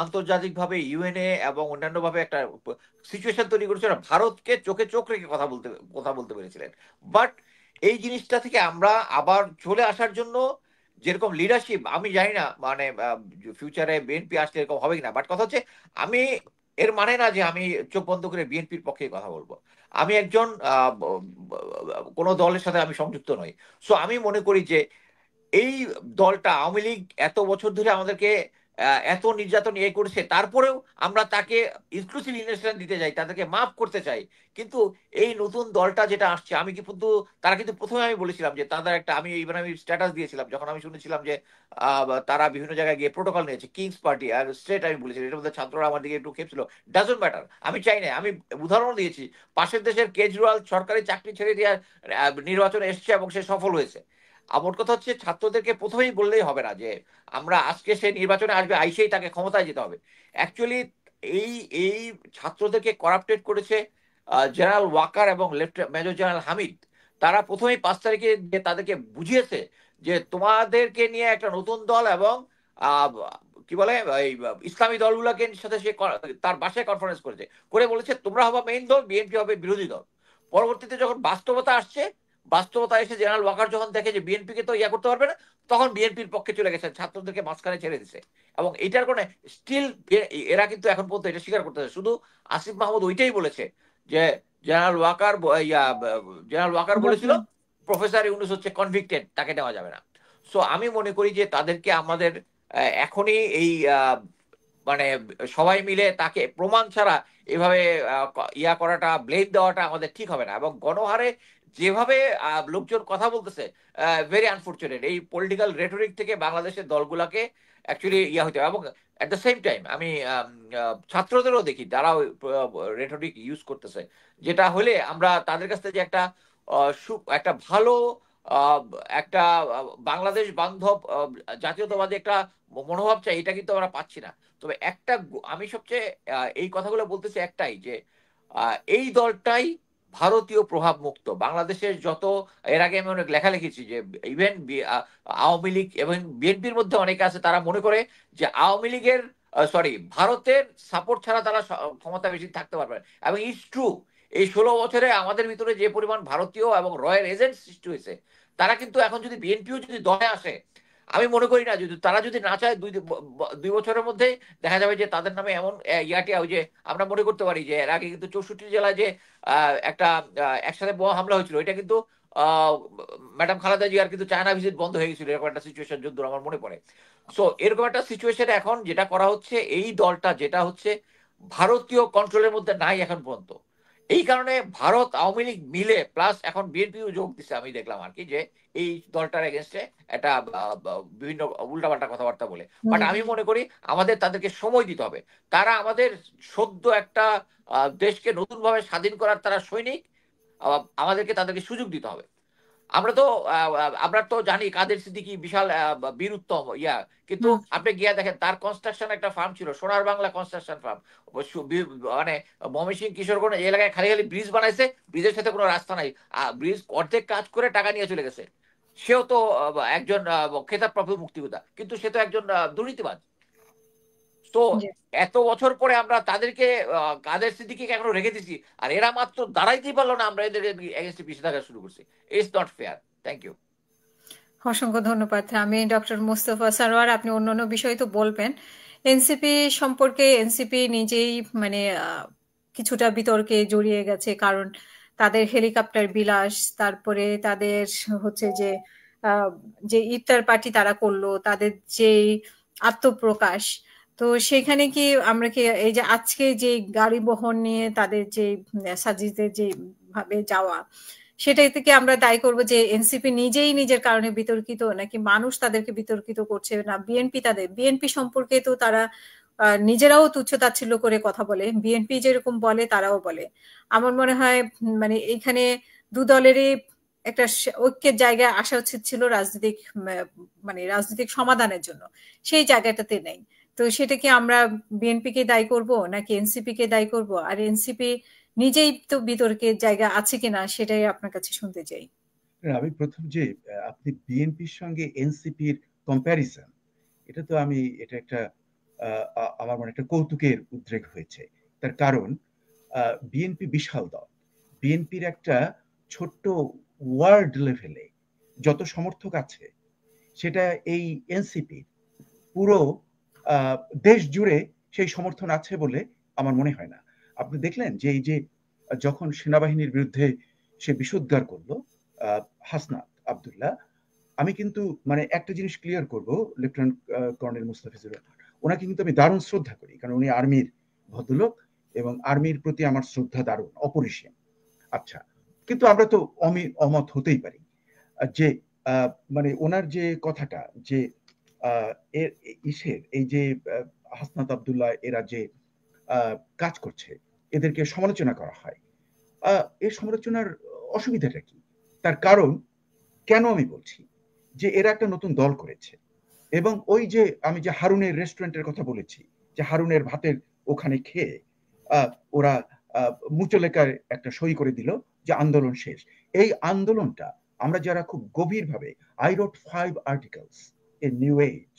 আন্তর্জাতিকভাবে ইউএনএ এবং অন্যান্য ভাবে একটা সিচুয়েশন তৈরি করেছিল, ভারতকে চোখে চোখ রেখে কথা বলতে পেরেছিলেন। বাট এই জিনিসটা থেকে আমরা আবার চলে আসার জন্য যেরকম লিডারশিপ, আমি জানি না মানে ফিউচারে বিএনপি আসলে এরকম হবে কিনা। বাট কথা হচ্ছে আমি এর মানে না যে আমি চোখ বন্ধ করে বিএনপির পক্ষে কথা বলবো। আমি একজন কোনো দলের সাথে আমি সংযুক্ত নই। সো আমি মনে করি যে এই দলটা আওয়ামী লীগ এত বছর ধরে আমাদেরকে এত নির্যাতন করেছে, তারপরেও আমরা তাকে ইনক্লুসিভ ইনভেস্টমেন্ট দিতে চাই, তাদেরকে মাফ করতে চাই। কিন্তু এই নতুন দলটা যেটা আসছে, তারা কিন্তু প্রথমে আমি বলেছিলাম যে তাদের একটা আমি স্ট্যাটাস দিয়েছিলাম যখন আমি শুনেছিলাম যে তারা বিভিন্ন জায়গায় গিয়ে প্রোটোকল নিয়েছে, কিংস পার্টি আর স্টেট, আমি বলেছিলাম এটার মধ্যে ছাত্ররা আমার দিকে একটু খেপছিল। ডাজন্ট ম্যাটার, আমি চাই না। আমি উদাহরণ দিয়েছি, পাশের দেশের কেজরিওয়াল সরকারি চাকরি ছেড়ে দিয়ে নির্বাচনে এসছে এবং সে সফল হয়েছে। আমার কথা হচ্ছে ছাত্রদেরকে প্রথমেই বললেই হবে না যে আমরা আজকে সে নির্বাচনে আসবে, আইসেই তাকে ক্ষমতায় যেতে হবে। অ্যাকচুয়ালি এই ছাত্রদেরকে করাপ্টেড করেছে জেনারেল ওয়াকার এবং মেজর জেনারেল হামিদ। তারা প্রথমেই 5 তারিখে তাদেরকে বুঝিয়েছে যে তোমাদেরকে নিয়ে একটা নতুন দল এবং কি বলে এই ইসলামী দলগুলোকে সাথে সে তার বাসায় কনফারেন্স করেছে, করে বলেছে তোমরা হবে মেইন দল, বিএনপি হবে বিরোধী দল। পরবর্তীতে যখন বাস্তবতা এসে জেনারেল ওয়াকার যখন দেখে যে বিএনপিকে তো ইয়া করতে পারবে না, তখন বিএনপির পক্ষে চলে গেছে, ছাত্রদেরকে মাঝখানে ছেড়ে দিছে। এবং এটার কারণে স্টিল এরা কিন্তু এখন পর্যন্ত এটা স্বীকার করতেছে। শুধু আসিফ মাহমুদ ওইটাই বলেছে যে জেনারেল ওয়াকার বলেছিল প্রফেসর ইউনূস হচ্ছে কনভিক্টেড, তাকে নেওয়া যাবে না। সো আমি মনে করি যে তাদেরকে আমাদের এখনই এই মানে সবাই মিলে তাকে প্রমাণ ছাড়া এভাবে ইয়া করাটা, ব্লেম দেওয়াটা আমাদের ঠিক হবে না। এবং গণহারে যেভাবে লোকজন কথা বলতেছে, ভেরি আনফর্চুনেট। এই পলিটিক্যাল রেটরিক থেকে বাংলাদেশের দলগুলাকে অ্যাকচুয়ালি ইয়া হতে হবে। এবং অ্যাট দ্য সেম টাইম আমি ছাত্রদেরও দেখি তারাও রেটরিক ইউজ করতেছে, যেটা হলে আমরা তাদের কাছ থেকে একটা একটা ভালো একটা বাংলাদেশ বান্ধব জাতীয়তাবাদী একটা মনোভাব চাই, এটা কিন্তু আমরা পাচ্ছি না। তবে আমি সবচেয়ে এই কথাগুলো বলতেছি একটাই, যে এই দলটাই ভারতীয় প্রভাব মুক্ত। বাংলাদেশের যত, এর আগে আমি অনেক লেখা লিখেছি যে ইভেন আওয়ামী লীগ এবং বিএনপির মধ্যে অনেকে আছে তারা মনে করে যে আওয়ামী লীগের ভারতের সাপোর্ট ছাড়া তারা ক্ষমতা বেশি থাকতে পারবে। এবং ইটস ট্রু, এই 16 বছরে আমাদের ভিতরে যে পরিমাণ ভারতীয় এবং রয়্যাল এজেন্ট সৃষ্টি হয়েছে, তারা কিন্তু এখন যদি বিএনপিও যদি দলে আসে, আমি মনে করি না তারা যদি না চায় 2 বছরের মধ্যে দেখা যাবে যে তাদের নামে এমন ইয়াটিয়া, ওই যে আমরা মনে করতে পারি যে এর আগে কিন্তু 64 জেলায় যে একটা একসাথে বোমা হামলা হয়েছিল, এটা কিন্তু ম্যাডাম খালেদা জিয়ার কিন্তু চায়না ভিজিট বন্ধ হয়ে গেছিল, এরকম একটা সিচুয়েশন যদ্দূর আমার মনে পড়ে। সো এরকম একটা সিচুয়েশনে এখন যেটা করা হচ্ছে, এই দলটা যেটা হচ্ছে ভারতীয় কন্ট্রোলের মধ্যে নাই এখন পর্যন্ত, এই কারণে ভারত আওয়ামী লীগ মিলে প্লাস এখন বিএনপিও যোগ দিচ্ছে, আমি দেখলাম আর কি, যে এই দলটার এগেনস্টে একটা বিভিন্ন উল্টাপাল্টা কথাবার্তা বলে। বাট আমি মনে করি আমাদের তাদেরকে সময় দিতে হবে। তারা আমাদের সদ্য একটা দেশকে নতুন ভাবে স্বাধীন করার তারা সৈনিক, আমাদেরকে তাদেরকে সুযোগ দিতে হবে। আমরা তো জানি কাদের সিদ্দিকী বিশাল বীরুত্তম কিন্তু আপনি গিয়া দেখেন তার কনস্ট্রাকশন একটা ফার্ম ছিল, সোনার বাংলা কনস্ট্রাকশন ফার্ম, মানে ময়মনসিংহ কিশোরগঞ্জ এই এলাকায় খালি খালি ব্রিজ বানাইছে, ব্রিজের সাথে কোনো রাস্তা নাই, ব্রিজ অর্ধেক কাজ করে টাকা নিয়ে চলে গেছে। সেও তো একজন খেতাবপ্রাপ্ত মুক্তিযোদ্ধা, কিন্তু সে তো একজন দুর্নীতিবাজ। তো এত বছর পরে আমরা তাদেরকে কাদের সিদ্দিকীকে এখনো রেখে দিচ্ছি, আর এরা মাত্র দাঁড়াইতেই পারলো না, আমরা এদের এগেইনস্টে পিছিয়ে থাকা শুরু করছি। It's not fair. Thank you. অসংখ্য ধন্যবাদ। আমি ডক্টর মুস্তফা সারোয়ার, আপনি অন্যান্য বিষয় তো বলবেন। এনসিপি সম্পর্কে এনসিপি নিজেই মানে কিছুটা বিতর্কে জড়িয়ে গেছে, কারণ তাদের হেলিকপ্টার বিলাস, তারপরে তাদের হচ্ছে যে ইফতার পার্টি তারা করলো, তাদের যে আত্মপ্রকাশ, তো সেখানে কি আমরা কি এই যে আজকে যে গাড়ি বহন নিয়ে তাদের যে সাজিদের যে ভাবে যাওয়া, সেটাই থেকে আমরা দায়ী করবো যে এনসিপি নিজেই নিজের কারণে বিতর্কিত, নাকি মানুষ তাদেরকে বিতর্কিত করছে, না বিএনপি সম্পর্কে তো তারা নিজেরাও তুচ্ছ-তাচ্ছিল্য করে কথা বলে, বিএনপি যেরকম বলে তারাও বলে। আমার মনে হয় মানে এখানে দু দলেরই একটা ঐক্যের জায়গায় আসা উচিত ছিল রাজনৈতিক সমাধানের জন্য, সেই জায়গাটাতে নেই। তো সেটা কি আমরা বিএনপি কে দায়ী করব নাকি এনসিপি কে দায়ী করব, আর এনসিপি নিজেই তো বিতর্কের জায়গা আছে কিনা সেটাই আপনার কাছে শুনতে চাই। আমি প্রথম যে আপনি বিএনপির সঙ্গে এনসিপির কম্প্যারিজন, এটা তো এটা একটা আমার মনে একটা কৌতুকের উদ্রেক হয়েছে। তার কারণ বিএনপি বিশাল দল, বিএনপির একটা ছোট্ট ওয়ার্ড লেভেলে যত সমর্থক আছে সেটা এই এনসিপি পুরো দেশ জুড়ে সেই সমর্থন আছে বলে আমার মনে হয় না। আপনি দেখলেন যে এই যে যখন সেনাবাহিনীর বিরুদ্ধে সে বিষোদ্গার করলো হাসনাত আব্দুল্লাহ, আমি কিন্তু মানে একটা জিনিস ক্লিয়ার করব, লেফটেন্যান্ট কর্নেল মুস্তাফিজুর রহমান, ওনাকে কিন্তু আমি দারুণ শ্রদ্ধা করি, কারণ উনি আর্মির ভদ্রলোক এবং আর্মির প্রতি আমার শ্রদ্ধা দারুণ অপরিসীম। আচ্ছা, কিন্তু আমরা তো অমত হতেই পারি যে মানে ওনার যে কথাটা যে এই যে হাসনাত আব্দুল্লাহ এরা যে কাজ করছে এদেরকে সমালোচনা করা হয়, এই সমালোচনার অসুবিধাটা কি? তার কারণ কেন আমি বলছি যে এরা একটা নতুন দল করেছে, এবং ওই যে আমি যে হারুনের রেস্টুরেন্টের কথা বলেছি, যে হারুনের ভাতের ওখানে খেয়ে ওরা মুচলেকার একটা সই করে দিল যে আন্দোলন শেষ। এই আন্দোলনটা আমরা যারা খুব গভীরভাবে, আই রোট 5 আর্টিকেলস এ নিউ এজ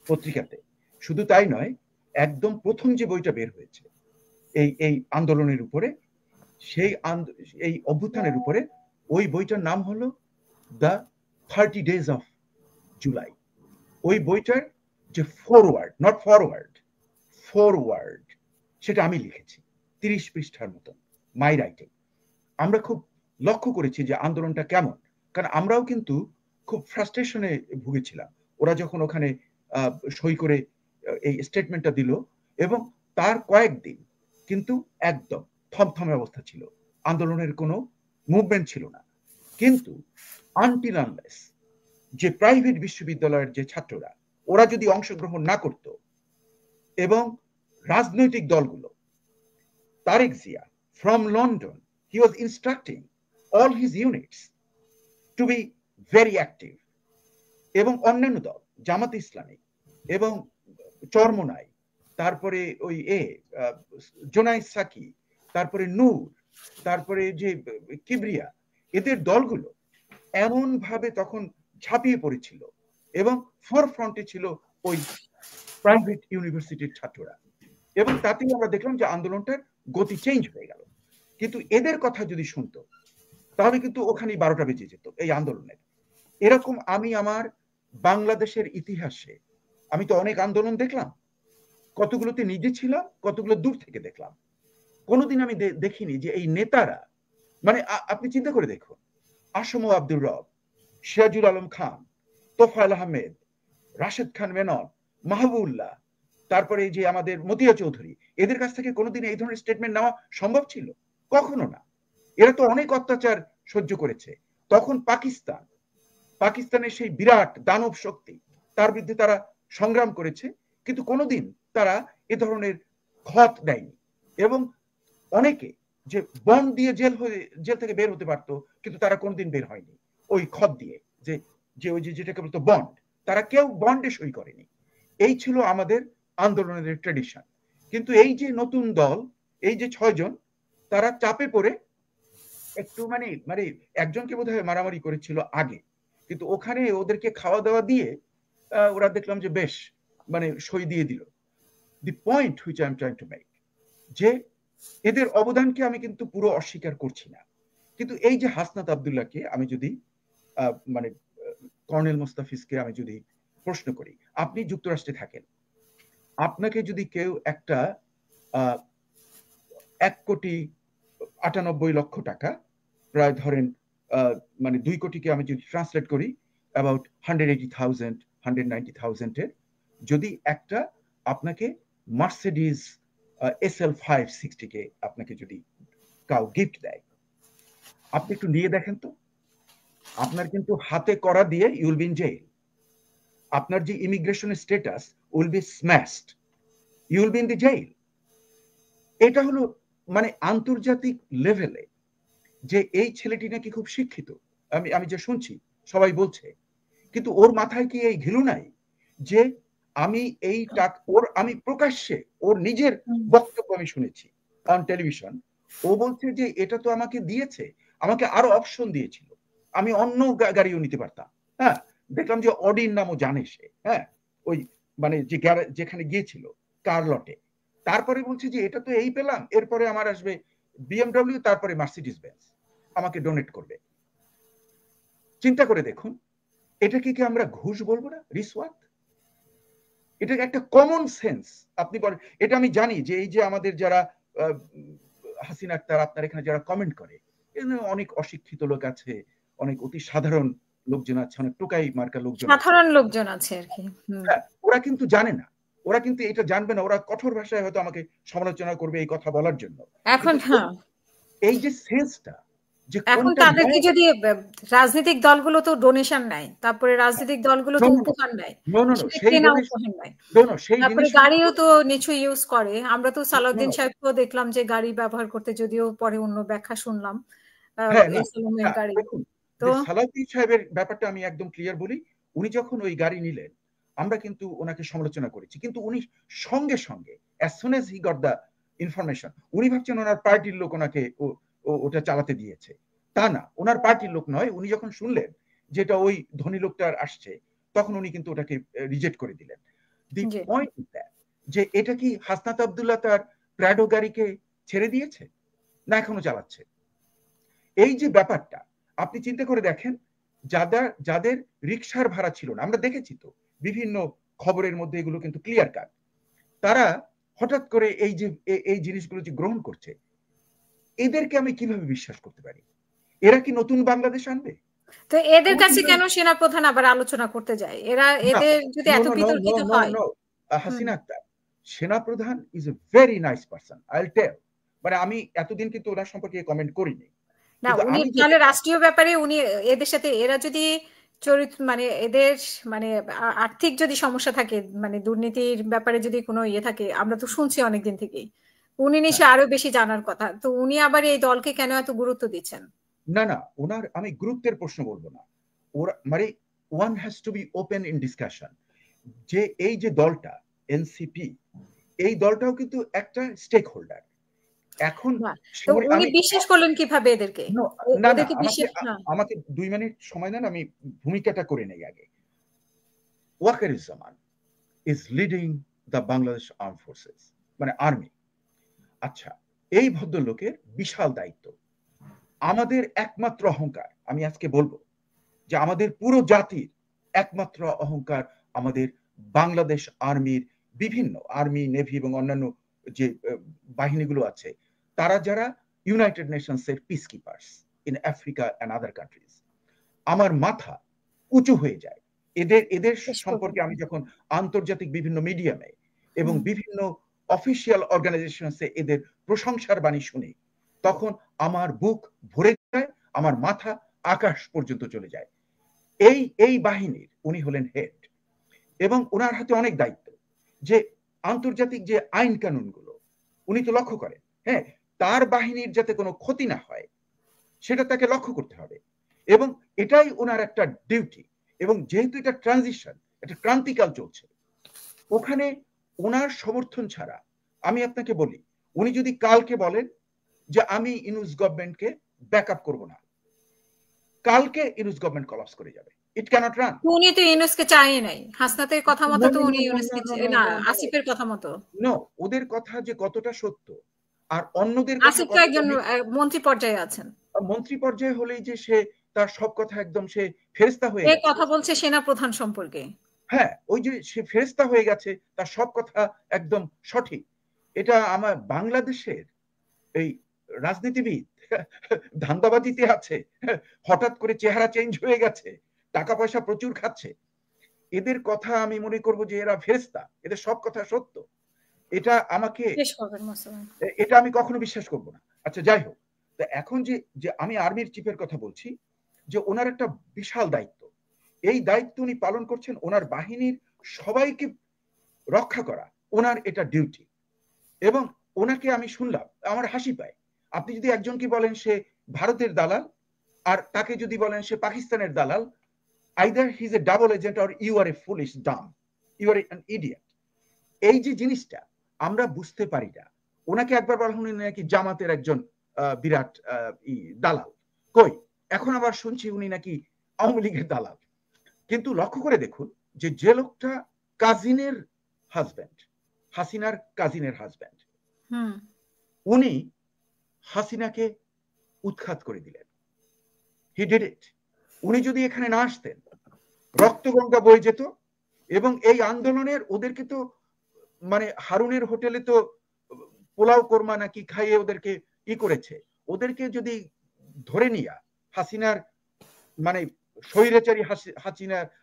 পত্রিকাতে, শুধু তাই নয়, একদম প্রথম যে বইটা বের হয়েছে এই আন্দোলনের উপরে, এই অভ্যুত্থানের উপরে, ওই বইটার নাম হলো দ্য 30 Days of July। ওই বইটার যে ফরওয়ার্ড, নট ফরওয়ার্ড, ফরওয়ার্ড, সেটা আমি লিখেছি 30 পৃষ্ঠার মতন, মাই রাইটিং। আমরা খুব লক্ষ্য করেছি যে আন্দোলনটা কেমন, কারণ আমরাও কিন্তু খুব ফ্রাস্ট্রেশনে ভুগেছিলাম ওরা যখন ওখানে সই করে এই স্টেটমেন্টটা দিল, এবং তার কয়েকদিন কিন্তু একদম থমথমে অবস্থা ছিল, আন্দোলনের কোনো মুভমেন্ট ছিল না। কিন্তু আনটিল আনলেস যে প্রাইভেট বিশ্ববিদ্যালয়ের যে ছাত্ররা ওরা যদি অংশগ্রহণ না করত, এবং রাজনৈতিক দলগুলো, Tarique Zia from London, he was instructing all his units to be very active, এবং অন্যান্য দল জামাত ইসলামী এবং চরমোনাই, তারপরে ওই জোনায়েদ সাকি, তারপরে নূর, তারপরে যে কিবরিয়া, এদের দলগুলো এমন ভাবে তখন ঝাঁপিয়ে পড়েছিল, এবং ফরফ্রন্টে ছিল ওই প্রাইভেট ইউনিভার্সিটির ছাত্ররা, এবং তাতেই আমরা দেখলাম যে আন্দোলনটার গতি চেঞ্জ হয়ে গেল। কিন্তু এদের কথা যদি শুনতো তাহলে কিন্তু ওখানেই 12টা বেজে যেত এই আন্দোলনের। এরকম আমি আমার বাংলাদেশের ইতিহাসে আমি তো অনেক আন্দোলন দেখলাম, কতগুলোতে নিজে ছিলাম, কতগুলো দূর থেকে দেখলাম। কোনোদিন আমি দেখিনি যে এই নেতারা, মানে আপনি চিন্তা করে দেখুন, আসম আব্দুর রব, সিরাজুল আলম খান, তোফায়েল আহমেদ, রাশেদ খান মেনন, মাহবুবুল্লাহ, তারপরে যে আমাদের মতিয়া চৌধুরী, এদের কাছ থেকে কোনোদিন এই ধরনের স্টেটমেন্ট নেওয়া সম্ভব ছিল? কখনো না। এরা তো অনেক অত্যাচার সহ্য করেছে। তখন পাকিস্তানের সেই বিরাট দানব শক্তি, তার বিরুদ্ধে তারা সংগ্রাম করেছে, কিন্তু কোনোদিন তারা এ ধরনের খত দেয়নি। এবং অনেকে যে বন্ড দিয়ে জেল থেকে বের হতে পারতো, কিন্তু তারা কোনোদিন বের হয়নি ওই খত দিয়ে, যে ওই যেটাকে বলতো বন্ড, তারা কেউ বন্ডে সই করেনি। এই ছিল আমাদের আন্দোলনের ট্রেডিশন। কিন্তু এই যে নতুন দল, এই যে 6 জন, তারা চাপে পড়ে একটু মানে একজনকে বোধহয় মারামারি করেছিল আগে, কিন্তু ওখানে ওদেরকে খাওয়া দাওয়া দিয়ে ওরা দেখলাম যে বেশ মানে সই দিয়ে দিল। The point which I am trying to make, যে এদের অবদানকে আমি কিন্তু পুরো অস্বীকার করছি না, কিন্তু এই যে হাসনাত আব্দুল্লাহকে আমি যদি মানে কর্নেল মোস্তাফিজকে আমি যদি প্রশ্ন করি, আপনি যুক্তরাষ্ট্রে থাকেন, আপনাকে যদি কেউ একটা 1,98,00,000 টাকা, প্রায় ধরেন মানে 2 কোটিকে আমি যদি ট্রান্সলেট করি অ্যাবাউট 180,000 190,000 এর, যদি একটা আপনাকে মার্সিডিজ SL 560 কে আপনাকে যদি কাউ গিফট দেয়, আপনি একটু নিয়ে দেখেন তো, আপনার কিন্তু হাতে করা দিয়ে ইউল বি ইন জেল, আপনার যে immigration status will be smashed, you'll be in the jail. এটা হলো মানে আন্তর্জাতিক লেভেলে যে এই ছেলেটি নাকি খুব শিক্ষিত, আমি যে শুনছি সবাই বলছে, কিন্তু ওর মাথায় কি এই ঘিলু নাই যে আমি এই আমি প্রকাশ্যে ওর নিজের বক্তব্য আমি শুনেছি অন টেলিভিশন, ও বলছে যে এটা তো আমাকে দিয়েছে, আমাকে আরো অপশন দিয়েছিল, আমি অন্য গাড়িও নিতে পারতাম। হ্যাঁ, দেখলাম যে অডির নামও জানে সে, হ্যাঁ, ওই মানে যেখানে গিয়েছিল কার লটে। তারপরে বলছে যে এটা তো এই পেলাম, এরপরে আমার আসবে BMW, তারপরে মার্সিডিজ বেঞ্জ আমাকে ডোনেট করবে। চিন্তা করে দেখুন, এটাকে কি আমরা ঘুষ বলবো না, রিশওয়াত? এটা একটা কমন সেন্স। আপনি বলেন, এটা আমি জানি যে এই যে আমাদের যারা হাসিনা আক্তার আপনার এখানে যারা কমেন্ট করে, অনেক অশিক্ষিত লোক আছে, অনেক অতি সাধারণ লোকজন আছে, অনেক টোকাই মার্কা লোকজন, সাধারণ লোকজন আছে আর কি। ওরা কিন্তু জানে না, ওরা কিন্তু এটা জানবে না, ওরা কঠোর ভাষায় হয়তো আমাকে সমালোচনা করবে এই কথা বলার জন্য। এখন এই যে সেন্সটা, এখন তাদেরকে যদি রাজনৈতিক দলগুলো তো ডোনেশন নেয়, তারপরে রাজনৈতিক দলগুলো তো উপহার নেয়, তারপরে গাড়িও তো নিচু ইউজ করে। আমরা তো সালাউদ্দিন সাহেবকেও দেখলাম যে গাড়ি ব্যবহার করতে, যদিও পরে অন্য ব্যাখ্যা শুনলাম। তো সালাউদ্দিন সাহেবের ব্যাপারটা আমি একদম ক্লিয়ার বলি, উনি যখন ওই গাড়ি নিলেন আমরা কিন্তু ওনাকে সমালোচনা করেছি, কিন্তু উনি সঙ্গে সঙ্গে as soon as he got the information, উনি ভাবছেন ওনার পার্টির লোক ওনাকে ওটা চালাতে দিয়েছে। তা না, ওনার পার্টির লোক নয়। উনি যখন শুনলেন যেটা ওই ধনী লোকটার আসছে, তখন উনি কিন্তু ওটাকে রিজেক্ট করে দিলেন। দি পয়েন্ট ইজ দ্যাট, যে এটা কি হাসনাত আব্দুল্লাহ তার প্রাডো গাড়িকে ছেড়ে দিয়েছে না এখনো চালাচ্ছে? এই যে ব্যাপারটা আপনি চিন্তা করে দেখেন, যাদের রিকশার ভাড়া ছিল না, আমরা দেখেছি তো বিভিন্ন খবরের মধ্যে, এগুলো কিন্তু ক্লিয়ার কাট, তারা হঠাৎ করে এই জিনিসগুলো যে গ্রহণ করছে, এদেরকে আমি কিভাবে বিশ্বাস করতে পারি? এরা কি নতুন বাংলাদেশ আনবে? তো এদের কাছে কেন সেনাপ্রধান আবার আলোচনা করতে যায়? এদের যদি এত বিতর্কিত হয়। হাসিনা আক্তার সেনাপ্রধান is a very nice person, I will tell. মানে আমি এতদিন কিন্তু ওনার সম্পর্কে কমেন্ট করিনি না, উনি তাহলে রাষ্ট্রীয় ব্যাপারে উনি এদের সাথে, এরা যদি মানে এদের মানে আর্থিক যদি সমস্যা থাকে, মানে দুর্নীতির ব্যাপারে যদি কোনো ইয়ে থাকে, আমরা তো শুনছি অনেকদিন থেকেই, উনি নিশ্চয়ই আরো বেশি জানার কথা। তো উনি আবার এই দলকে কেন এত গুরুত্ব দিচ্ছেন? না, ওনার আমি গুরুত্বের প্রশ্ন বলবো না, ওরা মানে one has to be open in discussion, যে এই যে দলটা এনসিপি, এই দলটাও কিন্তু একটা স্টেক হোল্ডার। এখন উনি বিশ্বাস করলেন কিভাবে এদেরকে? আমাকে 2 মিনিট সময় দেন, আমি ভূমিকাটা করে নেই আগে। Wakeruzzaman is leading the Bangladesh arm forces, মানে আর্মি। আচ্ছা, এই ভদ্রলোকের বিশাল দায়িত্ব। আমাদের একমাত্র অহংকার, আমি আজকে বলবো যে আমাদের পুরো জাতির একমাত্র অহংকার আমাদের বাংলাদেশ আর্মির বিভিন্ন আর্মি, নেভি এবং অন্যান্য যে বাহিনীগুলো আছে, তারা যারা ইউনাইটেড নেশনস এর peace keepers in Africa and other countries. আমার মাথা উঁচু হয়ে যায় এদের সম্পর্কে আমি যখন আন্তর্জাতিক বিভিন্ন মিডিয়ামে এবং বিভিন্ন অফিসিয়াল অর্গানাইজেশনসে এদের প্রশংসার বাণী শুনি, তখন আমার বুক ভরে যায়, আমার মাথা আকাশ পর্যন্ত চলে যায়। এই বাহিনীর উনি হলেন হেড, এবং ওনার হাতে অনেক দায়িত্ব, যে আন্তর্জাতিক যে আইন কানুনগুলো উনি তো লক্ষ্য করেন, হ্যাঁ, তার বাহিনীর যাতে কোনো ক্ষতি না হয় সেটা তাকে লক্ষ্য করতে হবে, এবং এটাই ওনার একটা ডিউটি। এবং যেহেতু এটা ট্রানজিশন, একটা ক্রান্তিকাল চলছে, ওখানে ওনার সমর্থন ছাড়া, আমি আপনাকে বলি, উনি যদি কালকে বলেন যে আমি ইউনূস গভর্নমেন্টকে ব্যাকআপ করব না, কালকে ইউনূস গভর্নমেন্ট কলাপস করে যাবে। ইট ক্যানট রান। উনি তো ইউনূসকে চাই নাই, হাসনাতের কথা মতো তো উনি ইউনূসকে না, আসিফের কথা মতো। নো, ওদের কথা যে কতটা সত্য আর অন্যদের আসিফ তো একজন মন্ত্রী পর্যায়ে আছেন। মন্ত্রী পর্যায়ে হলেই যে সে তার সব কথা একদম সে ফেরেশতা হয়ে গেছে, কথা বলছে সেনা প্রধান সম্পর্কে, হ্যাঁ, ওই যে সে ফেরেশতা হয়ে গেছে, তার সব কথা একদম সঠিক। এটা আমার বাংলাদেশের এই রাজনীতিবিদ ধান্দাবাজিতে আছে, হঠাৎ করে চেহারা চেঞ্জ হয়ে গেছে, টাকা পয়সা প্রচুর খাচ্ছে, এদের কথা আমি মনে করব যে এরা ফেরেশতা, এদের সব কথা সত্য, এটা আমি কখনো বিশ্বাস করব না। আচ্ছা, যাই হোক, তো এখন যে আমি আর্মির চিফের কথা বলছি, যে ওনার একটা বিশাল দায়িত্ব, এই দায়িত্ব উনি পালন করছেন, ওনার বাহিনীর সবাইকে রক্ষা করা ওনার এটা ডিউটি। এবং ওনাকে আমি শুনলাম, আমার হাসি পায়। আপনি যদি একজনকে বলেন সে ভারতের দালাল, আর তাকে যদি বলেন সে পাকিস্তানের দালাল, either he is a double agent or you are a foolish dumb, you are an idiot. এই যে জিনিসটা আমরা বুঝতে পারি না। ওনাকে একবার বলা হলো নাকি জামাতের একজন বিরাট দালাল, কই এখন আবার শুনছি উনি নাকি আওয়ামী লীগের দালাল। কিন্তু লক্ষ্য করে দেখুন যে লোকটা কাজিনের হাজব্যান্ড, হাসিনার কাজিনের হাজব্যান্ড, উনি হাসিনাকে উৎখাত করে দিলেন। He did it. উনি যদি এখানে না আসতেন, রক্তগঙ্গা বয়ে যেত, এবং এই আন্দোলনের ওদেরকে তো মানে হারুনের হোটেলে তো পোলাও কোরমা নাকি খাইয়ে ওদেরকে করেছে, ওদেরকে যদি ধরে নিয়ে হাসিনার মানে স্বৈরাচারী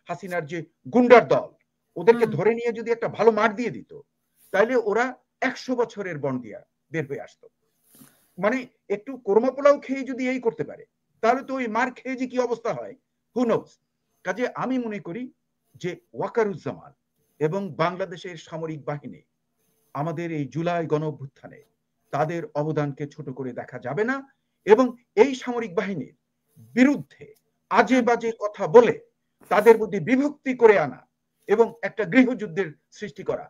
হাসিনার যে গুন্ডার দল, ওদেরকে ধরে নিয়ে যদি একটা ভালো মার দিয়ে দিত, তাহলে ওরা 100 বছরের বন দিয়া বের হয়ে আসতো। মানে একটু কোরমা পোলাও খেয়ে যদি এই করতে পারে, তাহলে তো ওই মার খেয়ে যে কি অবস্থা হয়, হু নোস। কাজে আমি মনে করি যে ওয়াকারুজ্জামান এবং বাংলাদেশের সামরিক বাহিনী আমাদের এই জুলাই গণঅভ্যুত্থানে তাদের অবদানকে ছোট করে দেখা যাবে না, এবং এই সামরিক বাহিনীর বিরুদ্ধে আজে বাজে কথা বলে তাদের মধ্যে বিভক্তি করে আনা এবং একটা গৃহযুদ্ধের সৃষ্টি করা,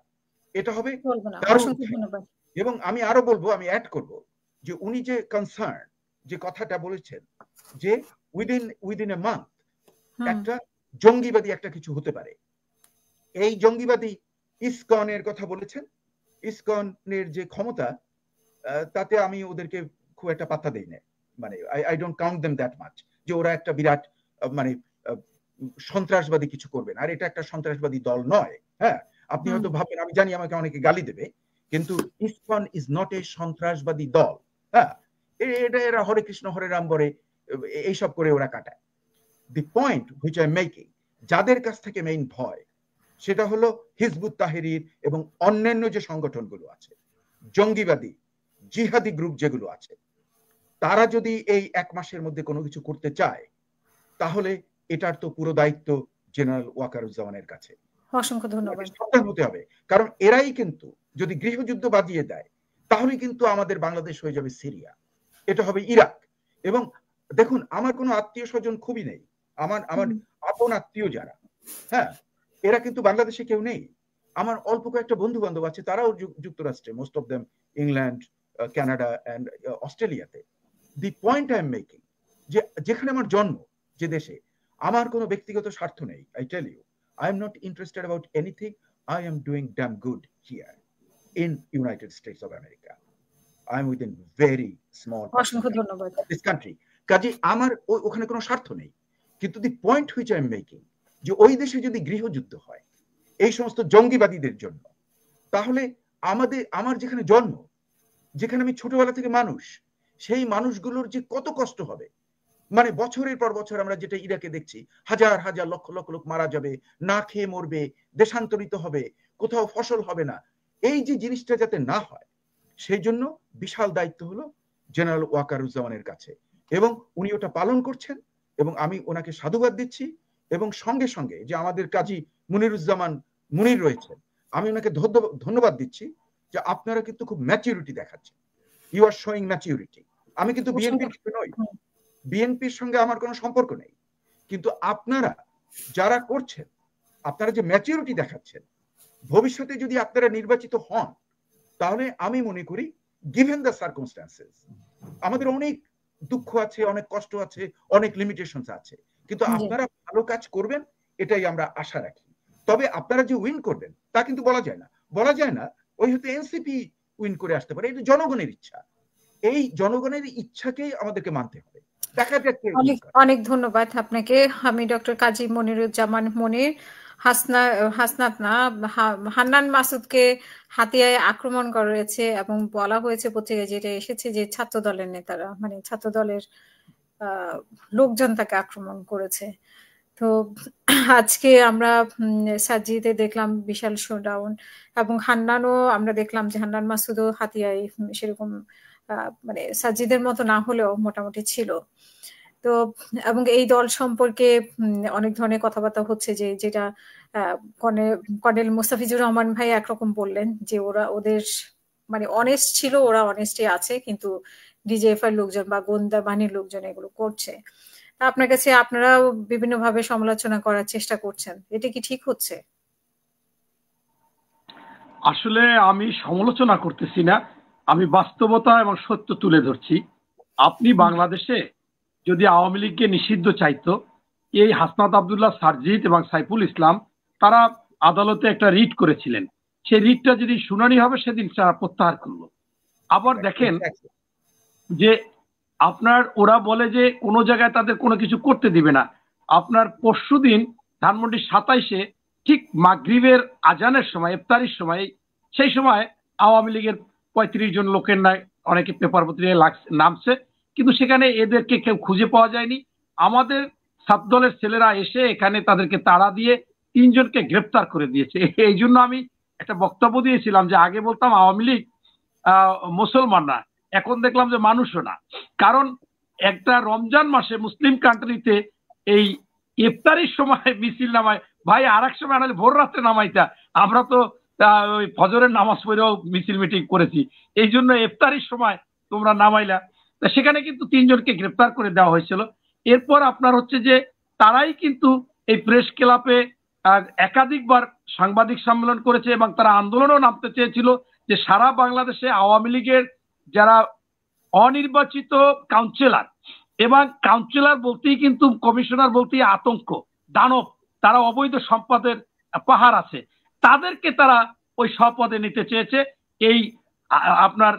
এটা হবে। এবং আমি আরো বলবো, আমি অ্যাড করব, যে উনি যে কনসার্ন, যে কথাটা বলেছেন যে উইদিন এ মান্থ একটা জঙ্গিবাদী একটা কিছু হতে পারে, এই জঙ্গিবাদী ইসকনের কথা বলেছেন। ইসকনের যে ক্ষমতা, তাতে আমি ওদেরকে খুব একটা পাত্তা দেই না, মানে I don't count them that much, যে ওরা একটা বিরাট মানে সন্ত্রাসবাদী কিছু করবেন। আর এটা একটা সন্ত্রাসবাদী দল নয়। হ্যাঁ, আপনি হয়তো ভাববেন, আমি জানি আমাকে অনেকে গালি দেবে, কিন্তু ইসকন ইজ নট এ সন্ত্রাসবাদী দল। হ্যাঁ, এটা এরা হরে কৃষ্ণ হরে রাম বলে এইসব করে ওরা কাটায়। The point which I am making, যাদের কাছ থেকে মেইন ভয়, সেটা হলো হিজবুত তাহরির এবং অন্যান্য যে সংগঠনগুলো আছে, জঙ্গিবাদী জিহাদি গ্রুপ যেগুলো আছে, তারা যদি এই 1 মাসের মধ্যে কোনো কিছু করতে চায়, তাহলে এটার তো পুরো দায়িত্ব জেনারেল ওয়াকারুজ্জামানের কাছে। অসংখ্য ধন্যবাদ। সাবধান হতে হবে, কারণ এরাই কিন্তু যদি গৃহযুদ্ধ বাজিয়ে দেয়, তাহলে কিন্তু আমাদের বাংলাদেশ হয়ে যাবে সিরিয়া, এটা হবে ইরাক। এবং দেখুন, আমার কোনো আত্মীয় স্বজন খুবই নেই, আমার আপন আত্মীয় যারা, হ্যাঁ, এরা কিন্তু বাংলাদেশে কেউ নেই। আমার অল্প কয়েকটা বন্ধু বান্ধব আছে, তারাও যুক্তরাষ্ট্রে, most of them England, Canada and অস্ট্রেলিয়াতে। The point I am making, যে যেখানে আমার জন্ম, যে দেশে, আমার কোনো ব্যক্তিগত স্বার্থ নেই। I tell you, I am not interested about anything. I am doing damn good here in United States of America. I am within very small this country. কাজে আমার ওখানে কোনো স্বার্থ নেই। কিন্তু the point which I am making, যে ওই দেশে যদি গৃহযুদ্ধ হয় এই সমস্ত জঙ্গিবাদীদের জন্য, তাহলে আমার যেখানে জন্ম, যেখানে আমি ছোটবেলা থেকে মানুষ, সেই মানুষগুলোর যে কত কষ্ট হবে। মানে বছরের পর বছর আমরা যেটা ইরাকে দেখছি, হাজার হাজার লক্ষ লক্ষ লোক মারা যাবে, না খেয়ে মরবে, দেশান্তরিত হবে, কোথাও ফসল হবে না। এই যে জিনিসটা যাতে না হয়, সেই জন্য বিশাল দায়িত্ব হলো জেনারেল ওয়াকারুজ্জামানের কাছে, এবং উনি ওটা পালন করছেন এবং আমি ওনাকে সাধুবাদ দিচ্ছি। এবং সঙ্গে সঙ্গে যে আমাদের কাজী মুনিরুজ্জামান মুনির রয়েছেন, আমি ওনাকে ধন্যবাদ দিচ্ছি যে আপনারা কিন্তু খুব ম্যাচিউরিটি দেখাচ্ছেন, ইউ আর শোয়িং ম্যাচিউরিটি। আমি কিন্তু বিএনপির নই, বিএনপির সঙ্গে আমার কোনো সম্পর্ক নেই, কিন্তু আপনারা যারা করছেন, আপনারা যে ম্যাচিউরিটি দেখাচ্ছেন, ভবিষ্যতে যদি আপনারা নির্বাচিত হন তাহলে আমি মনে করি গিভেন দ্য সার্কামস্ট্যান্সেস, আমাদের অনেক দুঃখ আছে, অনেক কষ্ট আছে, অনেক লিমিটেশনস আছে, কিন্তু আপনারা ভালো কাজ করবেন এটাই আমরা আশা রাখি। তবে আপনারা যে উইন করবেন তা কিন্তু বলা যায় না, ওই হয়তো এনসিপি উইন করে আসতে পারে, এটা জনগণের ইচ্ছা, এই জনগণের ইচ্ছাকেই আমাদেরকে মানতে হবে। দেখা যাচ্ছে। অনেক ধন্যবাদ আপনাকে। আমি ডক্টর কাজী মনিরুজ্জামান মনির হান্নান মাসুদকে হাতিয়ায় আক্রমণ করা হয়েছে এবং বলা হয়েছে পত্রিকায় যেটা এসেছে যে ছাত্র দলের নেতারা, মানে ছাত্র দলের লোকজন তাকে আক্রমণ করেছে। তো আজকে আমরা সাজিদে দেখলাম বিশাল শোডাউন, এবং হান্নানও আমরা দেখলাম যে হান্নান মাসুদও হাতিয়ায় সেরকম মানে সাজিদের মতো না হলেও মোটামুটি ছিল। তো এবং এই দল সম্পর্কে অনেক ধরনের কথাবার্তা হচ্ছে, যে যেটা কর্নেল মোস্তাফিজুর রহমান ভাই একরকম বললেন যে ওদের মানে অনেস্ট ছিল, ওরা অনেস্টই আছে, কিন্তু ডিজিএফআই লোকজন বা গোয়েন্দা বাহিনীর লোকজন এগুলো করছে। আপনার কাছে আপনারা বিভিন্নভাবে সমালোচনা করার চেষ্টা করছেন, এটা কি ঠিক হচ্ছে? আসলে আমি সমালোচনা করতেছি না, আমি বাস্তবতা এবং সত্য তুলে ধরছি। আপনি বাংলাদেশে যদি আওয়ামী লীগকে নিষিদ্ধ চাইতো, এই হাসনাত আব্দুল্লাহ সারজিদ এবং সাইফুল ইসলাম তারা আদালতে একটা রিট করেছিলেন, সেই রিটটা যদি শুনানি হবে সেদিন তারা প্রত্যাহার করলো। আবার দেখেন যে আপনার ওরা বলে যে কোনো জায়গায় তাদের কোনো কিছু করতে দিবে না। আপনার পরশুদিন ধানমন্ডি 27-এ ঠিক মাগরিবের আজানের সময়, ইফতারির সময়, সেই সময় আওয়ামী লীগের 35 জন লোকের নাই অনেকে পেপার পত্রিকায় নামছে, কিন্তু সেখানে এদেরকে কেউ খুঁজে পাওয়া যায়নি। আমাদের ছাত্রদলের ছেলেরা এসে এখানে তাদেরকে তাড়া দিয়ে 3 জনকে গ্রেপ্তার করে দিয়েছে। এই জন্য আমি একটা বক্তব্য দিয়েছিলাম যে আগে বলতাম আওয়ামী লীগ মুসলমান না, এখন দেখলাম যে মানুষও না। কারণ একটা রমজান মাসে মুসলিম কান্ট্রিতে এই ইফতারির সময় মিছিল নামায়, ভাই আর এক সময় আনালে ভোর রাত্রে নামাইতা, আমরা তো ওই ফজরের নামাজ পড়েও মিছিল মিটিং করেছি, এই জন্য ইফতারির সময় তোমরা নামাইলা। সেখানে কিন্তু 3 জনকে গ্রেপ্তার করে দেওয়া হয়েছিল। এরপর আপনার হচ্ছে যে তারাই কিন্তু এই প্রেস ক্লাবে একাধিকবার সাংবাদিক সম্মেলন করেছে এবং তারা আন্দোলনও নামতে চেয়েছিল যে সারা বাংলাদেশে আওয়ামী লীগের যারা অনির্বাচিত কাউন্সিলর, এবং কাউন্সিলর বলতেই কিন্তু কমিশনার বলতেই আতঙ্ক, দানব, তারা অবৈধ সম্পদের পাহাড় আছে, তাদেরকে তারা ওই শপথে নিতে চেয়েছে। এই আপনার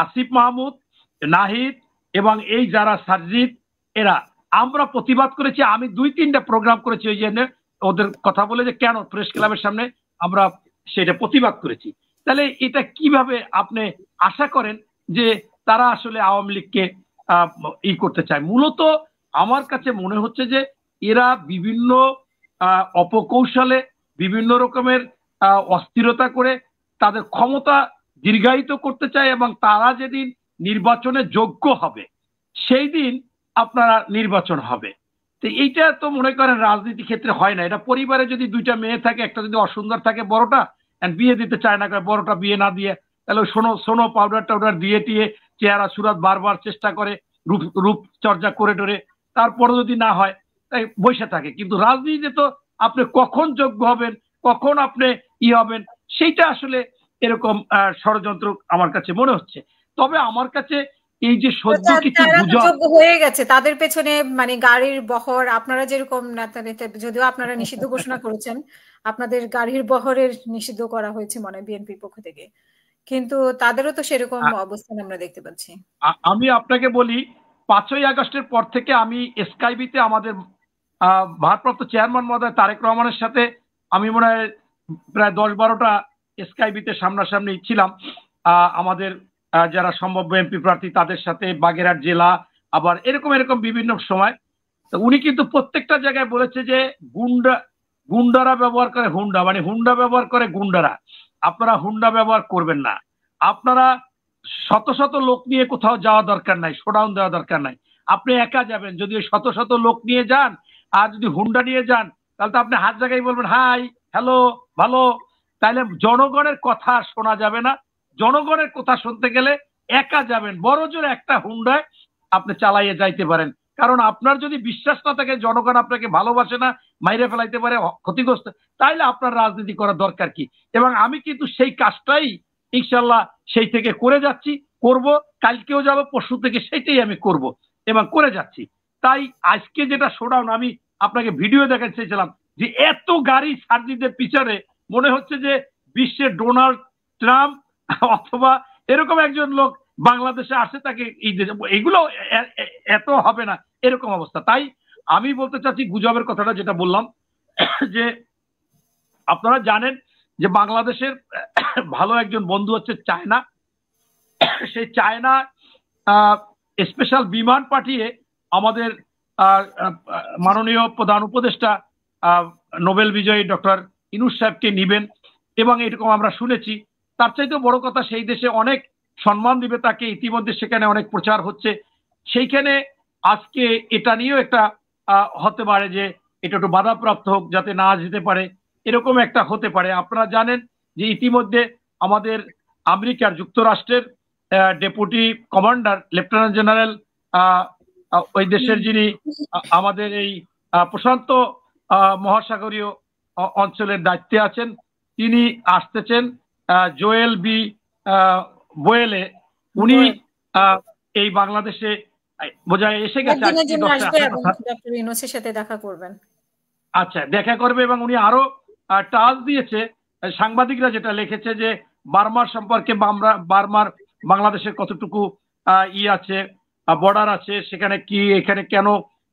আসিফ মাহমুদ, নাহিদ এবং এই যারা সারজিদ, এরা আমরা প্রতিবাদ করেছি। আমি 2-3টা প্রোগ্রাম করেছি ওই জন্য ওদের কথা বলে যে কেন প্রেস ক্লাবের সামনে আমরা সেটা প্রতিবাদ করেছি। তাহলে এটা কিভাবে আপনি আশা করেন যে তারা আসলে আওয়ামী লীগকে করতে চায়? মূলত আমার কাছে মনে হচ্ছে যে এরা বিভিন্ন অপকৌশলে, বিভিন্ন রকমের অস্থিরতা করে তাদের ক্ষমতা দীর্ঘায়িত করতে চায়, এবং তারা যেদিন নির্বাচনে যোগ্য হবে সেই দিন আপনারা নির্বাচন হবে। তো এইটা তো মনে করেন রাজনীতি ক্ষেত্রে হয় না। এটা পরিবারে যদি 2টা মেয়ে থাকে, একটা যদি অসুন্দর থাকে বড়টা, বিয়ে দিতে চায় না, বড়টা বিয়ে না দিয়ে তাহলে সোনো পাউডার টাউডার দিয়ে টিয়ে চেহারা সুরাত বারবার চেষ্টা করে, রূপচর্চা করে টরে, তারপরে যদি না হয় তাই বসে থাকে। কিন্তু রাজনীতিতে তো আপনি কখন যোগ্য হবেন, কখন আপনি হবেন, সেইটা আসলে এরকম ষড়যন্ত্র আমার কাছে মনে হচ্ছে। তবে আমার কাছে এই যে সদ্য কিছু যোগ্য হয়ে গেছে, তাদের পেছনে মানে গাড়ির বহর, আপনারা যেরকম নেতা যদিও আপনারা নিষিদ্ধ ঘোষণা করেছেন, আপনাদের গাড়ির বহরের নিষিদ্ধ করা হয়েছে মনে হয় বিএনপির পক্ষ থেকে, কিন্তু তাদেরও তো সেরকম অবস্থান আমরা দেখতে পাচ্ছি। আমি আপনাকে বলি 5ই আগস্টের পর থেকে আমি স্কাইবিতে আমাদের ভারপ্রাপ্ত চেয়ারম্যান মহোদয় তারেক রহমানের সাথে আমি মনে হয় প্রায় 10-12টা স্কাইবিতে সামনাসামনি ছিলাম। আমাদের যারা সম্ভাব্য এমপি প্রার্থী তাদের সাথে, বাগেরহাট জেলা, আবার এরকম বিভিন্ন সময়। তো উনি কিন্তু প্রত্যেকটা জায়গায় বলেছে যে গুন্ডারা ব্যবহার করে হুন্ডা, মানে হুন্ডা ব্যবহার করে গুন্ডারা, আপনারা হুন্ডা ব্যবহার করবেন না, আপনারা শত শত লোক নিয়ে কোথাও যাওয়া দরকার নাই, শোডাউন দেওয়া দরকার নাই। আপনি একা যাবেন, যদি ওই শত শত লোক নিয়ে যান আর যদি হুন্ডা নিয়ে যান, তাহলে তো আপনি হাত জায়গায় বলবেন হাই হ্যালো ভালো, তাহলে জনগণের কথা শোনা যাবে না। জনগণের কথা শুনতে গেলে একা যাবেন, বড় জোর একটা হুন্ডায় আপনি চালাইয়ে যাইতে পারেন। কারণ আপনার যদি বিশ্বাস না থাকে জনগণ আপনাকে ভালোবাসে না, মাইরে ফেলাইতে পারে, ক্ষতিগ্রস্ত, তাইলে আপনার রাজনীতি করার দরকার কি? এবং আমি কিন্তু সেই কাজটাই ইনশাল্লাহ সেই থেকে করে যাচ্ছি, করব, কালকেও যাব, পরশু থেকে সেইটাই আমি করব এবং করে যাচ্ছি। তাই আজকে যেটা শোডাউন, আমি আপনাকে ভিডিও দেখাতে চেয়েছিলাম যে এত গাড়ি সার্জিদের পিছনে মনে হচ্ছে যে বিশ্বের ডোনাল্ড ট্রাম্প অথবা এরকম একজন লোক বাংলাদেশে আসে, তাকে এগুলো এত হবে না এরকম অবস্থা। তাই আমি বলতে চাচ্ছি গুজবের কথাটা যেটা বললাম, যে আপনারা জানেন যে বাংলাদেশের ভালো একজন বন্ধু হচ্ছে চায়না। সেই চায়না স্পেশাল বিমান পাঠিয়ে আমাদের মাননীয় প্রধান উপদেষ্টা নোবেল বিজয়ী ডক্টর ইউনূস সাহেবকে নিবেন, এবং এরকম আমরা শুনেছি। তার চাইতে বড় কথা, সেই দেশে অনেক সম্মান দিবে তাকে, ইতিমধ্যে সেখানে অনেক প্রচার হচ্ছে। সেইখানে আজকে এটা নিয়েও একটা হতে পারে যে এটা একটু বাধাপ্রাপ্ত হোক, যাতে না যেতে পারে, এরকম একটা হতে পারে। আপনারা জানেন যে ইতিমধ্যে আমাদের আমেরিকার যুক্তরাষ্ট্রের ডেপুটি কমান্ডার লেফটেন্যান্ট জেনারেল ওই দেশের যিনি আমাদের এই প্রশান্ত মহাসাগরীয় অঞ্চলের দায়িত্বে আছেন, তিনি আসতেছেন, জোয়েল বি বোয়েলে, উনি এই বাংলাদেশে বোঝায় এসে গেছে। সাথে দেখা করবেন, আচ্ছা দেখা করবে, এবং উনি আরো টাচ দিয়েছে, সাংবাদিকরা যেটা লিখেছে যে বার্মার সম্পর্কে, বার্মার বাংলাদেশের কতটুকু আছে, বর্ডার আছে, সেখানে কি, এখানে কেন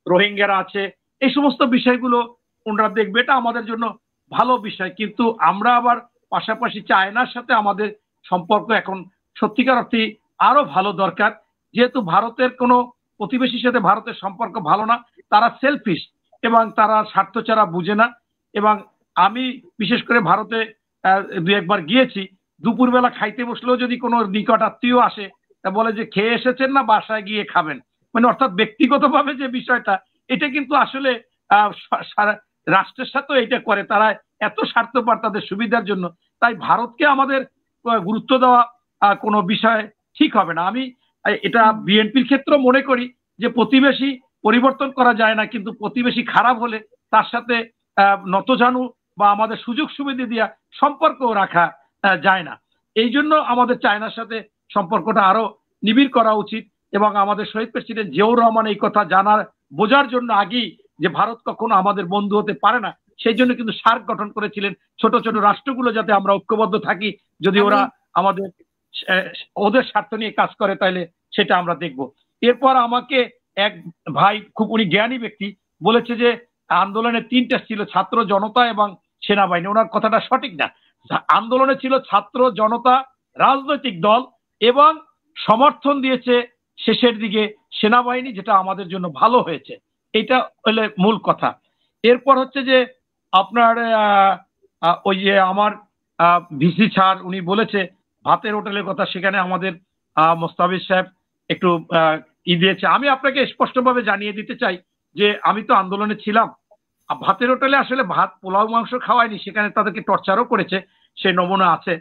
রোহিঙ্গারা আছে, এই সমস্ত বিষয়গুলো ওনারা দেখবে। এটা আমাদের জন্য ভালো বিষয়। কিন্তু আমরা আবার পাশাপাশি চায়নার সাথে আমাদের সম্পর্ক এখন সত্যিকার অর্থে আরো ভালো দরকার, যেহেতু ভারতের কোনো প্রতিবেশীর সাথে ভারতের সম্পর্ক ভালো না, তারা সেলফিশ এবং তারা স্বার্থ ছাড়া বুঝে না। এবং আমি বিশেষ করে ভারতে দু একবার গিয়েছি, দুপুরবেলা খাইতে বসলেও যদি কোনো নিকট আত্মীয় আসে, বলে যে খেয়ে এসেছেন না, বাসায় গিয়ে খাবেন, মানে অর্থাৎ ব্যক্তিগতভাবে যে বিষয়টা, এটা কিন্তু আসলে রাষ্ট্রের সাথেও এটা করে, তারা এত স্বার্থপর তাদের সুবিধার জন্য। তাই ভারতকে আমাদের গুরুত্ব দেওয়া কোনো বিষয় ঠিক হবে না। আমি এটা বিএনপির ক্ষেত্রে মনে করি যে প্রতিবেশী পরিবর্তন করা যায় না, কিন্তু প্রতিবেশী খারাপ হলে তার সাথে নতজানু বা আমাদের সুযোগ সুবিধা দিয়া সম্পর্ক রাখা যায় না। এই জন্য আমাদের চায়নার সাথে সম্পর্কটা আরো নিবিড় করা উচিত। এবং আমাদের শহীদ প্রেসিডেন্ট জিয়াউর রহমান এই কথা জানার বোঝার জন্য আগেই যে ভারত কখনো আমাদের বন্ধু হতে পারে না, সেই জন্য কিন্তু সার্ক গঠন করেছিলেন, ছোট ছোট রাষ্ট্রগুলো যাতে আমরা ঐক্যবদ্ধ থাকি, যদি ওরা আমাদের ওদের স্বার্থ নিয়ে কাজ করে তাহলে সেটা আমরা দেখব। এরপর আমাকে এক ভাই, খুব উনি জ্ঞানী ব্যক্তি, বলেছে যে আন্দোলনের তিনটা ছিল, ছাত্র জনতা এবং সেনাবাহিনী। ওনার কথাটা সঠিক না। আন্দোলনে ছিল ছাত্র জনতা, রাজনৈতিক দল, এবং সমর্থন দিয়েছে শেষের দিকে সেনাবাহিনী, যেটা আমাদের জন্য ভালো হয়েছে। এটা হলে মূল কথা। এরপর হচ্ছে যে আপনার ওই যে আমার ভিসি স্যার উনি বলেছে ভাতের হোটেলের কথা, সেখানে আমাদের মোস্তাফিজ সাহেব একটু দিয়েছে। আমি আপনাকে স্পষ্টভাবে জানিয়ে দিতে চাই যে আমি তো আন্দোলনে ছিলাম। ভাতের হোটেলে আসলে ভাত পোলাও মাংস খাওয়ায়নি, সেখানে তাদেরকে টর্চারও করেছে, সে নমুনা আছে।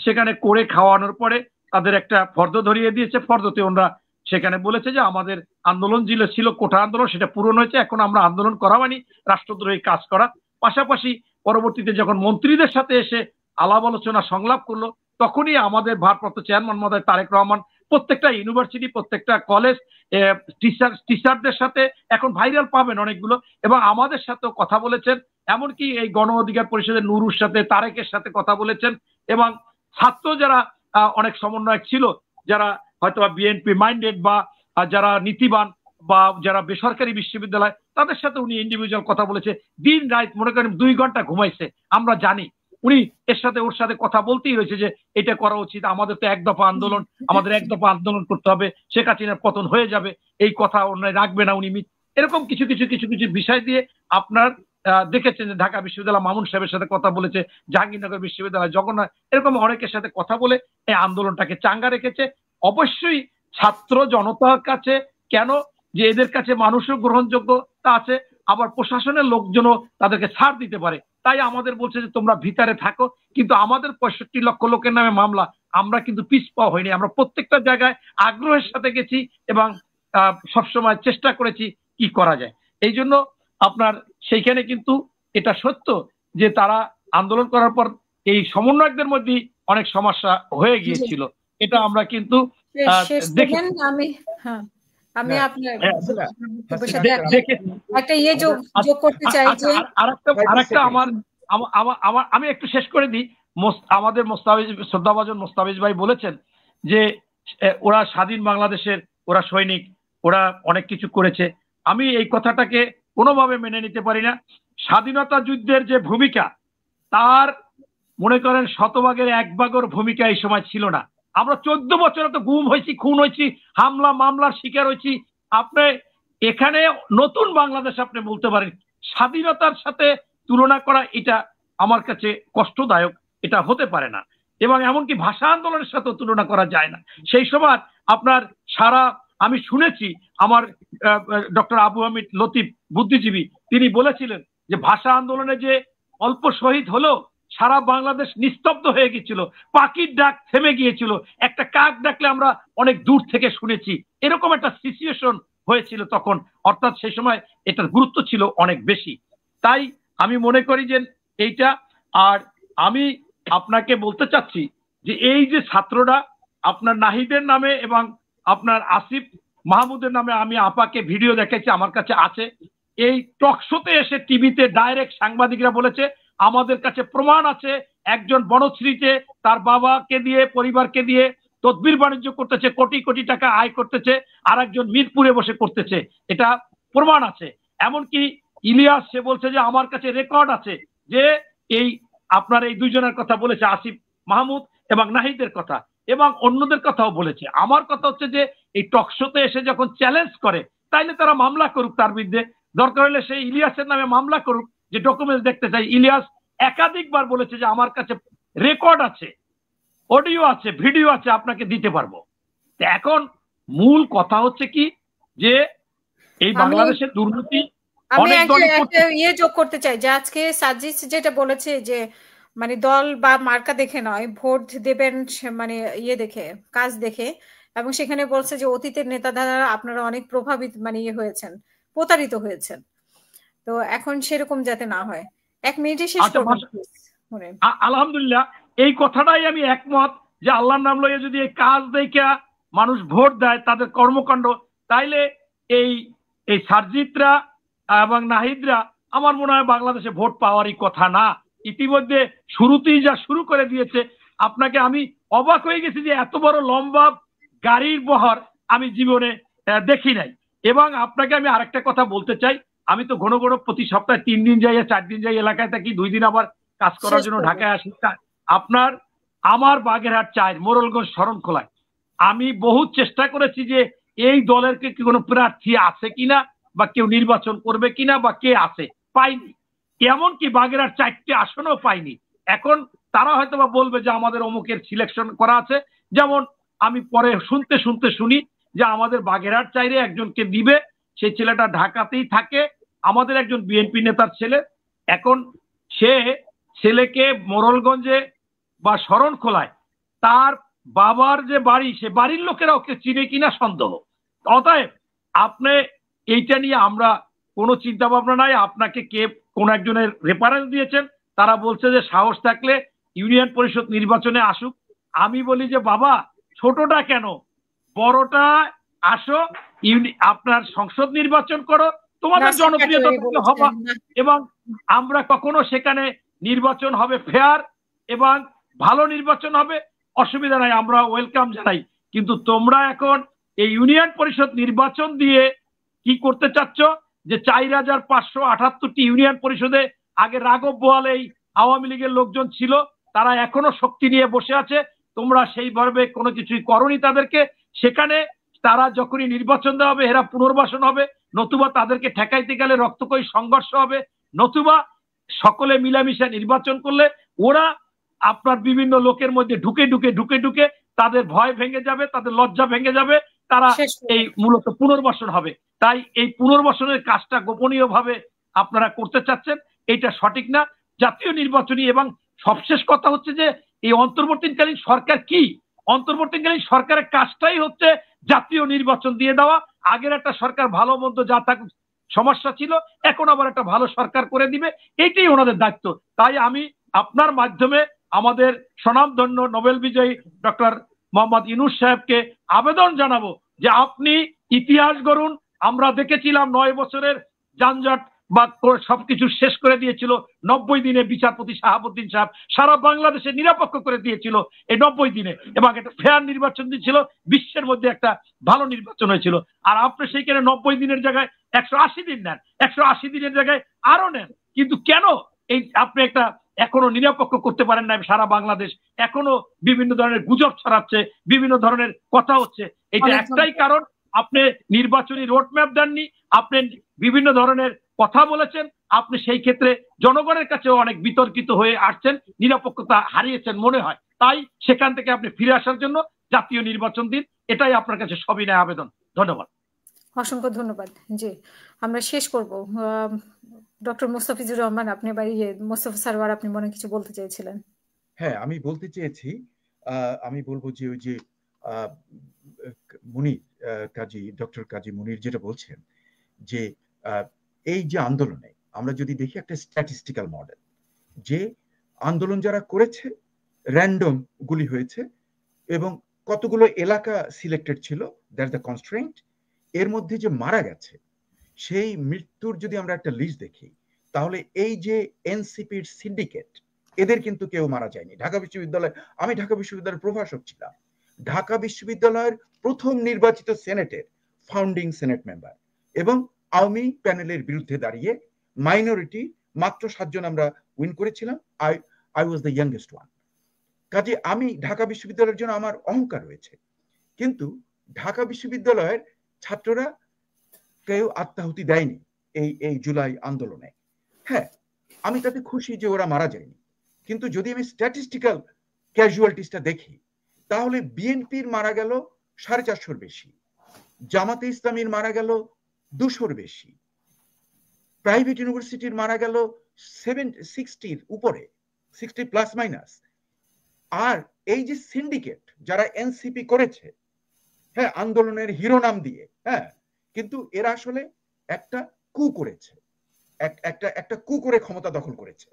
সেখানে করে খাওয়ানোর পরে তাদের একটা ফর্দ ধরিয়ে দিয়েছে, ফর্দতে ওনারা সেখানে বলেছে যে আমাদের আন্দোলন ছিল কোটা আন্দোলন, সেটা পূরণ হয়েছে, এখন আমরা আন্দোলন করা মানে রাষ্ট্রদ্রোহী কাজ করা। পাশাপাশি পরবর্তীতে যখন মন্ত্রীদের সাথে এসে আলাপ আলোচনা সংলাপ করলো, তখনই আমাদের ভারপ্রাপ্ত চেয়ারম্যান মহোদয় তারেক রহমান প্রত্যেকটা ইউনিভার্সিটি, প্রত্যেকটা কলেজ, টিচারদের সাথে এখন ভাইরাল পাবেন অনেকগুলো, এবং আমাদের সাথেও কথা বলেছেন। এমনকি এই গণ অধিকার পরিষদের নুরুর সাথে, তারেকের সাথে কথা বলেছেন। এবং ছাত্র যারা অনেক সমন্বয়ক ছিল, যারা হয়তো বিএনপি মাইন্ডেড বা যারা নীতিবান বা যারা বেসরকারি বিশ্ববিদ্যালয়, তাদের সাথে উনি ইন্ডিভিজুয়াল কথা বলেছে। দিন রাত মনে করেন 2 ঘন্টা ঘুমাইছে, আমরা জানি। উনি এর সাথে ওর সাথে কথা বলতেই রয়েছে যে এটা করা উচিত, আমাদের তো এক দফা আন্দোলন, আমাদের এক দফা আন্দোলন করতে হবে, শেখ হাসিনার পতন হয়ে যাবে, এই কথা অন্যায় রাখবে না উনি। এরকম কিছু কিছু বিষয় দিয়ে আপনার দেখেছেন যে ঢাকা বিশ্ববিদ্যালয় মামুন সাহেবের সাথে কথা বলেছে, জাহাঙ্গীরনগর বিশ্ববিদ্যালয়, জগন্নাথ, এরকম অনেকের সাথে কথা বলে এই আন্দোলনটাকে চাঙ্গা রেখেছে। অবশ্যই ছাত্র জনতার কাছে কেন, যে এদের কাছে মানুষও গ্রহণযোগ্যতা আছে, আবার প্রশাসনের লোকজনও তাদেরকে ছাড় দিতে পারে। তাই আমাদের বলছে যে তোমরা ভিতরে থাকো, কিন্তু আমাদের 65 লক্ষ লোকের নামে মামলা, আমরা কিন্তু পিছপা হইনি। আমরা প্রত্যেকটা জায়গায় আগ্রহের সাথে গেছি এবং সবসময় চেষ্টা করেছি কি করা যায়। এই জন্য আপনার সেইখানে কিন্তু এটা সত্য যে তারা আন্দোলন করার পর এই সমন্বয়কদের মধ্যে অনেক সমস্যা হয়ে গিয়েছিল, এটা আমরা কিন্তু দেখি। আমি আপনার একটা যোগ করতে চাই যে আরেকটা আমি একটু শেষ করে দিই। আমাদের শ্রদ্ধাভাজন মোস্তাফিজ ভাই বলেছেন যে ওরা স্বাধীন বাংলাদেশের, ওরা সৈনিক, ওরা অনেক কিছু করেছে। আমি এই কথাটাকে কোনোভাবে মেনে নিতে পারি না। স্বাধীনতা যুদ্ধের যে ভূমিকা, তার মনে করেন 100 ভাগের 1 ভাগের ভূমিকা এই সময় ছিল না। আমরা 14 বছরে তো গুম হয়েছি, খুন হয়েছি, হামলা মামলার শিকার হয়েছি। আপনি এখানে নতুন বাংলাদেশ আপনি বলতে পারেন, স্বাধীনতার সাথে তুলনা করা এটা আমার কাছে কষ্টদায়ক, এটা হতে পারে না। এবং এমনকি ভাষা আন্দোলনের সাথে তুলনা করা যায় না। সেই সময় আপনার আমি শুনেছি আমার ডক্টর আবু হামিদ লতিফ বুদ্ধিজীবী, তিনি বলেছিলেন যে ভাষা আন্দোলনে যে অল্প শহীদ হলো, সারা বাংলাদেশ নিস্তব্ধ হয়ে গিয়েছিল, পাখির ডাক থেমে গিয়েছিল, একটা কাক ডাকলে আমরা অনেক দূর থেকে শুনেছি, এরকম একটা সিচুয়েশন হয়েছিল তখন। অর্থাৎ সেই সময় এটার গুরুত্ব ছিল অনেক বেশি। তাই আমি মনে করি যে এইটা, আর আমি আপনাকে বলতে চাচ্ছি যে এই যে ছাত্ররা আপনার নাহিদের নামে এবং আপনার আসিফ মাহমুদের নামে, আমি আপাকে ভিডিও দেখেছি, আমার কাছে আছে, এই টকশোতে এসে টিভিতে ডাইরেক্ট সাংবাদিকরা বলেছে আমাদের কাছে প্রমাণ আছে, একজন বনশ্রীতে তার বাবাকে দিয়ে, পরিবারকে দিয়ে তদবির বাণিজ্য করতেছে, কোটি কোটি টাকা আয় করতেছে, আর একজন মিরপুরে বসে করতেছে, এটা প্রমাণ আছে। এমনকি ইলিয়াস সে বলছে যে আমার কাছে রেকর্ড আছে যে এই আপনার এই দুইজনের কথা বলেছে, আসিফ মাহমুদ এবং নাহিদের কথা, এবং অন্যদের কথাও বলেছে। আমার কথা হচ্ছে যে এই টকশোতে এসে যখন চ্যালেঞ্জ করে, তাইলে তারা মামলা করুক তার বিরুদ্ধে, দরকার হলে সেই ইলিয়াসের নামে মামলা করুক, যে ডকুমেন্টস দেখতে চাই। ইলিয়াস একাধিকবার বলেছে যে আমার কাছে রেকর্ড আছে, অডিও আছে, ভিডিও আছে, আপনাকে দিতে পারবো। এখন মূল কথা হচ্ছে কি, যে এই বাংলাদেশের দুর্নীতি আমি একটা যোগ করতে চাই যে আজকে সাজিদ যেটা বলেছে যে মানে দল বা মার্কা দেখে নয়, ভোট দেবেন মানে দেখে, কাজ দেখে, এবং সেখানে বলছে যে অতীতের নেতা দ্বারা আপনারা অনেক প্রভাবিত মানে হয়েছেন, প্রতারিত হয়েছেন। তো এখন সেরকম যাতে না হয়। 1 মিনিটে শেষ করবেন আলহামদুলিল্লাহ, এই কথাটাই আমি একমত যে আল্লাহর নাম লইয়া যদি এই কাজ দেখা মানুষ ভোট দেয়, তাদের কর্মকাণ্ড, তাইলে এই সার্জিতরা এবং নাহিদরা আমার মনে হয় বাংলাদেশে ভোট পাওয়ারই কথা না। ইতিমধ্যে শুরুতেই যা শুরু করে দিয়েছে, আপনাকে আমি অবাক হয়ে গেছি যে এত বড় লম্বা গাড়ির বহর আমি জীবনে দেখি নাই। এবং আপনাকে আমি আরেকটা কথা বলতে চাই, আমি তো ঘন ঘন প্রতি সপ্তাহে 3 দিন যাই, 4 দিন যাই এলাকায় থাকি, 2 দিন আবার কাজ করার জন্য ঢাকায় আসি। আমার বাগেরহাট 4 মোরলগঞ্জ শরণখোলায় আমি বহুত চেষ্টা করেছি যে এই দলের কি কোনো প্রার্থী আছে কিনা, বা কেউ নির্বাচন করবে কিনা, বা কে আছে, পাইনি। এমনকি বাগেরহাট 4টে আসনও পাইনি। এখন তারা হয়তো বা বলবে যে আমাদের অমুকের সিলেকশন করা আছে। যেমন আমি পরে শুনতে শুনি যে আমাদের বাগেরহাট 4-এ একজনকে দিবে, সেই ছেলেটা ঢাকাতেই থাকে, আমাদের একজন বিএনপি নেতার ছেলে। এখন সে ছেলেকে মোরলগঞ্জে বা শরণখোলায় তার বাবার যে বাড়ি, সে বাড়ির লোকেরা ওকে চিনে কিনা সন্দেহ। অতএব আপনি এইটা নিয়ে আমরা কোনো চিন্তা ভাবনা নাই। আপনাকে কে কোন একজনের রেফারেন্স দিয়েছেন, তারা বলছে যে সাহস থাকলে ইউনিয়ন পরিষদ নির্বাচনে আসুক। আমি বলি যে বাবা, ছোটটা কেন, বড়টা আসো, আপনার সংসদ নির্বাচন করো, তোমাদের জনপ্রিয়তা হবে, এবং আমরা কখনো সেখানে নির্বাচন হবে ফেয়ার এবং ভালো নির্বাচন হবে, অসুবিধা নাই, আমরা ওয়েলকাম জানাই। কিন্তু তোমরা এখন এই ইউনিয়ন পরিষদ নির্বাচন দিয়ে কি করতে চাচ্ছ, যে 4578টি ইউনিয়ন পরিষদে আগে রাঘব বোয়াল এই আওয়ামী লীগের লোকজন ছিল, তারা এখনো শক্তি নিয়ে বসে আছে। তোমরা সেইভাবে কোনো কিছুই করনি তাদেরকে। সেখানে তারা যখনই নির্বাচন দেওয়া হবে, এরা পুনর্বাসন হবে, নতুবা তাদেরকে ঠেকাইতে গেলে রক্তক্ষয়ী সংঘর্ষ হবে। নতুবা সকলে মিলামিশা নির্বাচন করলে ওরা আপনার বিভিন্ন লোকের মধ্যে ঢুকে ঢুকে ঢুকে ঢুকে তাদের ভয় ভেঙে যাবে, তাদের লজ্জা ভেঙে যাবে, তারা এই মূলত পুনর্বাসন হবে। তাই এই পুনর্বাসনের কাজটা গোপনীয় ভাবে আপনারা করতে চাচ্ছেন, এটা সঠিক না। জাতীয় নির্বাচনী এবং সবশেষ কথা হচ্ছে যে এই অন্তর্বর্তীকালীন সরকার কি, অন্তর্বর্তীকালীন সরকারের কাজটাই হচ্ছে জাতীয় নির্বাচন দিয়ে দেওয়া। আগের একটা সরকার ভালো মন্দ যা থাকুক সমস্যা ছিল, এখন আবার একটা ভালো সরকার করে দিবে, এটাই ওনাদের দায়িত্ব। তাই আমি আপনার মাধ্যমে আমাদের স্বনামধন্য নোবেল বিজয়ী ডক্টর মোহাম্মদ ইউনূস সাহেবকে আবেদন জানাবো যে আপনি ইতিহাস গড়ুন। আমরা দেখেছিলাম 9 বছরের যানজট বা সবকিছু শেষ করে দিয়েছিল 90 দিনে বিচারপতি শাহাবুদ্দিন সাহেব, সারা বাংলাদেশে নিরপেক্ষ করে দিয়েছিল এই 90 দিনে, এবং একটা ফেয়ার নির্বাচন দিয়েছিল, বিশ্বের মধ্যে একটা ভালো নির্বাচন হয়েছিল। আর আপনি সেইখানে 90 দিনের জায়গায় 180 দিন নেন, 180 দিনের জায়গায় আরো নেন, কিন্তু কেন এই আপনি একটা এখনো নিরপেক্ষ করতে পারেন না? সারা বাংলাদেশ এখনো বিভিন্ন ধরনের গুজব ছড়াচ্ছে, বিভিন্ন ধরনের কথা হচ্ছে। এটা একটাই কারণ, আপনি নির্বাচনী রোডম্যাপ দেননি, আপনি বিভিন্ন ধরনের কথা বলেছেন, আপনি সেই ক্ষেত্রে জনগণের কাছেও অনেক বিতর্কিত হয়ে আসছেন, নিরপেক্ষতা হারিয়েছেন মনে হয়। তাই সেখান থেকে আপনি ফিরে আসার জন্য জাতীয় নির্বাচন দিন, এটাই আপনার কাছে সবিনয় আবেদন। ধন্যবাদ। অসংখ্য ধন্যবাদ। জি, আমরা শেষ করব। ডক্টর মোস্তাফিজুর রহমান, আপনি মোস্তফা সারওয়ার, আপনি মনে কিছু বলতে চেয়েছিলেন? হ্যাঁ, আমি বলতে চেয়েছি, আমি বলবো যে ওই যে মুনির কাজী, ডক্টর কাজী মুনির যেটা বলছেন যে এই যে আন্দোলনে আমরা যদি দেখি একটা স্ট্যাটিস্টিক্যাল মডেল, যে আন্দোলন যারা করেছে র্যান্ডম গুলি হয়েছে এবং কতগুলো এলাকা সিলেক্টেড ছিল, দ্যাট দ্য কনস্ট্রেন্ট, এর মধ্যে যে মারা গেছে সেই মৃত্যুর যদি আমরা একটা লিস্ট দেখি, তাহলে এই যে এনসিপির সিন্ডিকেট, এদের কিন্তু কেউ মারা যায়নি। ঢাকা বিশ্ববিদ্যালয়, আমি ঢাকা বিশ্ববিদ্যালয়ের প্রভাষক ছিলাম, ঢাকা বিশ্ববিদ্যালয়ের প্রথম নির্বাচিত সেনেটের ফাউন্ডিং সেনেট মেম্বার, এবং আওয়ামী প্যানেলের বিরুদ্ধে দাঁড়িয়ে মাইনরিটি মাত্র 7 জন আমরা উইন করেছিলাম। I was the youngest one. কাজে আমি ঢাকা বিশ্ববিদ্যালয়ের জন্য আমার অহংকার রয়েছে, কিন্তু ঢাকা বিশ্ববিদ্যালয়ের ছাত্ররা কেউ আত্মাহুতি দেয়নি এই জুলাই আন্দোলনে। হ্যাঁ, আমি তাতে খুশি যে ওরা মারা যায়নি, কিন্তু যদি আমি স্ট্যাটিস্টিক্যাল ক্যাজুয়ালিটিসটা দেখি, তাহলে বিএনপির মারা গেল 450-র বেশি, জামাতে ইসলামীর মারা গেল 200-র বেশি, প্রাইভেট ইউনিভার্সিটির মারা গেল 60-র উপরে, 60 প্লাস মাইনাস। আর এই যে সিন্ডিকেট যারা এনসিপি করেছে, হ্যাঁ, আন্দোলনের হিরো নাম দিয়ে, হ্যাঁ, কিন্তু এরা আসলে একটা কু করেছে, একটা কু করে ক্ষমতা দখল করেছে।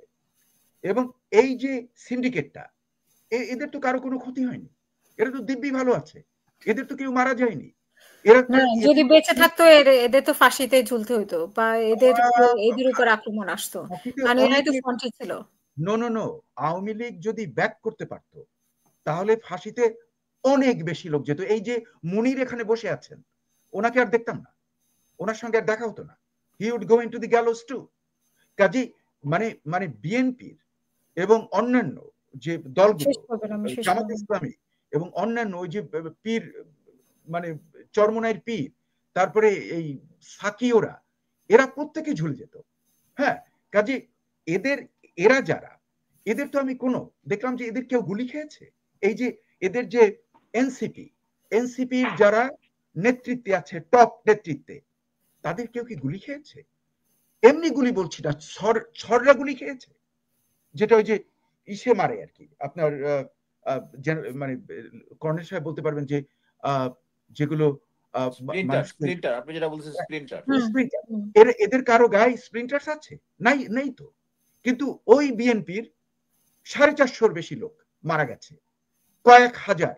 এবং এই যে সিন্ডিকেটটা, এদের তো কারো কোনো ক্ষতি হয়নি, এরা তো দিব্যি ভালো আছে, এদের তো কেউ মারা যায়নি। এরা যদি বেঁচে থাকতো এদের তো ফাঁসিতে ঝুলতে হইতো, বা এদের উপর আক্রমণ আসতো, কারণ এরাই তো ফ্রন্টে ছিল। নো, আওয়ামী লীগ যদি ব্যাক করতে পারত, তাহলে ফাঁসিতে অনেক বেশি লোক যেত। এই যে মুনির এখানে বসে আছেন, ওনাকে আর দেখতাম না, ওনার সঙ্গে আর দেখা হতো না। He would go into the gallows too. কাজে মানে বিএনপির এবং অন্যান্য যে দলগুলো, জামাত ইসলামী এবং অন্যান্য ওই যে পীর, মানে চরমনাইয়ের পীর, তারপরে এই সাকিওরা, এরা প্রত্যেকে ঝুলে যেত। হ্যাঁ, কাজে এরা যারা, এদের তো আমি দেখলাম যে এদের কেউ গুলি খেয়েছে? এই যে এদের যে এনসিপির যারা নেতৃত্বে আছে, টপ নেতৃত্বে, তাদের কেউ কি গুলি খেয়েছে? এমনি গুলি বলছি না, ছররা গুলি খেয়েছে, যেটা ওই যে ইসে মারে আর কি, আপনার মানে কর্নেল সাহেব বলতে পারবেন যে যেগুলো এদের কারো গায়ে স্প্লিন্টার্স আছে? নেই তো। কিন্তু ওই বিএনপির 450-র বেশি লোক মারা গেছে, কয়েক হাজার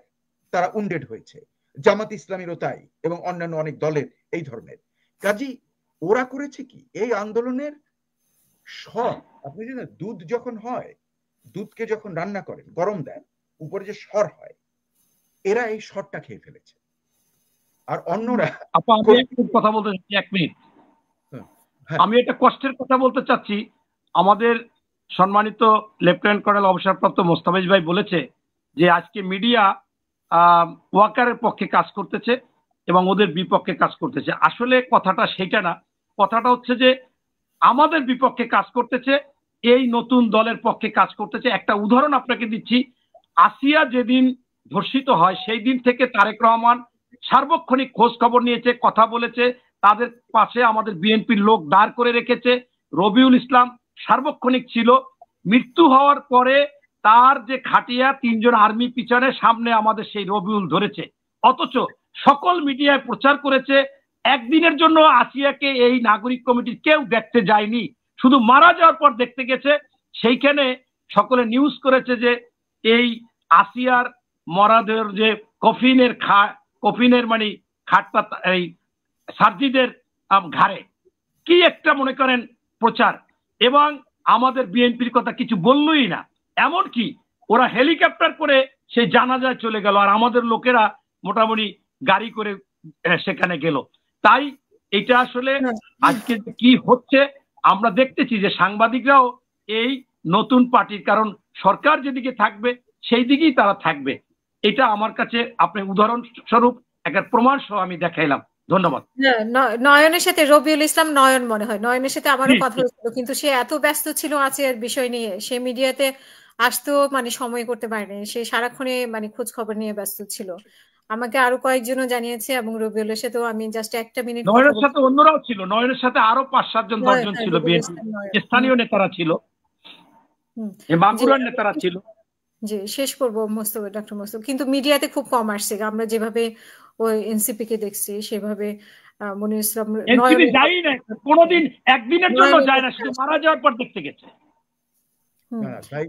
তারা উন্ডেড হয়েছে, জামাত ইসলামীরও তাই, এবং অন্যান্য অনেক দলের এই ধরনের। কাজী ওরা করেছে কি, এই আন্দোলনের সর, আপনি জানেন দুধ যখন হয়, দুধকে যখন রান্না করেন, গরম দেন, উপরে যে সর হয়, এরা এই সরটা খেয়ে ফেলেছে। আর অন্যরা, কথা বলতে চাচ্ছি 1 মিনিট, আমি একটা কষ্টের কথা বলতে চাচ্ছি। আমাদের সম্মানিত লেফটেন্যান্ট কর্নেল অবসরপ্রাপ্ত মোস্তাফিজ ভাই বলেছে যে আজকে মিডিয়া ওয়াকারের পক্ষে কাজ করতেছে এবং ওদের বিপক্ষে কাজ করতেছে। আসলে কথাটা সেটা না, কথাটা হচ্ছে যে আমাদের বিপক্ষে কাজ করতেছে, এই নতুন দলের পক্ষে কাজ করতেছে। একটা উদাহরণ আপনাকে দিচ্ছি, আসিয়া যেদিন ধর্ষিত হয় সেই দিন থেকে তারেক রহমান সার্বক্ষণিক খোঁজ খবর নিয়েছে, কথা বলেছে, তাদের পাশে আমাদের বিএনপির লোক দাঁড় করে রেখেছে। রবিউল ইসলাম সার্বক্ষণিক ছিল। মৃত্যু হওয়ার পরে তার যে খাটিয়া 3 জন আর্মি পিছনে, সামনে আমাদের সেই রবিউল ধরেছে, অথচ সকল মিডিয়ায় প্রচার করেছে। একদিনের জন্য আসিয়াকে এই নাগরিক কমিটির কেউ দেখতে যায়নি, শুধু মারা যাওয়ার পর দেখতে গেছে। সেইখানে সকলে নিউজ করেছে যে এই আসিয়ার মরাদের যে কফিনের মানে খাটটা এই সার্জিদের ঘাড়ে, কি একটা মনে করেন প্রচার। এবং আমাদের বিএনপির কথা কিছু বললই না, এমনকি ওরা হেলিকপ্টার করে সেই জানাজায় চলে গেল, আর আমাদের লোকেরা মোটামুটি গাড়ি করে সেখানে গেল। তাই এটা আসলে আজকে কি হচ্ছে আমরা দেখতেছি যে সাংবাদিকরাও এই নতুন পার্টির, কারণ সরকার যেদিকে থাকবে সেই দিকেই তারা থাকবে। এটা আমার কাছে আপনি উদাহরণস্বরূপ একটা প্রমাণ সহ আমি দেখাইলাম। ধন্যবাদ। নয়নের সাথে রবিউল ইসলাম নয়ন মনে হয়, নয়নের সাথে আমারও কথা হয়েছিল, কিন্তু সে এত ব্যস্ত ছিল আসিয়ার বিষয় নিয়ে, সে মিডিয়াতে আসতেও মানে সময় করতে পারেনি, সে সারাক্ষণে মানে খোঁজ খবর নিয়ে ব্যস্ত ছিল। আমাকে আরো কয়েকজনও জানিয়েছে, এবং রবিউলের সাথেও আমি জাস্ট একটা মিনিট, নয়নের সাথে অন্যরাও ছিল, নয়নের সাথে আরো 5-7 জন 10 জন ছিল, স্থানীয় নেতারা ছিল, বাঁকুড়ার নেতারা ছিল। জি, শেষ করবো ডক্টর মোস্তফা, কিন্তু মিডিয়াতে খুব কম আসছে। আমরা যেভাবে ওই এনসিপি কে দেখছি সেভাবে মনির ইসলাম এনসিপি যাই না কোনোদিন, একদিনের জন্য যায় না, শুধু মারা যাওয়ার পর দেখতে গেছে। তাই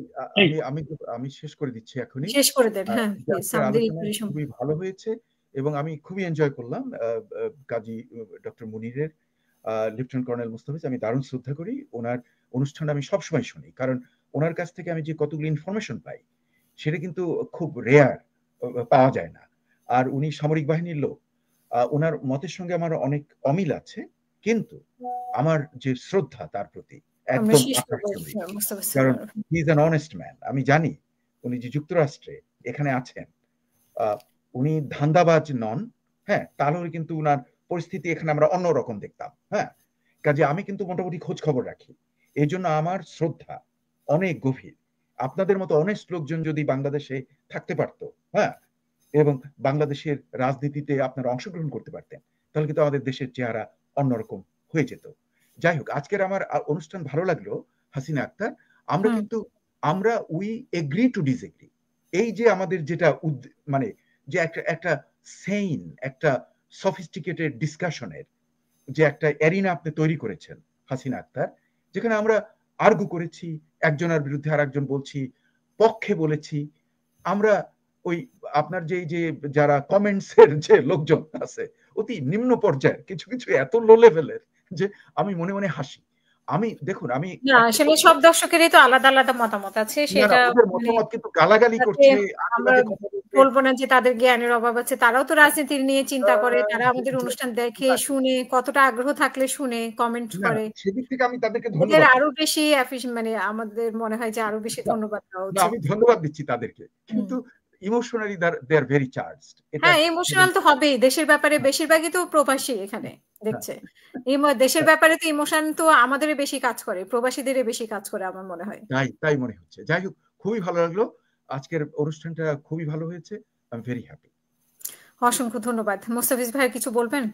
আমি শেষ করে দিচ্ছি এখনই। শেষ করে দেন। হ্যাঁ, খুবই ভালো হয়েছে এবং আমি খুবই এনজয় করলাম কাজী ডক্টর মুনিরের, লেফটেন্যান্ট কর্নেল মুস্তাফিজ। আমি দারুণ শ্রদ্ধা করি ওনার অনুষ্ঠান, আমি সবসময় শুনি, কারণ ওনার কাছ থেকে আমি যে কতগুলো ইনফরমেশন পাই সেটা কিন্তু খুব রেয়ার, পাওয়া যায় না। আর উনি সামরিক বাহিনীর লোক, ওনার মতের সঙ্গে আমার অনেক অমিল আছে, কিন্তু আমার যে শ্রদ্ধা তার প্রতি একদম, কারণ he is an honest man. আমি জানি উনি যে যুক্তরাষ্ট্রে এখানে আছেন, উনি ধান্দাবাজ নন। হ্যাঁ, তাহলে কিন্তু উনার পরিস্থিতি এখানে আমরা অন্যরকম দেখতাম। হ্যাঁ, কাজে আমি কিন্তু মোটামুটি খোঁজ খবর রাখি, এই জন্য আমার শ্রদ্ধা অনেক গভীর। আপনাদের মতো অনেস্ট লোকজন যদি বাংলাদেশে থাকতে পারতো, হ্যাঁ, এবং বাংলাদেশের রাজনীতিতে আপনারা অংশগ্রহণ করতে পারতেন, তাহলে কিন্তু আমাদের দেশের চেহারা অন্যরকম হয়ে যেত। যাই হোক, আজকের আমার অনুষ্ঠান ভালো লাগলো হাসিনা আক্তার। আমরা কিন্তু উই এগ্রি টু ডিসএগ্রি। এই যে আমাদের যেটা মানে যে একটা সেইন, একটা সফিস্টিকেটেড ডিসকাশনের যে একটা এরিনা আপনি তৈরি করেছেন হাসিনা আক্তার, যেখানে আমরা আর্গু করেছি, একজনের বিরুদ্ধে আর একজন বলছি, পক্ষে বলেছি। আমরা ওই আপনার যে যারা কমেন্টসের যে লোকজন আছে, অতি নিম্ন পর্যায়ের কিছু কিছু এত লো লেভেলের যে আমি মনে মনে হাসি। আমি দেখুন, আমি আসলে সব দর্শকেরই তো আলাদা আলাদা মতামত আছে, সেটা মতামত কিন্তু গালাগালি করছে। আমরা বলবো না যে তাদের জ্ঞানের অভাব আছে, তারাও তো রাজনীতি নিয়ে চিন্তা করে, তারা আমাদের অনুষ্ঠান দেখে শুনে, কতটা আগ্রহ থাকলে শুনে কমেন্ট করে। সেদিক থেকে আমি তাদেরকে ধন্যবাদ, আরো বেশি মানে আমাদের মনে হয় যে আরো বেশি ধন্যবাদ দেওয়া উচিত। আমি ধন্যবাদ দিচ্ছি তাদেরকে, কিন্তু emotionally they are very charged. হ্যাঁ, ইমোশনাল তো হবেই, দেশের ব্যাপারে বেশিরভাগই তো প্রবাসী এখানে দেখছে। দেশের ব্যাপারে তো ইমোশন তো আমাদের বেশি কাজ করে, প্রবাসীদের বেশি কাজ করে আমার মনে হয়। তাই মনে হচ্ছে। যাই হোক, খুবই ভালো লাগলো, আজকের অনুষ্ঠানটা খুবই ভালো হয়েছে। I am very happy. অসংখ্য ধন্যবাদ। মোস্তাফিজ ভাই কিছু বলবেন?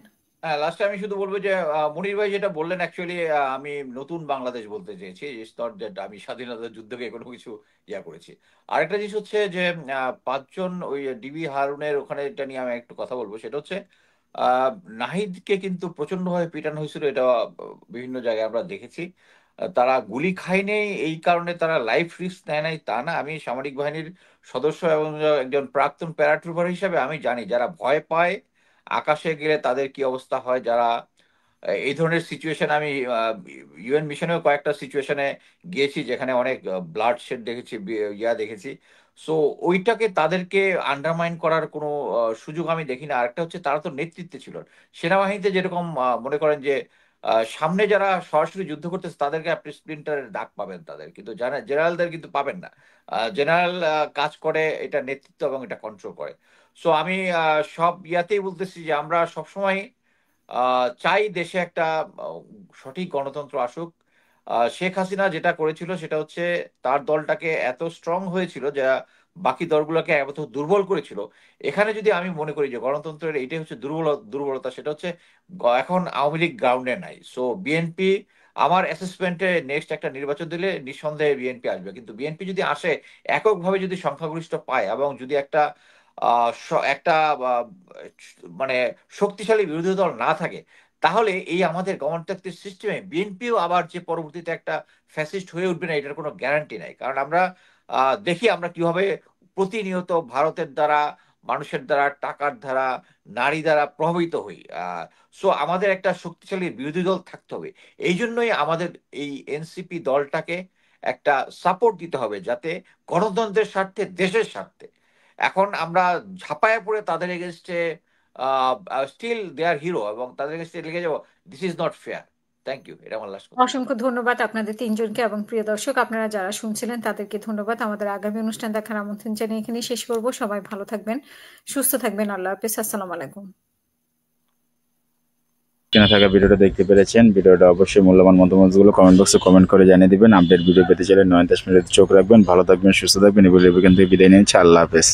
হ্যাঁ, লাস্টে আমি শুধু বলবো যে মনির ভাই যেটা বললেন, অ্যাকচুয়ালি আমি নতুন বাংলাদেশ বলতে চেয়েছি, আমি স্বাধীনতা যুদ্ধকে কোনো কিছু করেছি। আরেকটা জিনিস হচ্ছে যে 5 জন ওই ডিবি হারুনের ওখানে, এটা নিয়ে আমি একটু কথা বলবো। সেটা হচ্ছে নাহিদকে কিন্তু প্রচন্ডভাবে পিটানো হয়েছিল, এটা বিভিন্ন জায়গায় আমরা দেখেছি। তারা গুলি খায়নি এই কারণে তারা লাইফ রিস্ক নেয় নাই তা না। আমি সামরিক বাহিনীর সদস্য এবং একজন প্রাক্তন প্যারাট্রুপার হিসাবে আমি জানি যারা ভয় পায় আকাশে গেলে তাদের কি অবস্থা হয়। যারা এই ধরনের সিচুয়েশন, আমি ইউএন মিশনেও কয়েকটা সিচুয়েশনে গিয়েছি যেখানে অনেক ব্লাড শেড দেখেছি, দেখেছি। সো ওইটাকে তাদেরকে আন্ডারমাইন করার কোনো সুযোগ আমি দেখি না। আরেকটা হচ্ছে তারা তো নেতৃত্বে ছিল। সেনাবাহিনীতে যেরকম মনে করেন যে সামনে যারা সরাসরি যুদ্ধ করতেছে তাদেরকে আপনি স্প্লিন্টারের দাগ পাবেন তাদের, কিন্তু জেনারেলদের কিন্তু পাবেন না। জেনারেল কাজ করে এটা নেতৃত্ব এবং এটা কন্ট্রোল করে। সো আমি সব ইয়াতেই বলতেছি যে আমরা সবসময় চাই দেশে একটা সঠিক গণতন্ত্র আসুক, শেখ হাসিনা যেটা করেছিল সেটা হচ্ছে তার দলটাকে এত স্ট্রং হয়েছিল যা বাকি দলগুলোকে এত দুর্বল করেছিল। এখানে যদি আমি মনে করি যে গণতন্ত্রের এইটাই হচ্ছে দুর্বলতা, সেটা হচ্ছে এখন আওয়ামী লীগ গ্রাউন্ডে নাই। সো বিএনপি আমার অ্যাসেসমেন্টে নেক্সট একটা নির্বাচন দিলে নিঃসন্দেহে বিএনপি আসবে, কিন্তু বিএনপি যদি আসে এককভাবে যদি সংখ্যাগরিষ্ঠ পায় এবং যদি একটা একটা মানে শক্তিশালী বিরোধী দল না থাকে, তাহলে এই আমাদের গণতান্ত্রিক সিস্টেমে বিএনপিও আবার যে পরবর্তীতে একটা ফ্যাসিস্ট হয়ে উঠবে না এটার কোনো গ্যারান্টি নাই। কারণ আমরা দেখি আমরা কিভাবে প্রতিনিয়ত ভারতের দ্বারা, মানুষের দ্বারা, টাকার দ্বারা, নারী দ্বারা প্রভাবিত হই। সো আমাদের একটা শক্তিশালী বিরোধী দল থাকতে হবে। এই জন্যই আমাদের এই এনসিপি দলটাকে একটা সাপোর্ট দিতে হবে, যাতে গণতন্ত্রের স্বার্থে, দেশের স্বার্থে। এখন আমরা ঝাঁপায় পড়ে তাদের এগেনস্টে স্টিল দে আর হিরো এবং তাদের এগেনস্টে লিখে যাবো, this is not fair. Thank you. এটা আমার লাস্ট কথা। অসংখ্য ধন্যবাদ আপনাদের তিনজনকে এবং প্রিয় দর্শক আপনারা যারা শুনছিলেন তাদেরকে ধন্যবাদ। আমাদের আগামী অনুষ্ঠান দেখার আমন্ত্রণ জানিয়ে এখানেই শেষ করব। সবাই ভালো থাকবেন, সুস্থ থাকবেন। আল্লাহ হাফেজ। আসসালামু আলাইকুম। স্ক্রিনে থাকা ভিডিওটা দেখতে পেরেছেন। ভিডিওটা অবশ্যই মূল্যবান মতামতগুলো কমেন্ট বক্সে কমেন্ট করে জানিয়ে দিবেন। আপডেট ভিডিও পেতে চাইলে 9 10 মিনিট চোখ রাখবেন। ভালো থাকবেন, সুস্থ থাকবেন। এই ভিডিও এখান থেকে বিদায় নিচ্ছি। আল্লাহ হাফেজ।